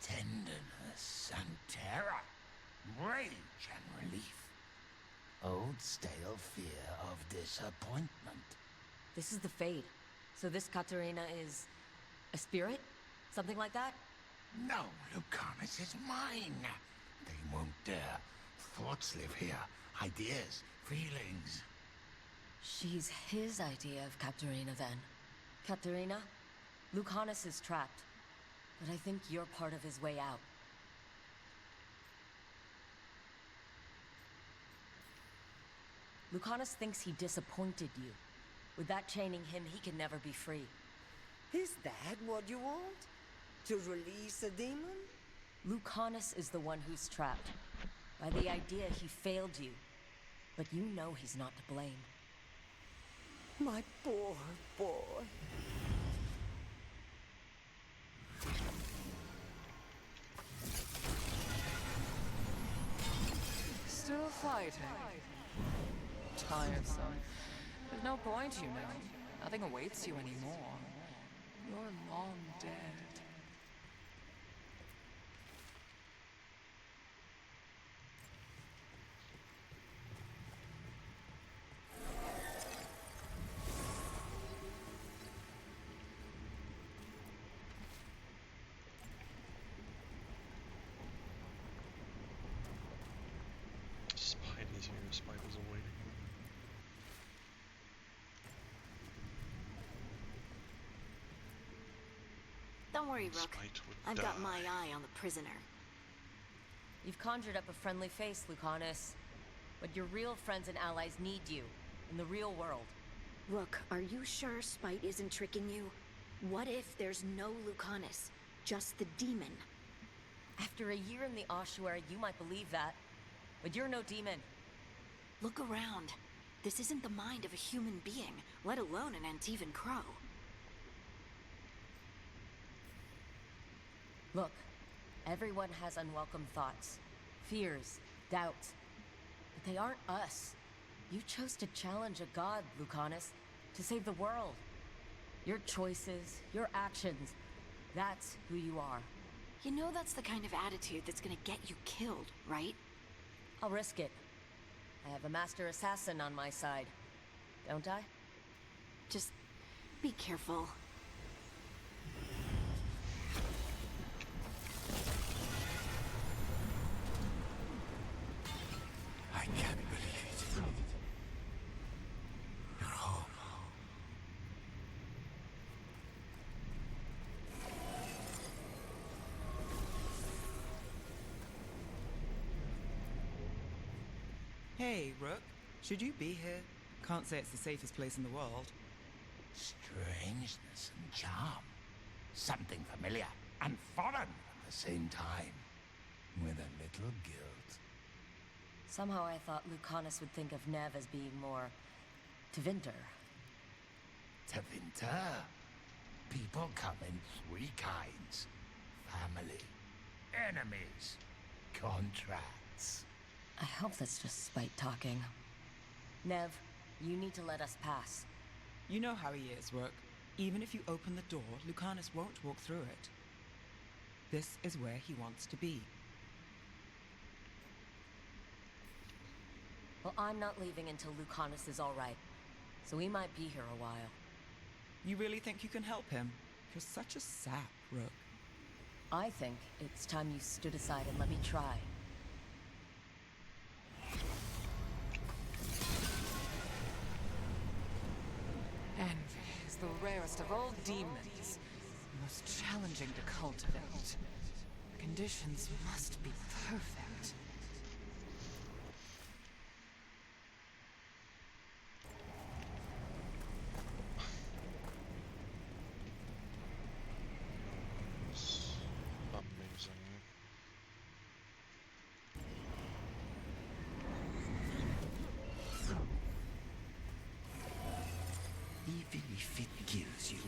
Tenderness and terror. Rage and relief. Old stale fear of disappointment. This is the Fade. So this Katerina is... a spirit? Something like that? No, Lucanis is mine. They won't dare. Thoughts live here. Ideas, feelings. She's his idea of Katerina then. Katerina, Lucanis is trapped. But I think you're part of his way out. Lucanis thinks he disappointed you. With that chaining him, he can never be free. Is that what you want? To release a demon? Lucanis is the one who's trapped. By the idea he failed you. But you know he's not to blame. My poor boy. Still fighting. Tiresome. There's no point, you know. Nothing awaits you anymore. You're long dead. Don't worry, Rook. Spite would I've got die. my eye on the prisoner. You've conjured up a friendly face, Lucanus. But your real friends and allies need you, in the real world. Rook, are you sure Spite isn't tricking you? What if there's no Lucanus, just the demon? After a year in the ossuary, you might believe that. But you're no demon. Look around. This isn't the mind of a human being, let alone an Antivan crow. Look, everyone has unwelcome thoughts, fears, doubts. But they aren't us. You chose to challenge a god, Lucanus, to save the world. Your choices, your actions, that's who you are. You know that's the kind of attitude that's gonna get you killed, right? I'll risk it. I have a master assassin on my side, don't I? Just be careful. I can't believe it. You're home. Hey, Rook. Should you be here? Can't say it's the safest place in the world. Strangeness and charm. Something familiar and foreign at the same time. With a little guilt. Somehow I thought Lucanus would think of Nev as being more... Tevinter. Tevinter. People come in three kinds. Family. Enemies. Contracts. I hope that's just Spite talking. Nev, you need to let us pass. You know how he is, Rook. Even if you open the door, Lucanus won't walk through it. This is where he wants to be. Well, I'm not leaving until Lucanus is all right. So we might be here a while. You really think you can help him? You're such a sap, Rook. I think it's time you stood aside and let me try. Envy is the rarest of all demons. Most challenging to cultivate. The conditions must be perfect. Amazing. Even if it kills you.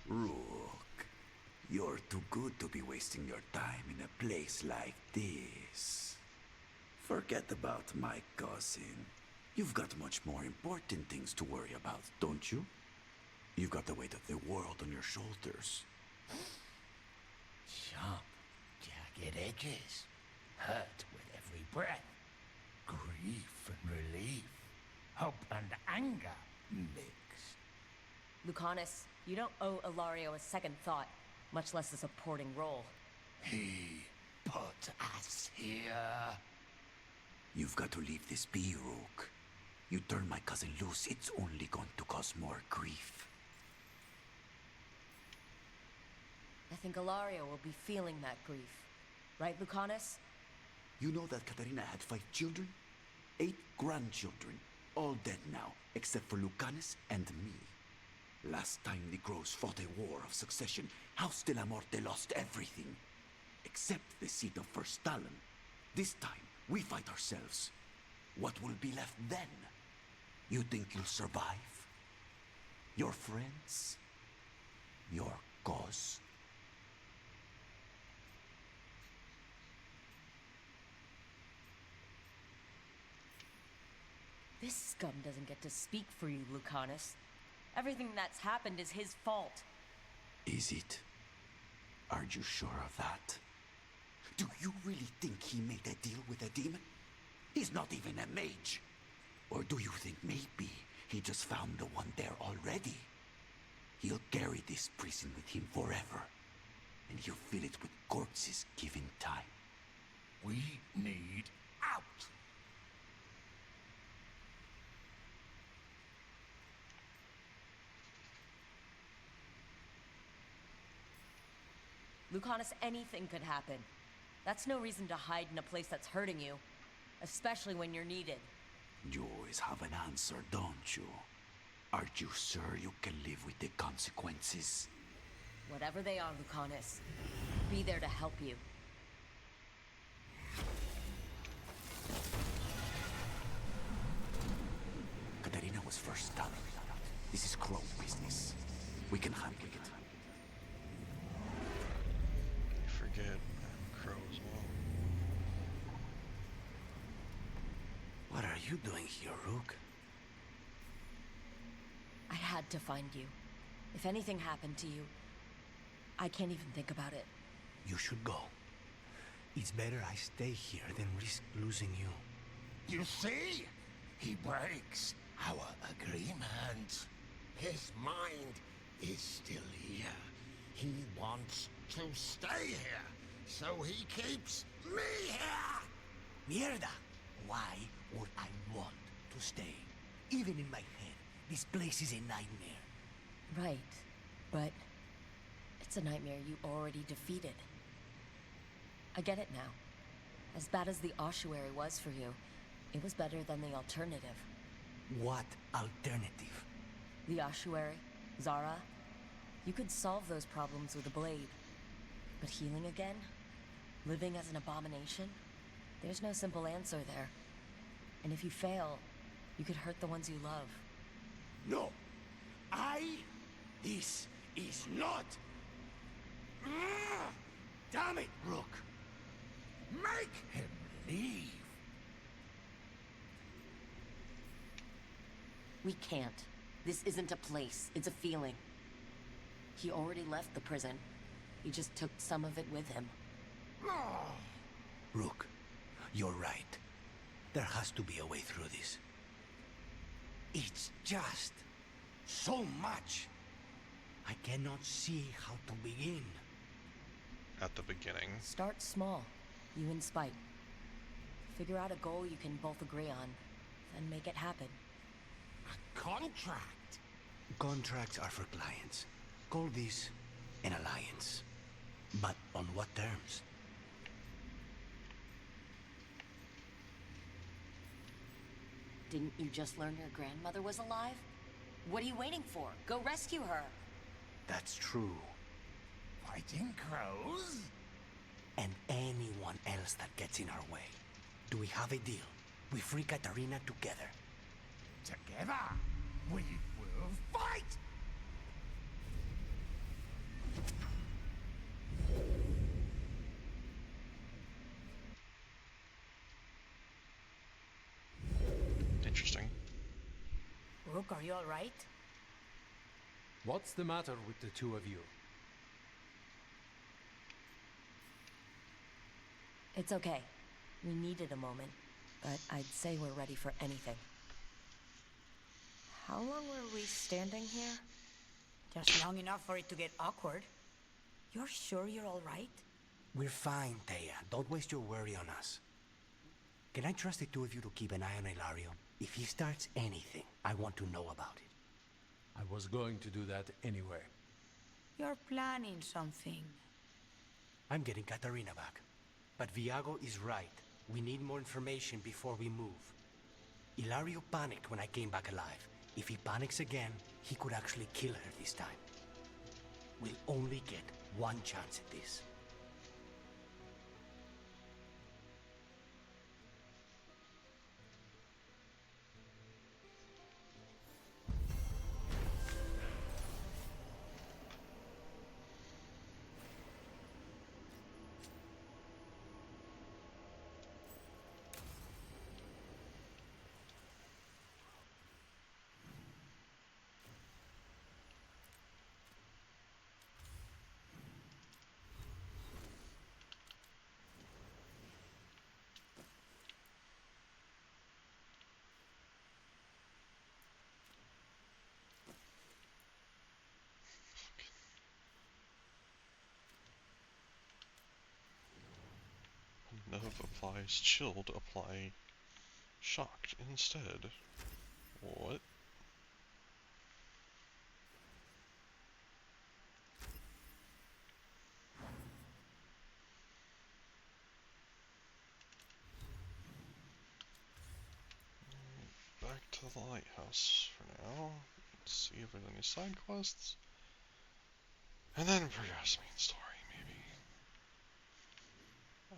Rook, you're too good to be wasting your time in a place like this. Forget about my cousin. You've got much more important things to worry about, don't you? You've got the weight of the world on your shoulders. Sharp, jagged edges. Hurt with every breath. Grief and relief. Hope and anger mixed. Lucanus, you don't owe Ilario a second thought, much less a supporting role. He put us here. You've got to leave this be, Rook. You turn my cousin loose, it's only going to cause more grief. I think Ilario will be feeling that grief. Right, Lucanus? You know that Katarina had 5 children? 8 grandchildren. All dead now, except for Lucanus and me. Last time the Grows fought a war of succession, House de la Morte lost everything. Except the seat of First Talon. This time, we fight ourselves. What will be left then? You think you'll survive? Your friends? Your cause? This scum doesn't get to speak for you, Lucanus. Everything that's happened is his fault. Is it? Are you sure of that? Do you really think he made a deal with a demon? He's not even a mage. Or do you think maybe He just found the one there already. He'll carry this prison with him forever. And he'll fill it with corpses given time. We need out. Lucanus, anything could happen. That's no reason to hide in a place that's hurting you. Especially when you're needed. You always have an answer, don't you? Aren't you sure you can live with the consequences? Whatever they are, Lucanus. Be there to help you. Katerina was first done. This is Crow business. We can handle it. I forget Crow as well. What are you doing here, Rook? I had to find you. If anything happened to you, I can't even think about it. You should go. It's better I stay here than risk losing you. You see? He breaks our agreement. His mind is still here. He wants to stay here, so he keeps me here! Mierda! Why would I want to stay? Even in my head, this place is a nightmare. Right, but it's a nightmare you already defeated. I get it now. As bad as the ossuary was for you, it was better than the alternative. What alternative? The ossuary, Zara, you could solve those problems with a blade. But healing again? Living as an abomination? There's no simple answer there. And if you fail, you could hurt the ones you love. No! This is not... Damn it, Rook! Make him leave! We can't. This isn't a place, it's a feeling. He already left the prison. He just took some of it with him. Rook, you're right. There has to be a way through this. It's just so much. I cannot see how to begin. At the beginning. Start small, you and Spite. Figure out a goal you can both agree on, then make it happen. A contract? Contracts are for clients. Call this an alliance. But on what terms? Didn't you just learn your grandmother was alive? What are you waiting for? Go rescue her! That's true. Fighting crows? And anyone else that gets in our way. Do we have a deal? We free Katarina together. Together, we will fight! Interesting. Rook, are you all right? What's the matter with the two of you? It's okay. We needed a moment, but I'd say we're ready for anything. How long were we standing here? Just long enough for it to get awkward. You're sure you're all right? We're fine, Thea. Don't waste your worry on us. Can I trust the two of you to keep an eye on Ilario? If he starts anything, I want to know about it. I was going to do that anyway. You're planning something. I'm getting Katarina back. But Viago is right. We need more information before we move. Ilario panicked when I came back alive. If he panics again, he could actually kill her this time. We'll only get one chance at this. if applies chilled, apply shocked instead. What? Back to the lighthouse for now. Let's see if there's any side quests. And then progress main story, maybe.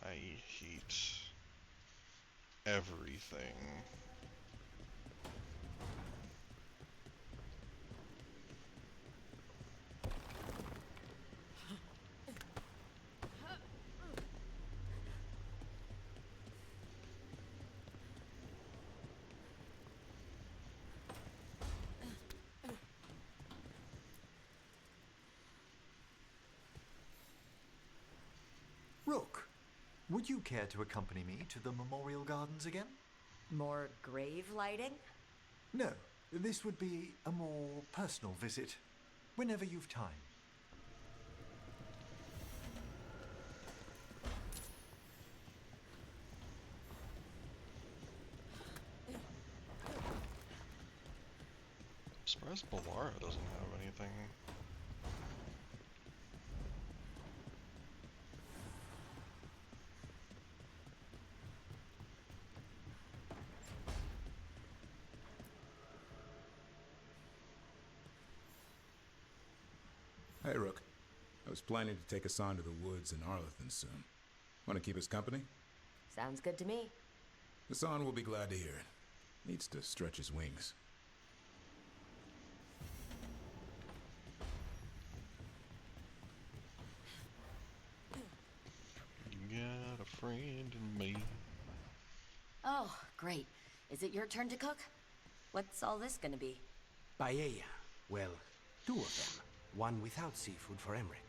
I hate everything. Rook, would you care to accompany me to the Memorial Gardens again? More grave lighting? No, this would be a more personal visit, whenever you've time. I'm surprised Balara doesn't have anything. Hey, Rook. I was planning to take us on to the woods in Arlington soon. Want to keep us company? Sounds good to me. Hassan will be glad to hear it. Needs to stretch his wings. You got a friend in me. Oh, great. Is it your turn to cook? What's all this gonna be? Paella. Well, 2 of them. One without seafood for Emmerich.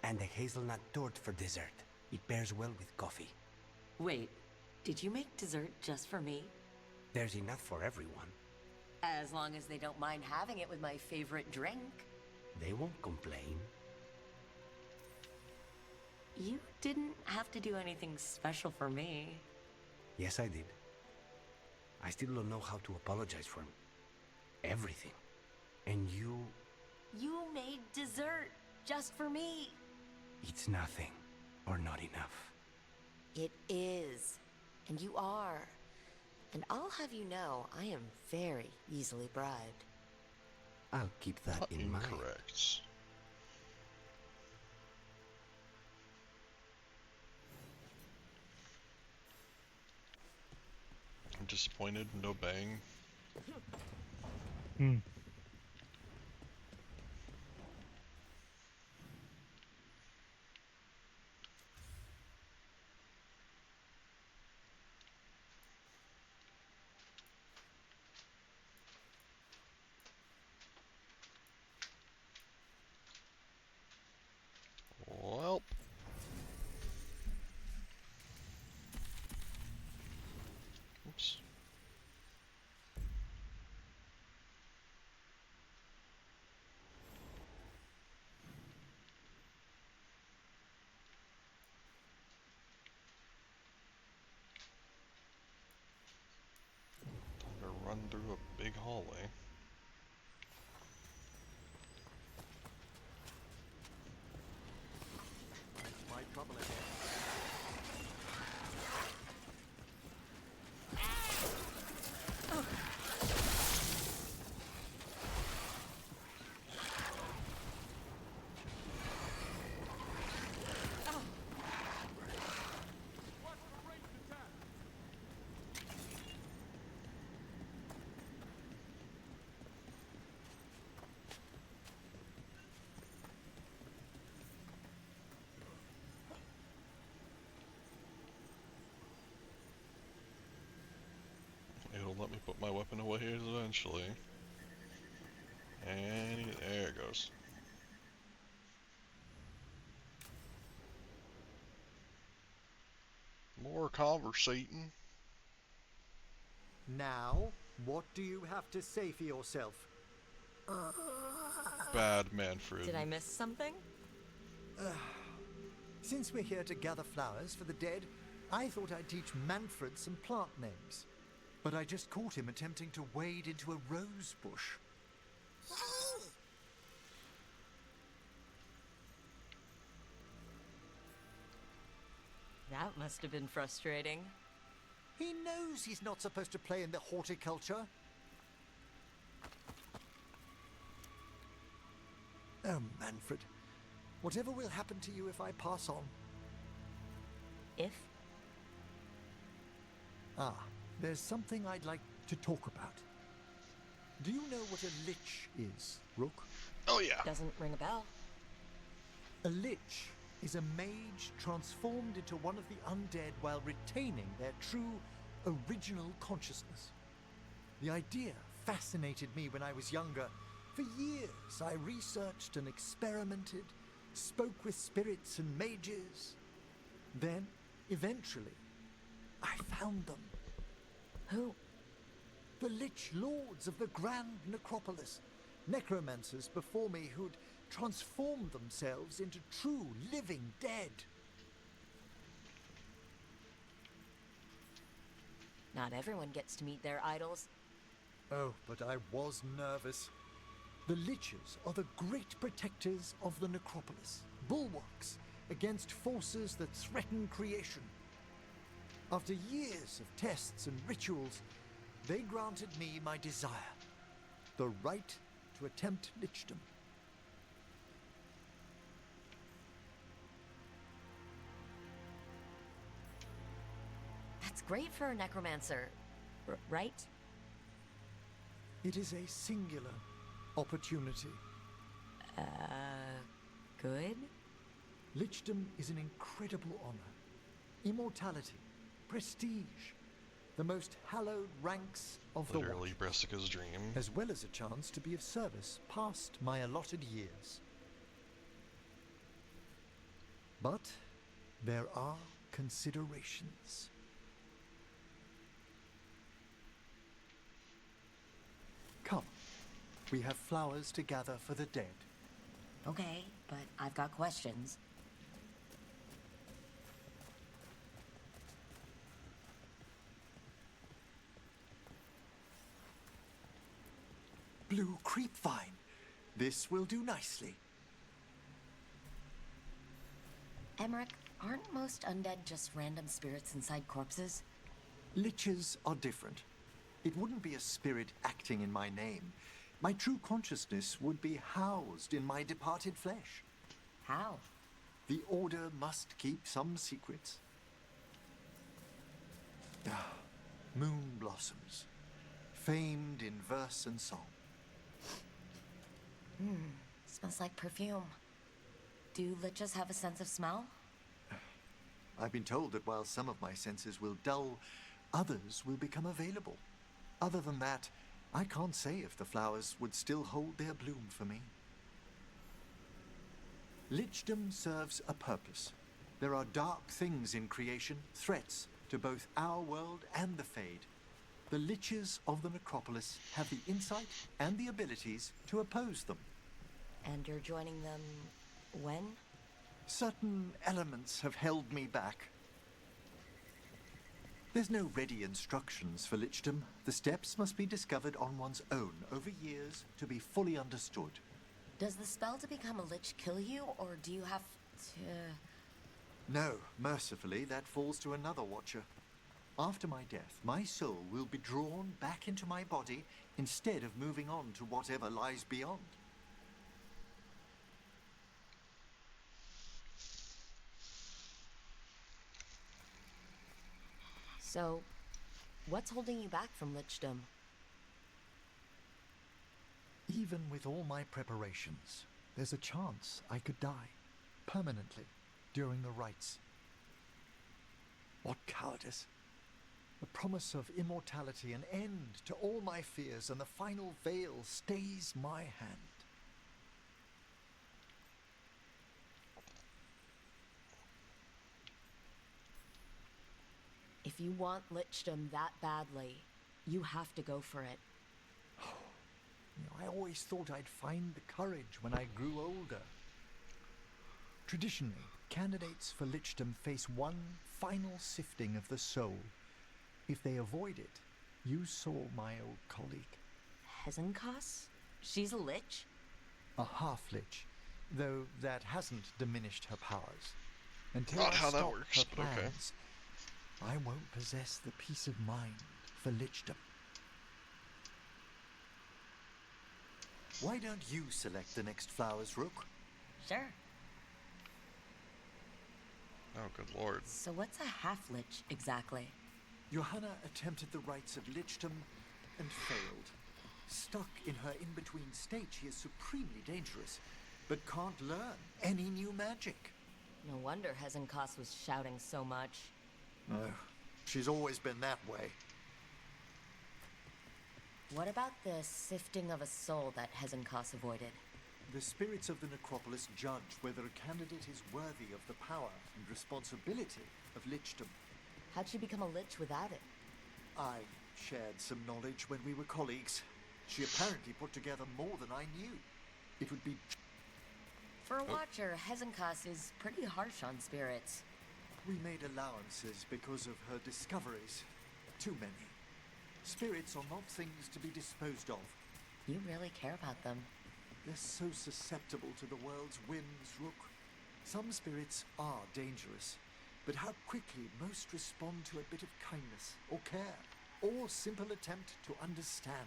And a hazelnut torte for dessert. It pairs well with coffee. Wait, did you make dessert just for me? There's enough for everyone. As long as they don't mind having it with my favorite drink. They won't complain. You didn't have to do anything special for me. Yes, I did. I still don't know how to apologize for everything. And you... You made dessert just for me. It's nothing, or not enough. It is. And you are. And I'll have you know, I am very easily bribed. I'll keep that in mind. Incorrect. I'm disappointed, no bang. Well. Oops. Time to run through a big hallway. My trouble again. It'll let me put my weapon away eventually. And there it goes. More conversating. Now, what do you have to say for yourself? Bad Manfred. Did I miss something? Since we're here to gather flowers for the dead, I thought I'd teach Manfred some plant names, but I just caught him attempting to wade into a rose bush. That must have been frustrating. He knows he's not supposed to play in the horticulture. Oh, Manfred. Whatever will happen to you if I pass on? If? Ah, there's something I'd like to talk about. Do you know what a lich is, Rook? Oh, yeah. Doesn't ring a bell. A lich is a mage transformed into one of the undead while retaining their true, original consciousness. The idea fascinated me when I was younger. For years, I researched and experimented, spoke with spirits and mages. Then, eventually, I found them. Who? The Lich Lords of the Grand Necropolis. Necromancers before me who'd transformed themselves into true living dead. Not everyone gets to meet their idols. Oh, but I was nervous. The Liches are the great protectors of the Necropolis, bulwarks against forces that threaten creation. After years of tests and rituals, they granted me my desire, the right to attempt lichdom. That's great for a necromancer, right? It is a singular opportunity. Good? Lichdom is an incredible honor. Immortality, prestige, the most hallowed ranks of the Literally Watch, Brassica's dream. as well as a chance to be of service past my allotted years. But there are considerations. Come, we have flowers to gather for the dead. Okay, but I've got questions. Blue creepvine. This will do nicely. Emmerich, aren't most undead just random spirits inside corpses? Liches are different. It wouldn't be a spirit acting in my name. My true consciousness would be housed in my departed flesh. How? The Order must keep some secrets. Ah, moon blossoms, famed in verse and song. Smells like perfume. Do liches have a sense of smell? I've been told that while some of my senses will dull, others will become available. Other than that, I can't say if the flowers would still hold their bloom for me. Lichdom serves a purpose. There are dark things in creation, threats to both our world and the Fade. The Liches of the Necropolis have the insight and the abilities to oppose them. And you're joining them when? Certain elements have held me back. There's no ready instructions for lichdom. The steps must be discovered on one's own over years to be fully understood. Does the spell to become a lich kill you, or do you have to... No, mercifully, that falls to another watcher. After my death, my soul will be drawn back into my body instead of moving on to whatever lies beyond. So, what's holding you back from lichdom? Even with all my preparations, there's a chance I could die permanently during the rites. What cowardice! The promise of immortality, an end to all my fears, and the final veil stays my hand. If you want lichdom that badly, you have to go for it. I always thought I'd find the courage when I grew older. Traditionally, candidates for lichdom face one final sifting of the soul. If they avoid it, you saw my old colleague. Hezenkos? She's a lich? A half-lich, though that hasn't diminished her powers. Until Not I how that stop works, her but okay. plans, I won't possess the peace of mind for lichdom. Why don't you select the next flowers, Rook? Sure. Oh, good lord. So what's a half-lich exactly? Johanna attempted the rites of lichdom and failed. Stuck in her in-between state, she is supremely dangerous, but can't learn any new magic. No wonder Hezenkos was shouting so much. Oh, she's always been that way. What about the sifting of a soul that Hezenkos avoided? The spirits of the necropolis judge whether a candidate is worthy of the power and responsibility of lichdom. How'd she become a lich without it? I shared some knowledge when we were colleagues. She apparently put together more than I knew. It would be... For a watcher, Hezenkos is pretty harsh on spirits. We made allowances because of her discoveries. Too many. Spirits are not things to be disposed of. You really care about them. They're so susceptible to the world's whims, Rook. Some spirits are dangerous, but how quickly most respond to a bit of kindness or care, or simple attempt to understand.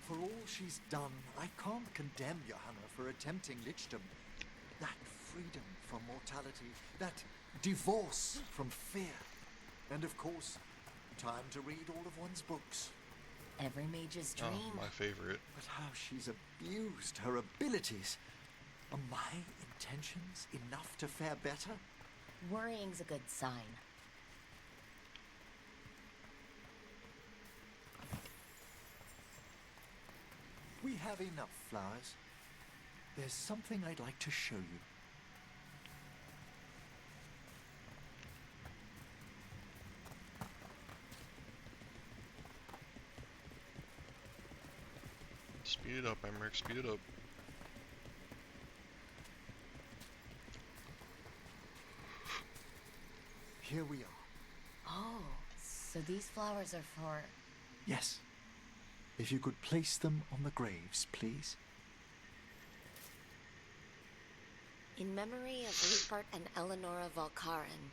For all she's done, I can't condemn Johanna for attempting lichdom. That freedom from mortality, that divorce from fear, and of course, time to read all of one's books. Every mage's dream. Oh, my favorite. But how she's abused her abilities. Are my intentions enough to fare better? Worrying's a good sign. We have enough flowers. There's something I'd like to show you. Speed it up, Emmerich, speed it up. Here we are. Oh, so these flowers are for... Yes. If you could place them on the graves, please. In memory of Rupert and Eleonora Valkarin,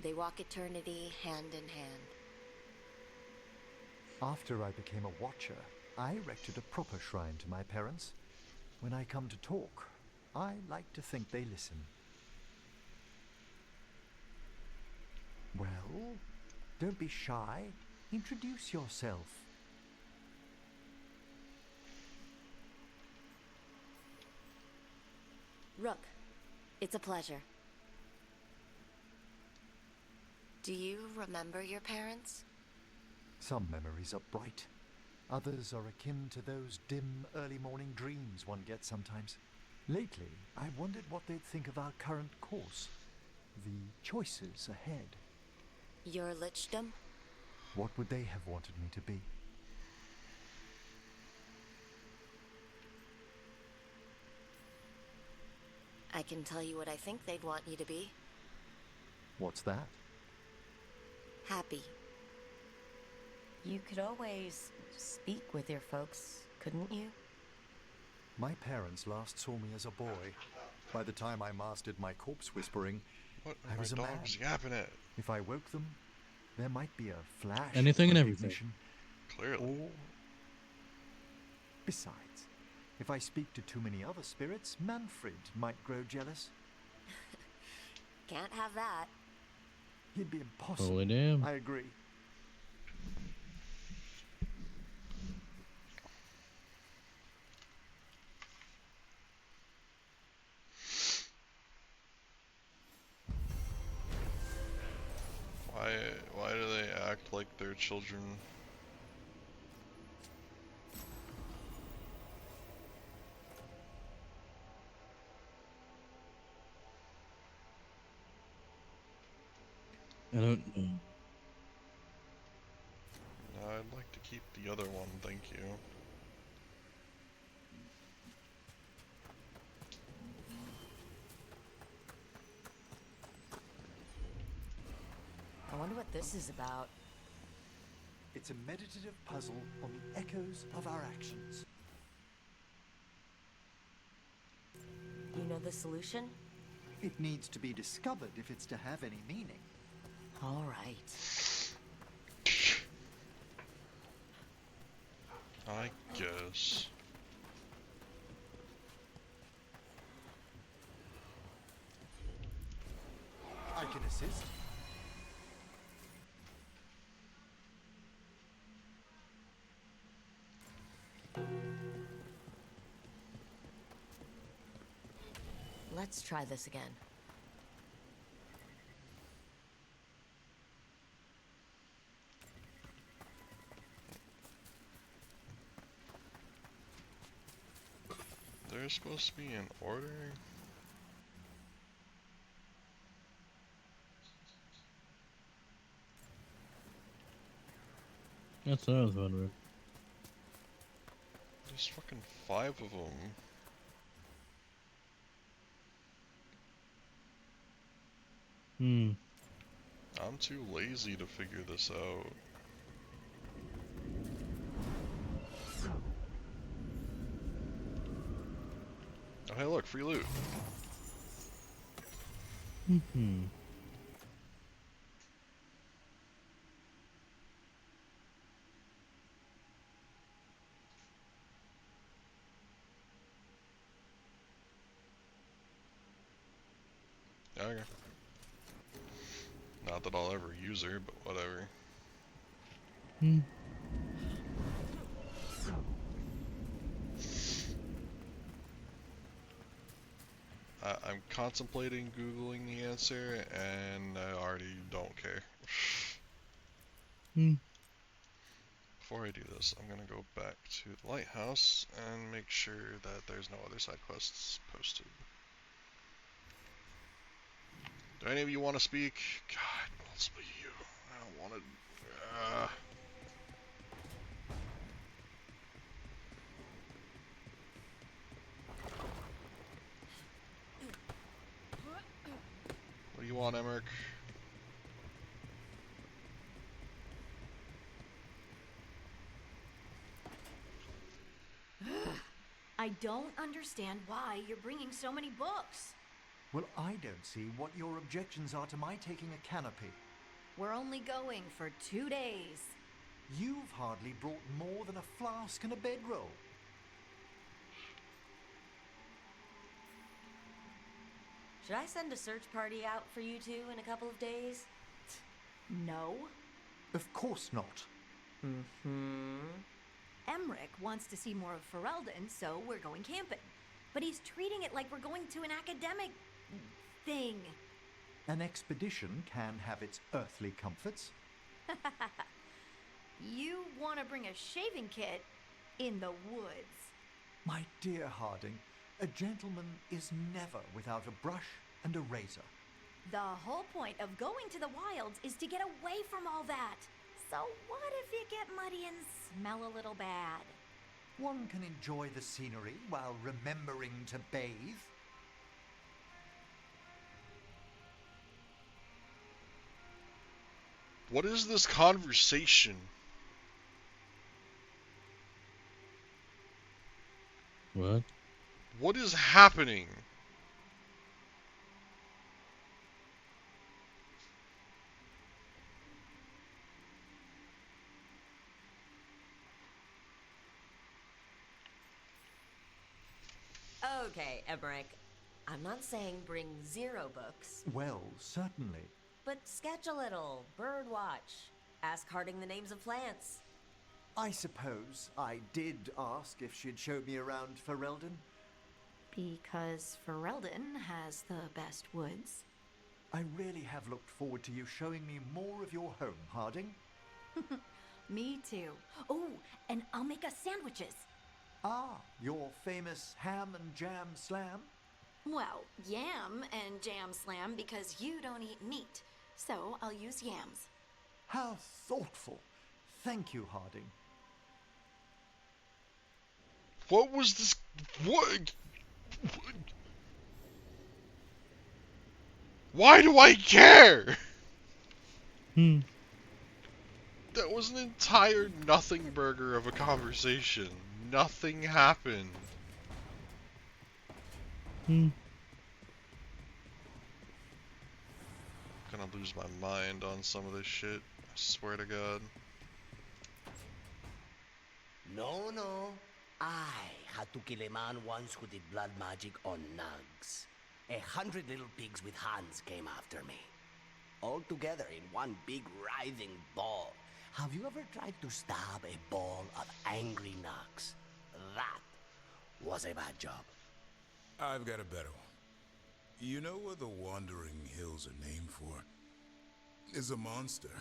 they walk eternity hand in hand. After I became a watcher, I erected a proper shrine to my parents. When I come to talk, I like to think they listen. Well, don't be shy. Introduce yourself. Rook, it's a pleasure. Do you remember your parents? Some memories are bright. Others are akin to those dim early morning dreams one gets sometimes. Lately, I wondered what they'd think of our current course. The choices ahead. Your lichdom? What would they have wanted me to be? I can tell you what I think they'd want you to be. What's that? Happy. You could always speak with your folks, couldn't you? My parents last saw me as a boy. By the time I mastered my corpse whispering, I was a man. Yapping at? If I woke them, there might be a flash. Anything of and everything. recognition. Clearly. Or... Besides, if I speak to too many other spirits, Manfred might grow jealous. Can't have that. He'd be impossible. Holy damn. I agree. Why do they act like they're children? I don't know. No, I'd like to keep the other one, thank you. wonder what this is about. It's a meditative puzzle on the echoes of our actions. You know the solution? It needs to be discovered if it's to have any meaning. All right. I guess. I can assist. Let's try this again. There's supposed to be an order? That's what I was wondering. There's fucking 5 of them. I'm too lazy to figure this out. Oh hey look, free loot. Okay. Not that I'll ever use her, but whatever. I'm contemplating Googling the answer, and I already don't care. Before I do this, I'm gonna go back to the lighthouse and make sure that there's no other side quests posted. Do any of you want to speak? God, mostly you. I don't want to. What do you want, Emmerich? I don't understand why you're bringing so many books. Well, I don't see what your objections are to my taking a canopy. We're only going for 2 days. You've hardly brought more than a flask and a bedroll. Should I send a search party out for you two in a couple of days? No. Of course not. Emmerich wants to see more of Ferelden, so we're going camping. But he's treating it like we're going to an academic thing. An expedition can have its earthly comforts. You want to bring a shaving kit in the woods. My dear Harding, a gentleman is never without a brush and a razor. The whole point of going to the wilds is to get away from all that. So what if you get muddy and smell a little bad? One can enjoy the scenery while remembering to bathe. What is this conversation? What? What is happening? Okay, Emmerich. I'm not saying bring 0 books, Well, certainly. but sketch a little, bird watch, ask Harding the names of plants. I suppose I did ask if she'd show me around Ferelden. Because Ferelden has the best woods. I really have looked forward to you showing me more of your home, Harding. Me too. Oh, and I'll make us sandwiches. Ah, your famous ham and jam slam? Well, yam and jam slam because you don't eat meat. So I'll use yams. How thoughtful. Thank you, Harding. What was this? What? Why do I care? That was an entire nothing burger of a conversation. Nothing happened. Gonna lose my mind on some of this shit. I swear to God. No, no. I had to kill a man once who did blood magic on nugs. 100 little pigs with hands came after me. All together in one big writhing ball. Have you ever tried to stab a ball of angry nugs? That was a bad job. I've got a better one. You know what the Wandering Hills are named for? It's a monster.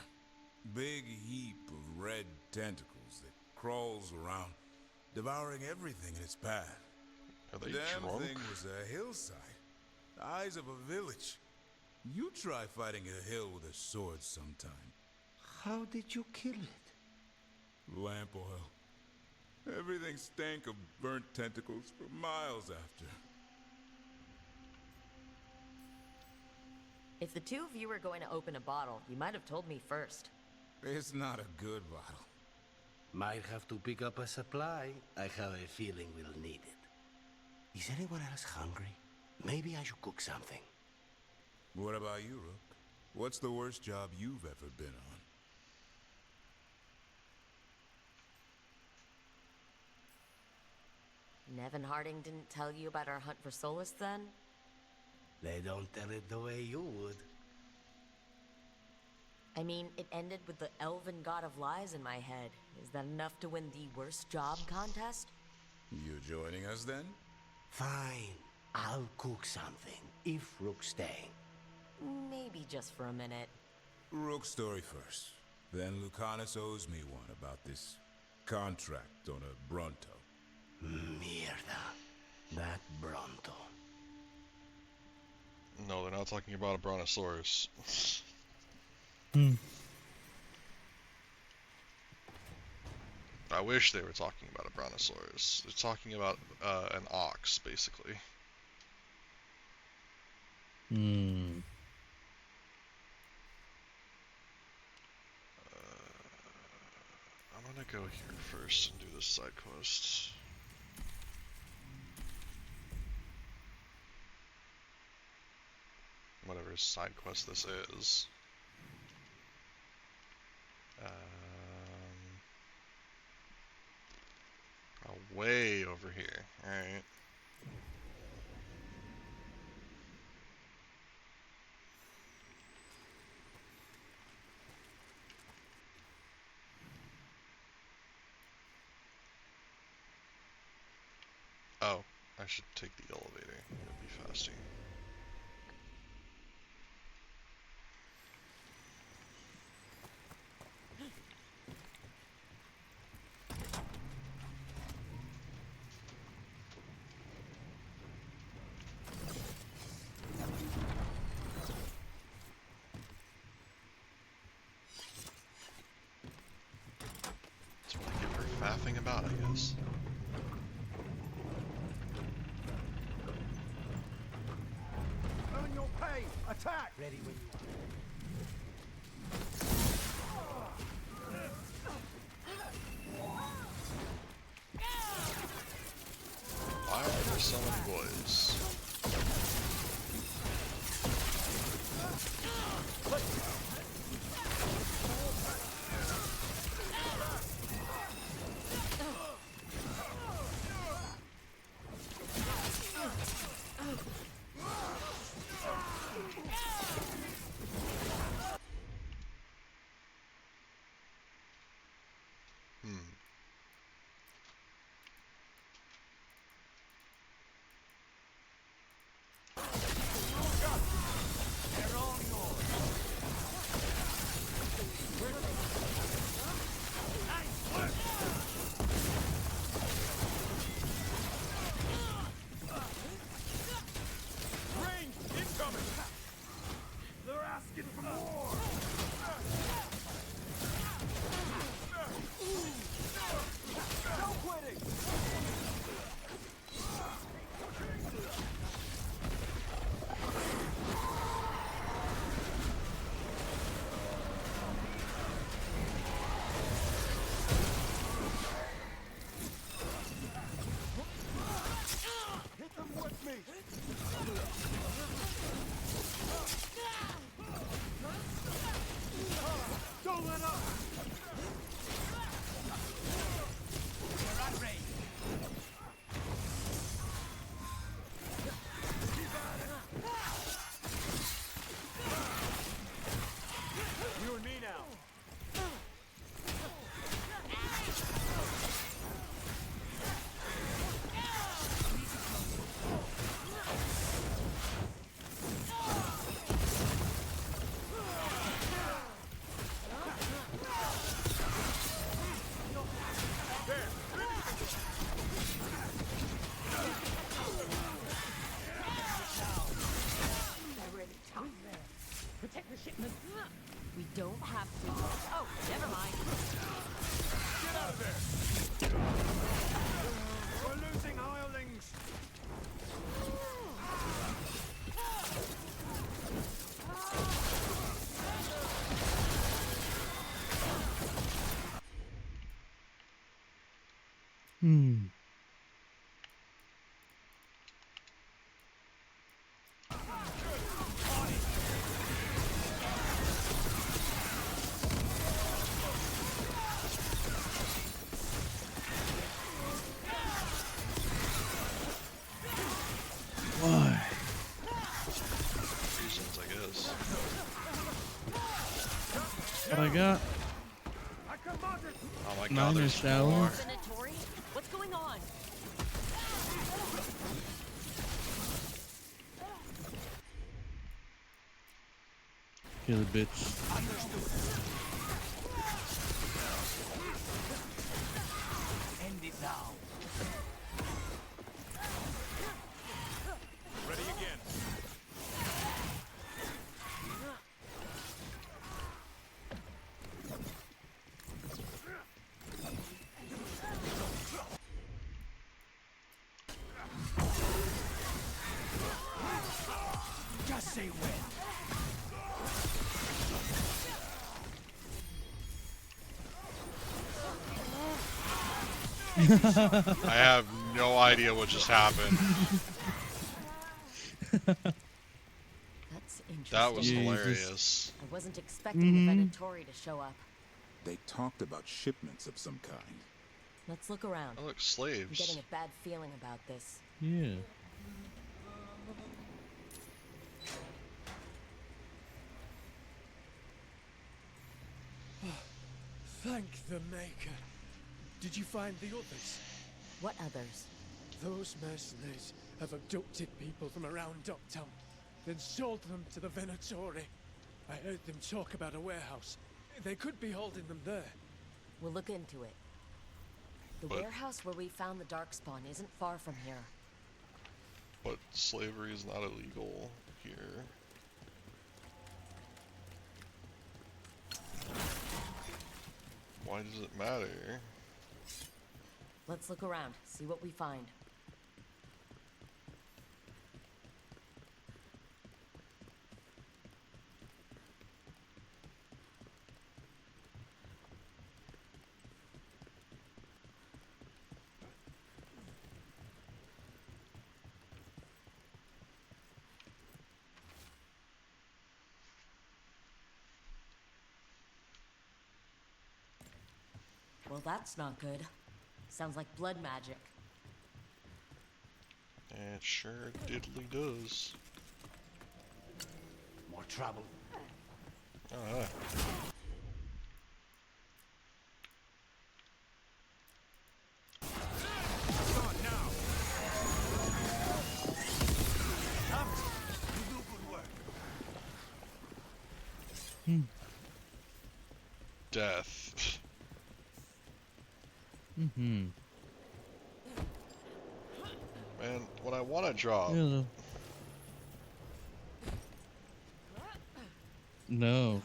Big heap of red tentacles that crawls around, devouring everything in its path. Are they the damn drunk? thing was a hillside. The eyes of a village. You try fighting a hill with a sword sometime. How did you kill it? Lamp oil. Everything stank of burnt tentacles for miles after. If the two of you were going to open a bottle, you might have told me first. It's not a good bottle. Might have to pick up a supply. I have a feeling we'll need it. Is anyone else hungry? Maybe I should cook something. What about you, Rook? What's the worst job you've ever been on? Nevin Harding didn't tell you about our hunt for Solus then? They don't tell it the way you would. I mean, it ended with the elven god of lies in my head. Is that enough to win the worst job contest? You joining us then? Fine. I'll cook something, if Rook's staying. Maybe just for a minute. Rook's story first. Then Lucanus owes me one about this contract on a Bronto. Mierda. That Bronto. No, they're not talking about a Brontosaurus. I wish they were talking about a Brontosaurus. They're talking about an ox, basically. I'm gonna go here first and do this side quest. Whatever side quest this is. Way over here. Alright. Oh, I should take the elevator. It'll be faster. That's what I get for faffing about, I guess. Earn your pay! Attack! Ready when you are. Why are there so many boys? We don't have to. Oh, never mind. Get out of there! We're losing hirelings! Why? Reasons, I guess. What I got? Oh my god, Minor there's shower. more. Venatori? What's going on? Kill the bitch. End it now. Ready again. Just say when. I have no idea what just happened. That's interesting. That was hilarious. I wasn't expecting the Venatori to show up. They talked about shipments of some kind. Let's look around. Oh, look, I'm slaves. getting a bad feeling about this. Yeah. Thank the Maker. Did you find the others? What others? Those mercenaries have abducted people from around Docktown, then sold them to the Venatori. I heard them talk about a warehouse. They could be holding them there. We'll look into it. The warehouse where we found the Darkspawn isn't far from here. But slavery is not illegal here. Why does it matter? Let's look around, see what we find. Well, that's not good. Sounds like blood magic. It sure diddly does. More trouble. Alright. Death. Mm-hmm. Man, what I want to drop. Yeah. No.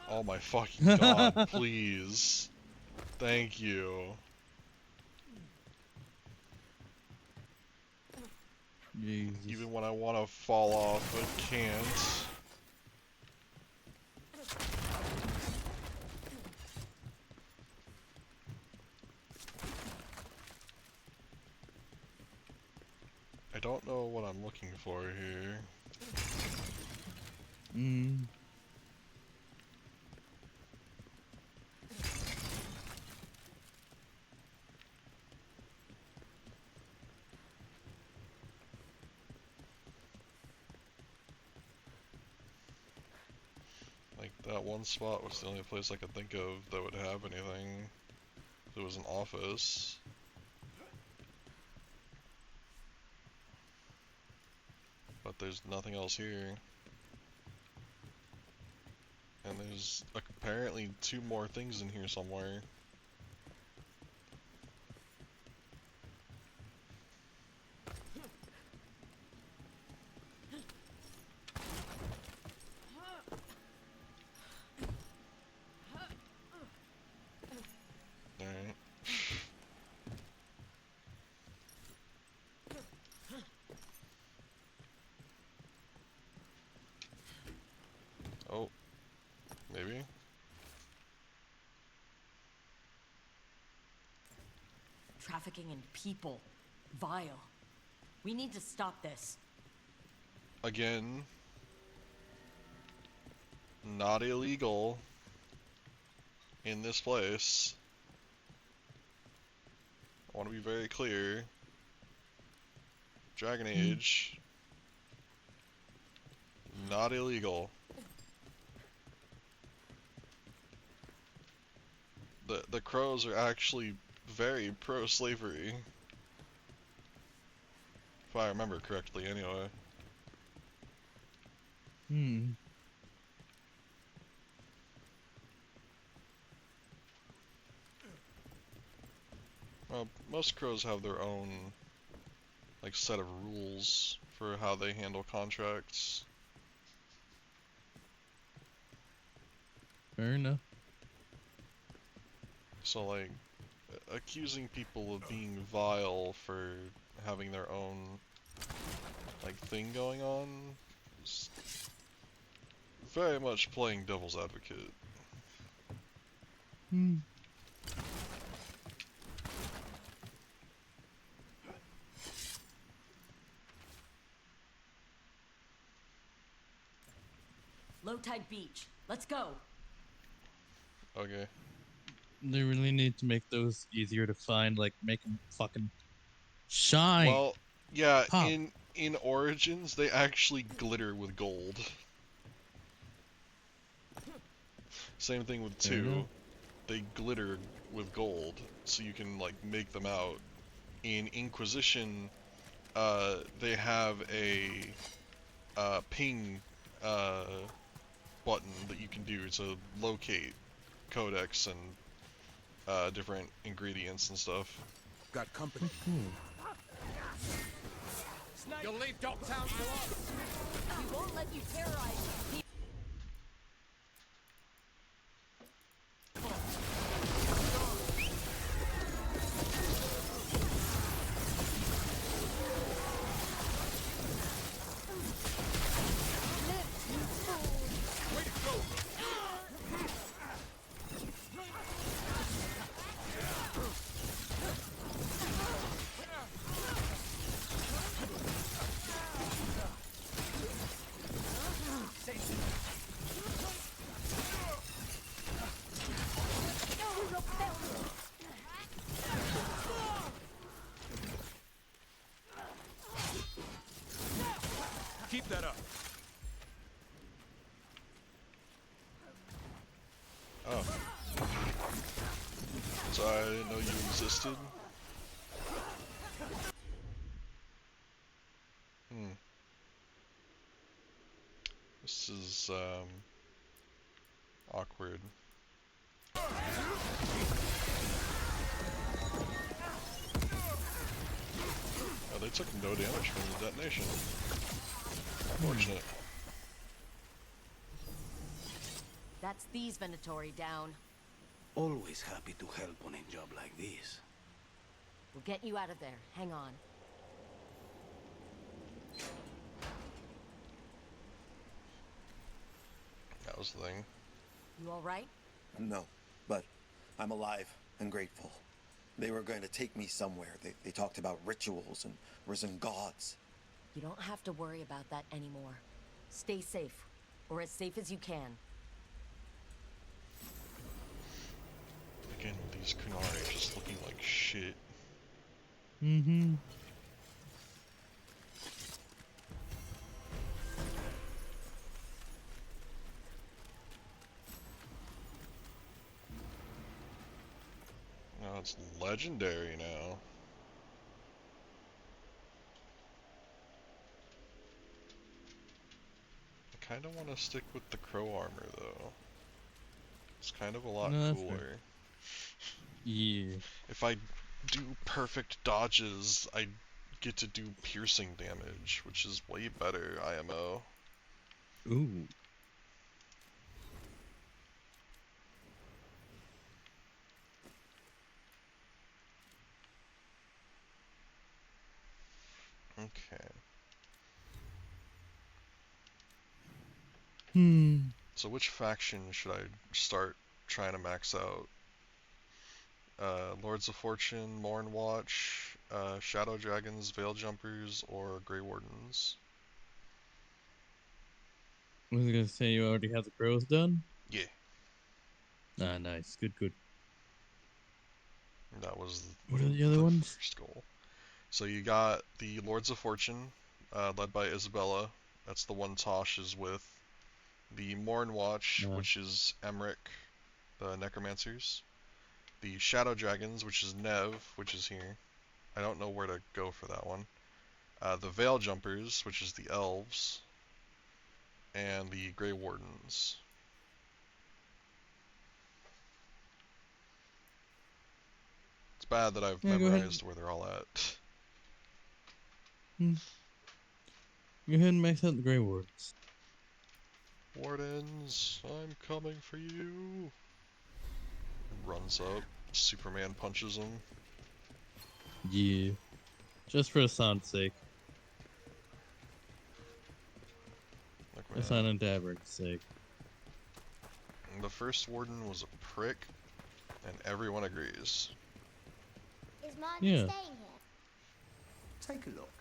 Oh my fucking god, please. Thank you. Jesus. Even when I want to fall off, but can't. I don't know what I'm looking for here. Like, that one spot was the only place I could think of that would have anything. If it was an office. But there's nothing else here. And there's apparently 2 more things in here somewhere. trafficking in people. Vile. We need to stop this. Again, not illegal in this place. I want to be very clear. Dragon Age, not illegal. The crows are actually very pro-slavery. If I remember correctly, anyway. Well, most crows have their own, like, set of rules for how they handle contracts. Fair enough. So, like, accusing people of being vile for having their own, like, thing going on is very much playing devil's advocate. Low tide beach. Let's go. Okay. They really need to make those easier to find, like make them fucking shine. Well, yeah, Pop. in Origins, they actually glitter with gold. Same thing with 2. They glitter with gold, so you can, like, make them out. In Inquisition, they have a ping button that you can do to locate codex and different ingredients and stuff. Got company. You'll leave Dogtown to us. We won't let you terrorize people. Keep that up. Oh. Sorry, I didn't know you existed. This is, awkward. Oh, they took no damage from the detonation. Unfortunate. That's these Venatori down. Always happy to help on a job like this. We'll get you out of there. Hang on. That was the thing. You all right? No, but I'm alive and grateful. They were going to take me somewhere. They talked about rituals and risen gods. You don't have to worry about that anymore. Stay safe, or as safe as you can. Again, with these Kunari just looking like shit. Oh, it's legendary now. I kind of want to stick with the crow armor, though. It's kind of a lot cooler. Fair. Yeah. If I do perfect dodges, I get to do piercing damage, which is way better, IMO. Ooh. Okay. So which faction should I start trying to max out? Lords of Fortune, Morn Watch, Shadow Dragons, Veil Jumpers, or Grey Wardens. Was I gonna say you already have the crows done? Yeah. Ah, nice. Good, good. That was What are the other ones? first goal. So you got the Lords of Fortune, led by Isabella. That's the one Tosh is with. The Morn Watch, which is Emmerich, the Necromancers. The Shadow Dragons, which is Nev, which is here. I don't know where to go for that one. The Veil Jumpers, which is the Elves. And the Grey Wardens. It's bad that I've memorized where they're all at. Go ahead and max out the Grey Wardens. Wardens, I'm coming for you. Runs up. Superman punches him. Yeah. Just for the sound's sake. The Silent and Davering's sake. And the first warden was a prick, and everyone agrees. Is Martin Yeah. staying here? Take a look.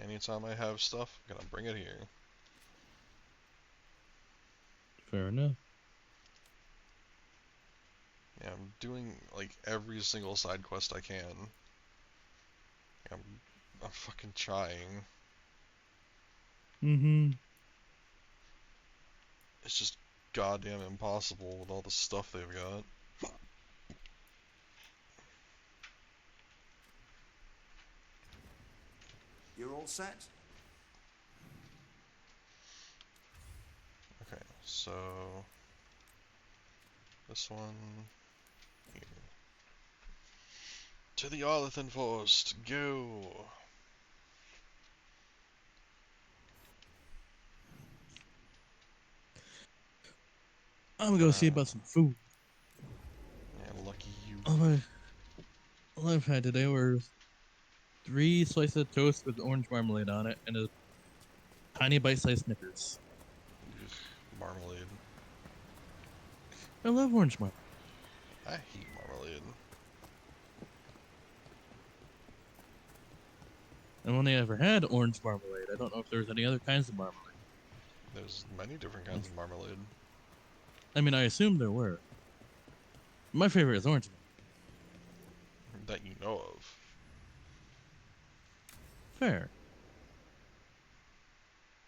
Anytime I have stuff, I'm gonna bring it here. Fair enough. Yeah, I'm doing like every single side quest I can. I'm fucking trying. It's just goddamn impossible with all the stuff they've got. You're all set? Okay, so this one here. To the Arlethan Forest, go! I'm gonna go see about some food. Yeah, lucky you. All I've had today were 3 slices of toast with orange marmalade on it and a tiny bite-sized Snickers. Ugh, marmalade. I love orange marmalade. I hate marmalade. I've only ever had orange marmalade. I don't know if there's any other kinds of marmalade. There's many different kinds of marmalade. I mean, I assumed there were. My favorite is orange marmalade. That you know of. Fair.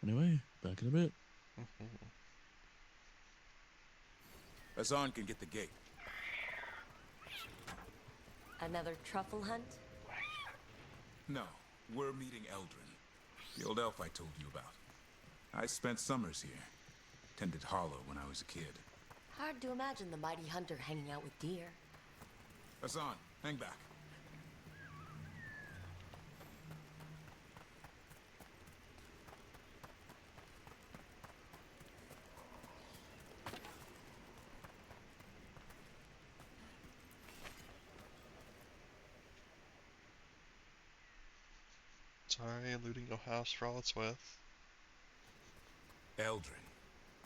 Anyway, back in a bit. Hassan can get the gate. Another truffle hunt? No, we're meeting Eldrin, the old elf I told you about. I spent summers here. Tended Hollow when I was a kid. Hard to imagine the mighty hunter hanging out with deer. Hassan, hang back. Sorry, looting your house for all it's worth. Eldrin,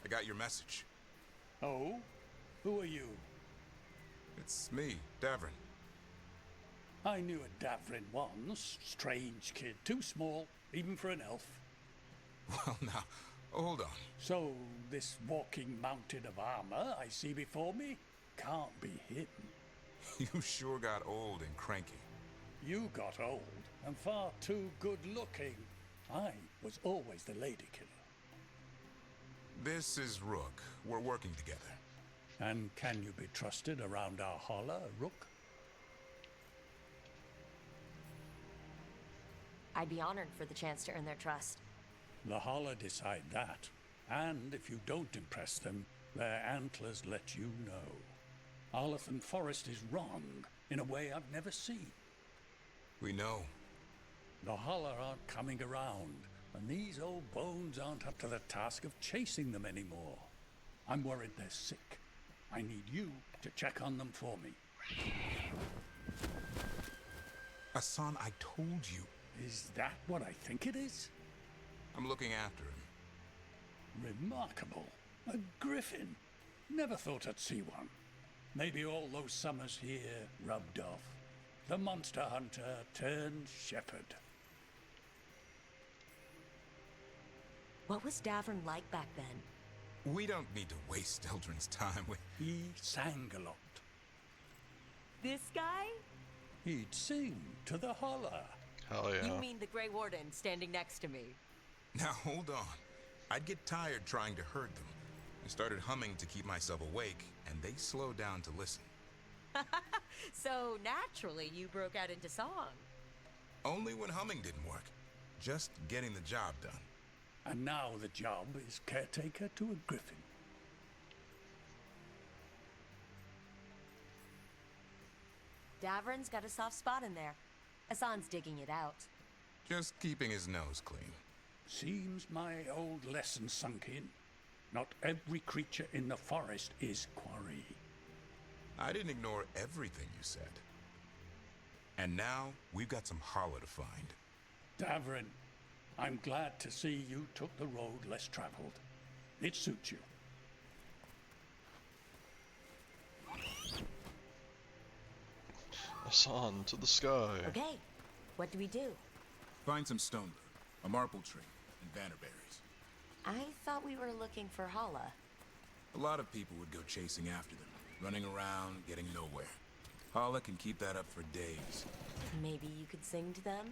I got your message. Oh? Who are you? It's me, Davrin. I knew a Davrin once. Strange kid. Too small, even for an elf. Well, now, hold on. So, this walking mountain of armor I see before me can't be hidden. You sure got old and cranky. You got old and far too good looking. I was always the lady killer. This is Rook. We're working together. And can you be trusted around our holler, Rook? I'd be honored for the chance to earn their trust. The holler decide that. And if you don't impress them, their antlers let you know. Arlethan Forest is wrong in a way I've never seen. We know. The holler aren't coming around, and these old bones aren't up to the task of chasing them anymore. I'm worried they're sick. I need you to check on them for me. Hassan, I told you. Is that what I think it is? I'm looking after him. Remarkable. A griffin. Never thought I'd see one. Maybe all those summers here rubbed off. The monster hunter turned shepherd. What was Davern like back then? We don't need to waste Eldrin's time with... He sang a lot. This guy? He'd sing to the holler. Hell yeah. You mean the Grey Warden standing next to me? Now, hold on. I'd get tired trying to herd them. I started humming to keep myself awake, and they slowed down to listen. So naturally, you broke out into song. Only when humming didn't work. Just getting the job done. And now the job is caretaker to a griffin. Davern's got a soft spot in there. Hassan's digging it out. Just keeping his nose clean. Seems my old lesson sunk in. Not every creature in the forest is quarry. I didn't ignore everything you said. And now, we've got some holler to find. Davern, I'm glad to see you took the road less traveled. It suits you. Hassan, to the sky. Okay, what do we do? Find some stone, a marble tree, and bannerberries. I thought we were looking for Hala. A lot of people would go chasing after them, running around, getting nowhere. Hala can keep that up for days. Maybe you could sing to them?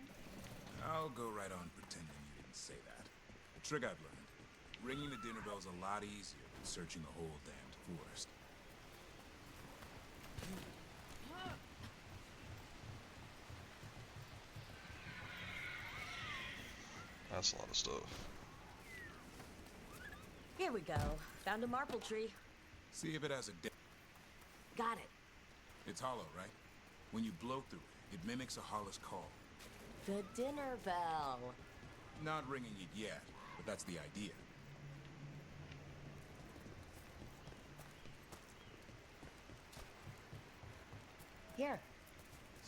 I'll go right on pretending you didn't say that. A trick I've learned. Ringing the dinner bell's a lot easier than searching the whole damned forest. That's a lot of stuff. Here we go. Found a marble tree. See if it has a Got it. It's hollow, right? When you blow through it, it mimics a hollow's call. The dinner bell. Not ringing it yet, but that's the idea. Here.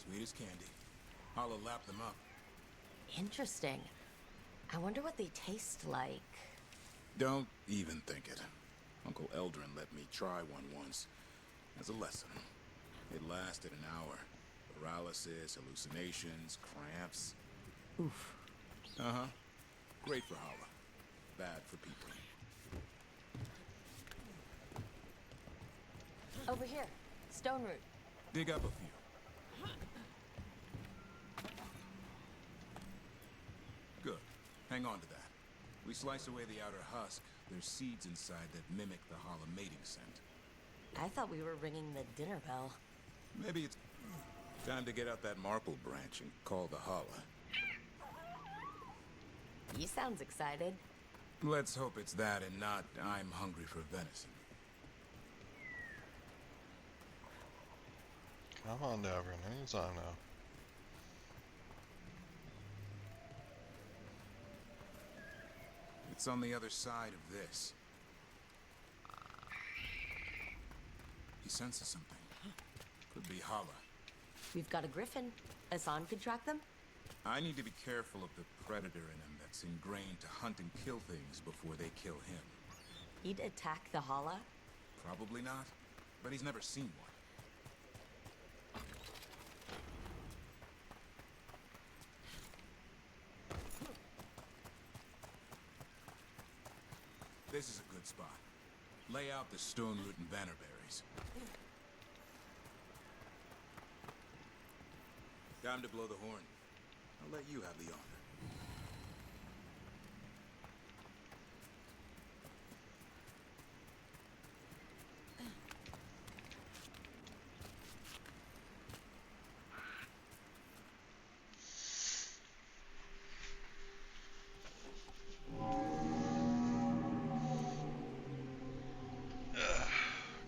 Sweet as candy. Holla lapped them up. Interesting. I wonder what they taste like. Don't even think it. Uncle Eldrin let me try one once. As a lesson. It lasted an hour. Paralysis, hallucinations, cramps. Oof. Uh-huh. Great for Hala. Bad for people. Over here. Stone root. Dig up a few. Good. Hang on to that. We slice away the outer husk. There's seeds inside that mimic the Hala mating scent. I thought we were ringing the dinner bell. Maybe it's time to get out that marple branch and call the Hala. He sounds excited. Let's hope it's that and not I'm hungry for venison. Come on, Davern. Anytime now. It's on the other side of this. He senses something. Could be Hala. We've got a griffin. Hassan could track them? I need to be careful of the predator in him that's ingrained to hunt and kill things before they kill him. He'd attack the Hala? Probably not, but he's never seen one. This is a good spot. Lay out the stone root and bannerberries. Time to blow the horn. I'll let you have the honor.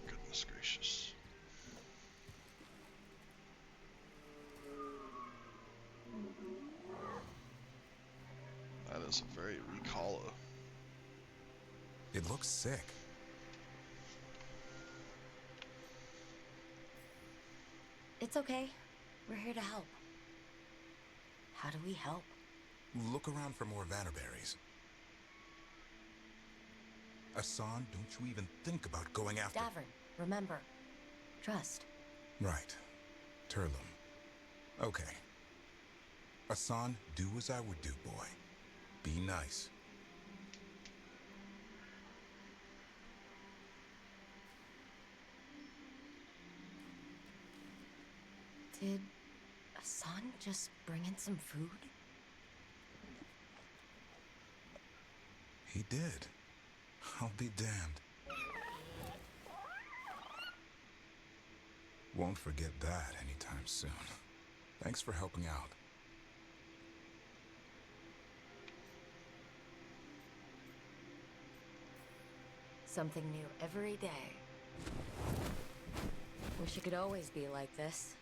Goodness gracious. That is a very weak hollow. It looks sick. It's okay. We're here to help. How do we help? Look around for more vannerberries. Asan, don't you even think about going after... Davern, remember. Trust. Right. Turlum. Okay. Asan, do as I would do, boy. Be nice. Did Asan just bring in some food? He did. I'll be damned. Won't forget that anytime soon. Thanks for helping out. Something new every day. Wish it could always be like this.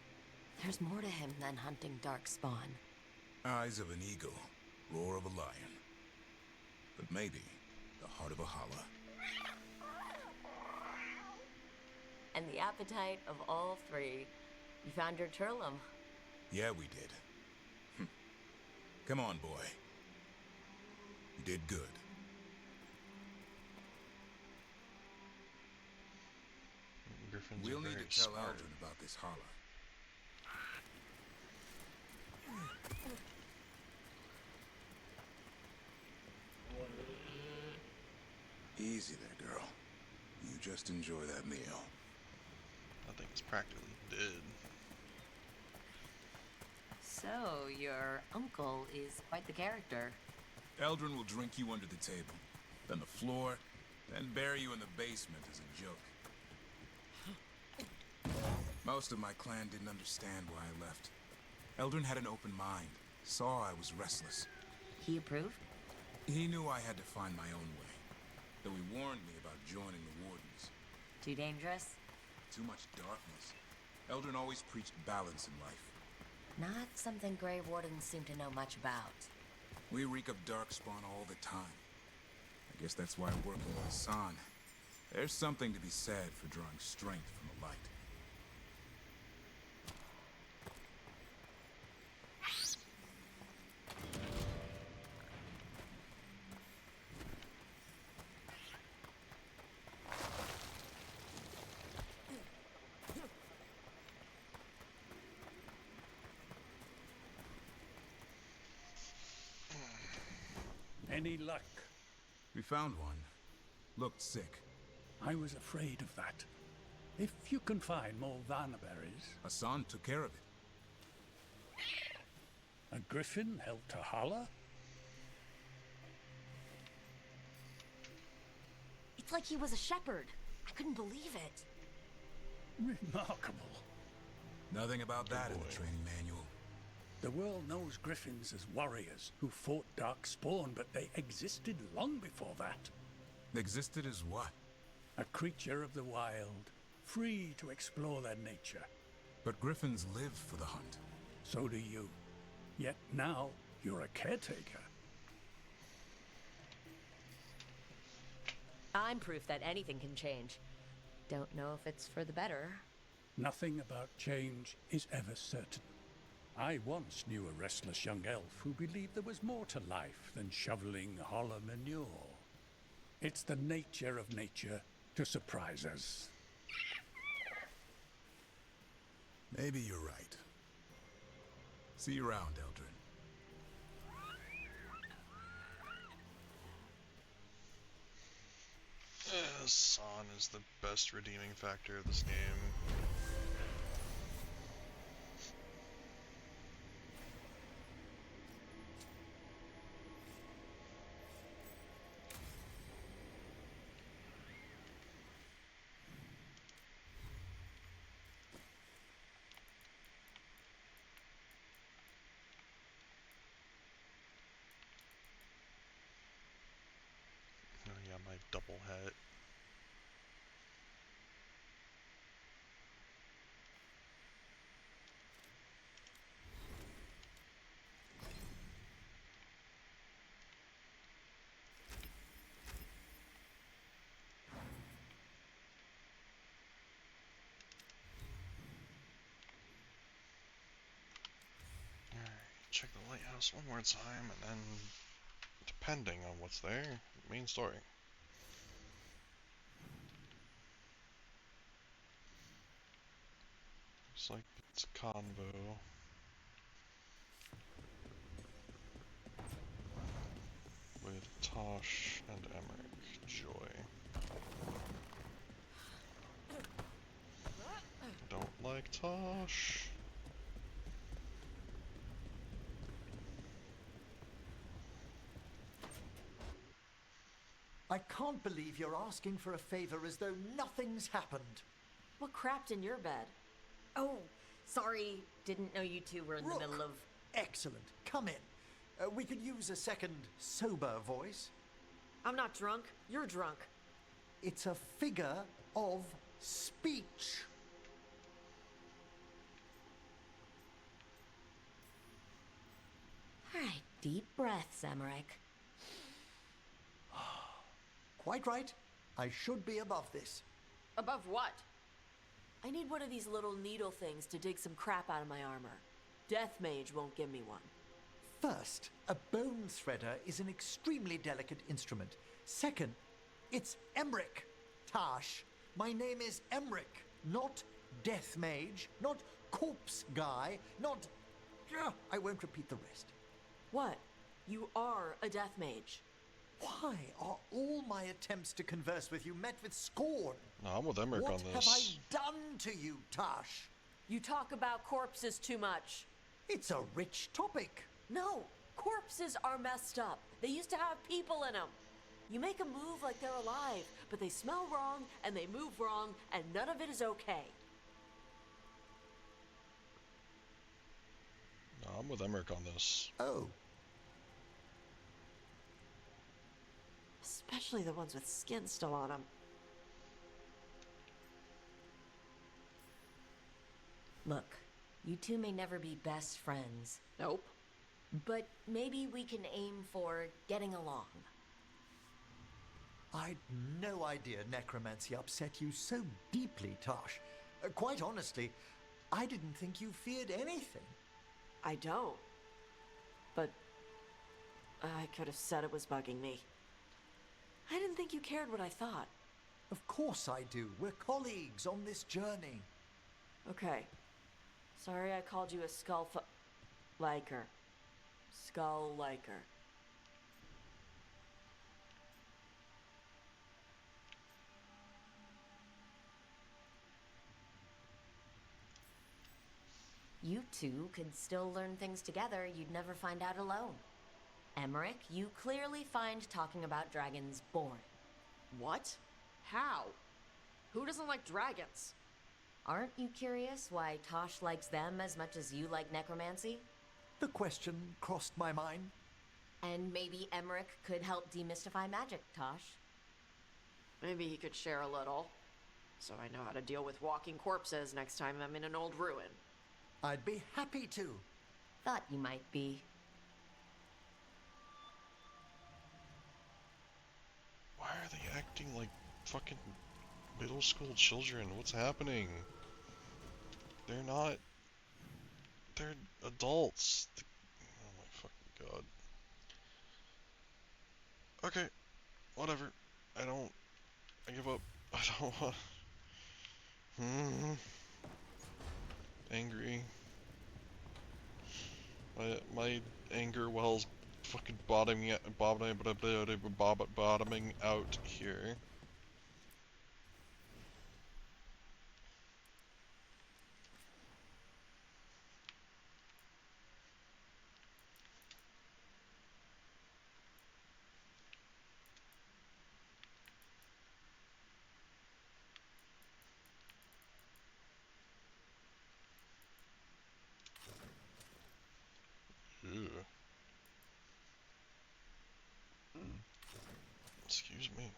There's more to him than hunting darkspawn. Eyes of an eagle, roar of a lion. But maybe the heart of a holla. And the appetite of all three. You found your Turlum. Yeah, we did. Come on, boy. You did good. Griffins We'll are need very to tell smart. Aldrin about this holla. Easy there, girl. You just enjoy that meal. That thing's practically dead. So, your uncle is quite the character. Eldrin will drink you under the table, then the floor, then bury you in the basement as a joke. Most of my clan didn't understand why I left. Eldrin had an open mind, saw I was restless. He approved? He knew I had to find my own way, though he warned me about joining the Wardens. Too dangerous? Too much darkness. Eldrin always preached balance in life. Not something Grey Wardens seem to know much about. We reek of darkspawn all the time. I guess that's why I'm working with Asan. There's something to be said for drawing strength from the light. Any luck? We found one. Looked sick. I was afraid of that. If you can find more Vanaberries... Asan took care of it. A griffin helped a holla? It's like he was a shepherd. I couldn't believe it. Remarkable. Nothing about that in the training manual. The world knows griffins as warriors who fought darkspawn, but they existed long before that. Existed as what? A creature of the wild, free to explore their nature. But griffins live for the hunt. So do you. Yet now, you're a caretaker. I'm proof that anything can change. Don't know if it's for the better. Nothing about change is ever certain. I once knew a restless young elf who believed there was more to life than shoveling hollow manure. It's the nature of nature to surprise us. Maybe you're right. See you around, Eldrin. San is the best redeeming factor of this game. Oh yeah, my double hat. Check the lighthouse one more time, and then, depending on what's there, main story. Looks like it's a convo. With Tosh and Emmerich. Joy. Don't like Tosh. I can't believe you're asking for a favor as though nothing's happened. What crapped in your bed? Oh, sorry. Didn't know you two were in the middle of... Excellent. Come in. We could use a second sober voice. I'm not drunk. You're drunk. It's a figure of speech. All right, deep breaths, Emmerich. Quite right. I should be above this. Above what? I need one of these little needle things to dig some crap out of my armor. Death Mage won't give me one. First, a bone threader is an extremely delicate instrument. Second, it's Emmerich, Tash. My name is Emmerich, not Death Mage, not Corpse Guy, not... I won't repeat the rest. What? You are a Death Mage. Why are all my attempts to converse with you met with scorn? No, I'm with Emmerich on this. What have I done to you, Tash? You talk about corpses too much. It's a rich topic. No, corpses are messed up. They used to have people in them. You make them move like they're alive, but they smell wrong and they move wrong, and none of it is okay. No, I'm with Emmerich on this. Oh. Especially the ones with skin still on them. Look, you two may never be best friends. Nope. But maybe we can aim for getting along. I'd no idea necromancy upset you so deeply, Tosh. Quite honestly, I didn't think you feared anything. I don't. But I could have said it was bugging me. I didn't think you cared what I thought. Of course I do. We're colleagues on this journey. Okay. Sorry I called you a liker. Skull liker. You two could still learn things together you'd never find out alone. Emmerich, you clearly find talking about dragons boring. What? How? Who doesn't like dragons? Aren't you curious why Tosh likes them as much as you like necromancy? The question crossed my mind. And maybe Emmerich could help demystify magic, Tosh. Maybe he could share a little, so I know how to deal with walking corpses next time I'm in an old ruin. I'd be happy to. Thought you might be. Why are they acting like fucking middle school children? What's happening? They're not... They're adults. Oh my fucking god. Okay. Whatever. I give up. I don't want... Angry. My anger wells fucking bottoming out here. Ew. Excuse me.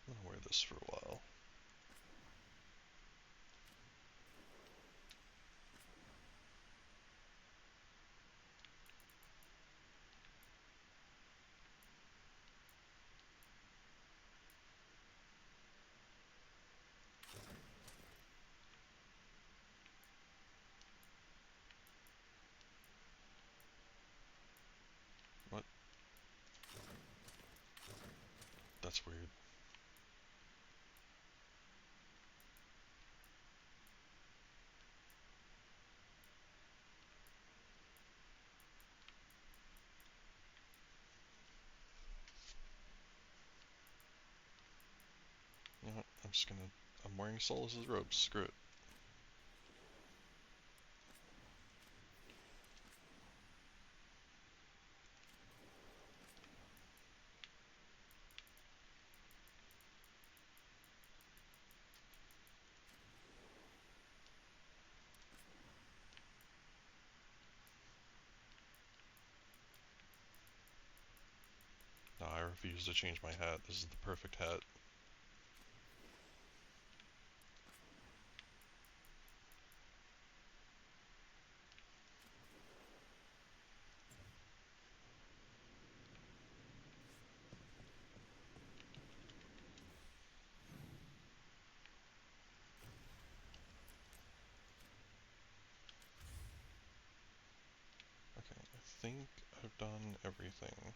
I'm gonna wear this for a while. that's weird. You know what? I'm wearing Solus's robes. Screw it. No, I refuse to change my hat. This is the perfect hat. Okay, I think I've done everything.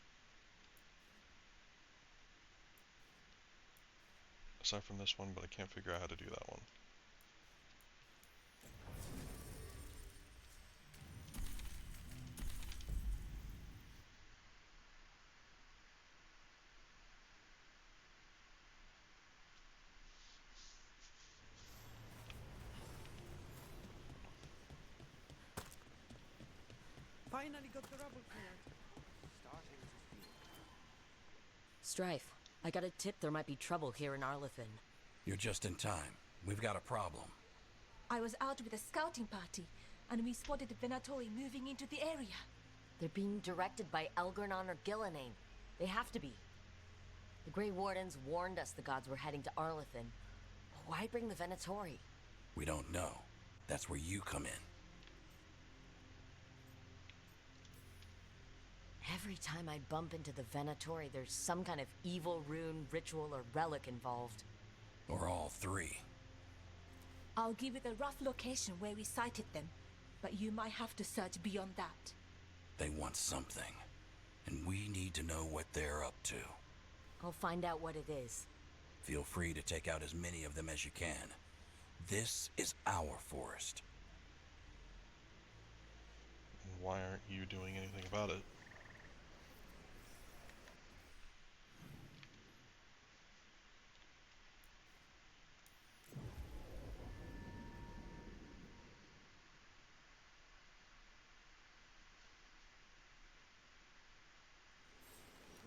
Aside from this one, but I can't figure out how to do that one. Finally got the rubble cleared. Starting to feel. Strife, I got a tip there might be trouble here in Arlethan. You're just in time. We've got a problem. I was out with a scouting party, and we spotted the Venatori moving into the area. They're being directed by Elgornon or Gillenane. They have to be. The Grey Wardens warned us the gods were heading to Arlethan. Why bring the Venatori? We don't know. That's where you come in. Every time I bump into the Venatori, there's some kind of evil rune, ritual, or relic involved. Or all three. I'll give you the rough location where we sighted them, but you might have to search beyond that. They want something, and we need to know what they're up to. I'll find out what it is. Feel free to take out as many of them as you can. This is our forest. And why aren't you doing anything about it?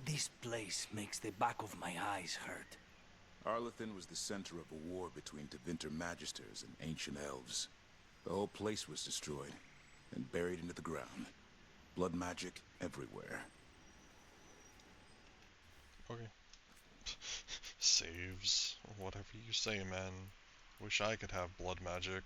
This place makes the back of my eyes hurt. Arlethan was the center of a war between Tevinter Magisters and ancient elves. The whole place was destroyed and buried into the ground. Blood magic everywhere. Okay. Saves. Whatever you say, man. Wish I could have blood magic.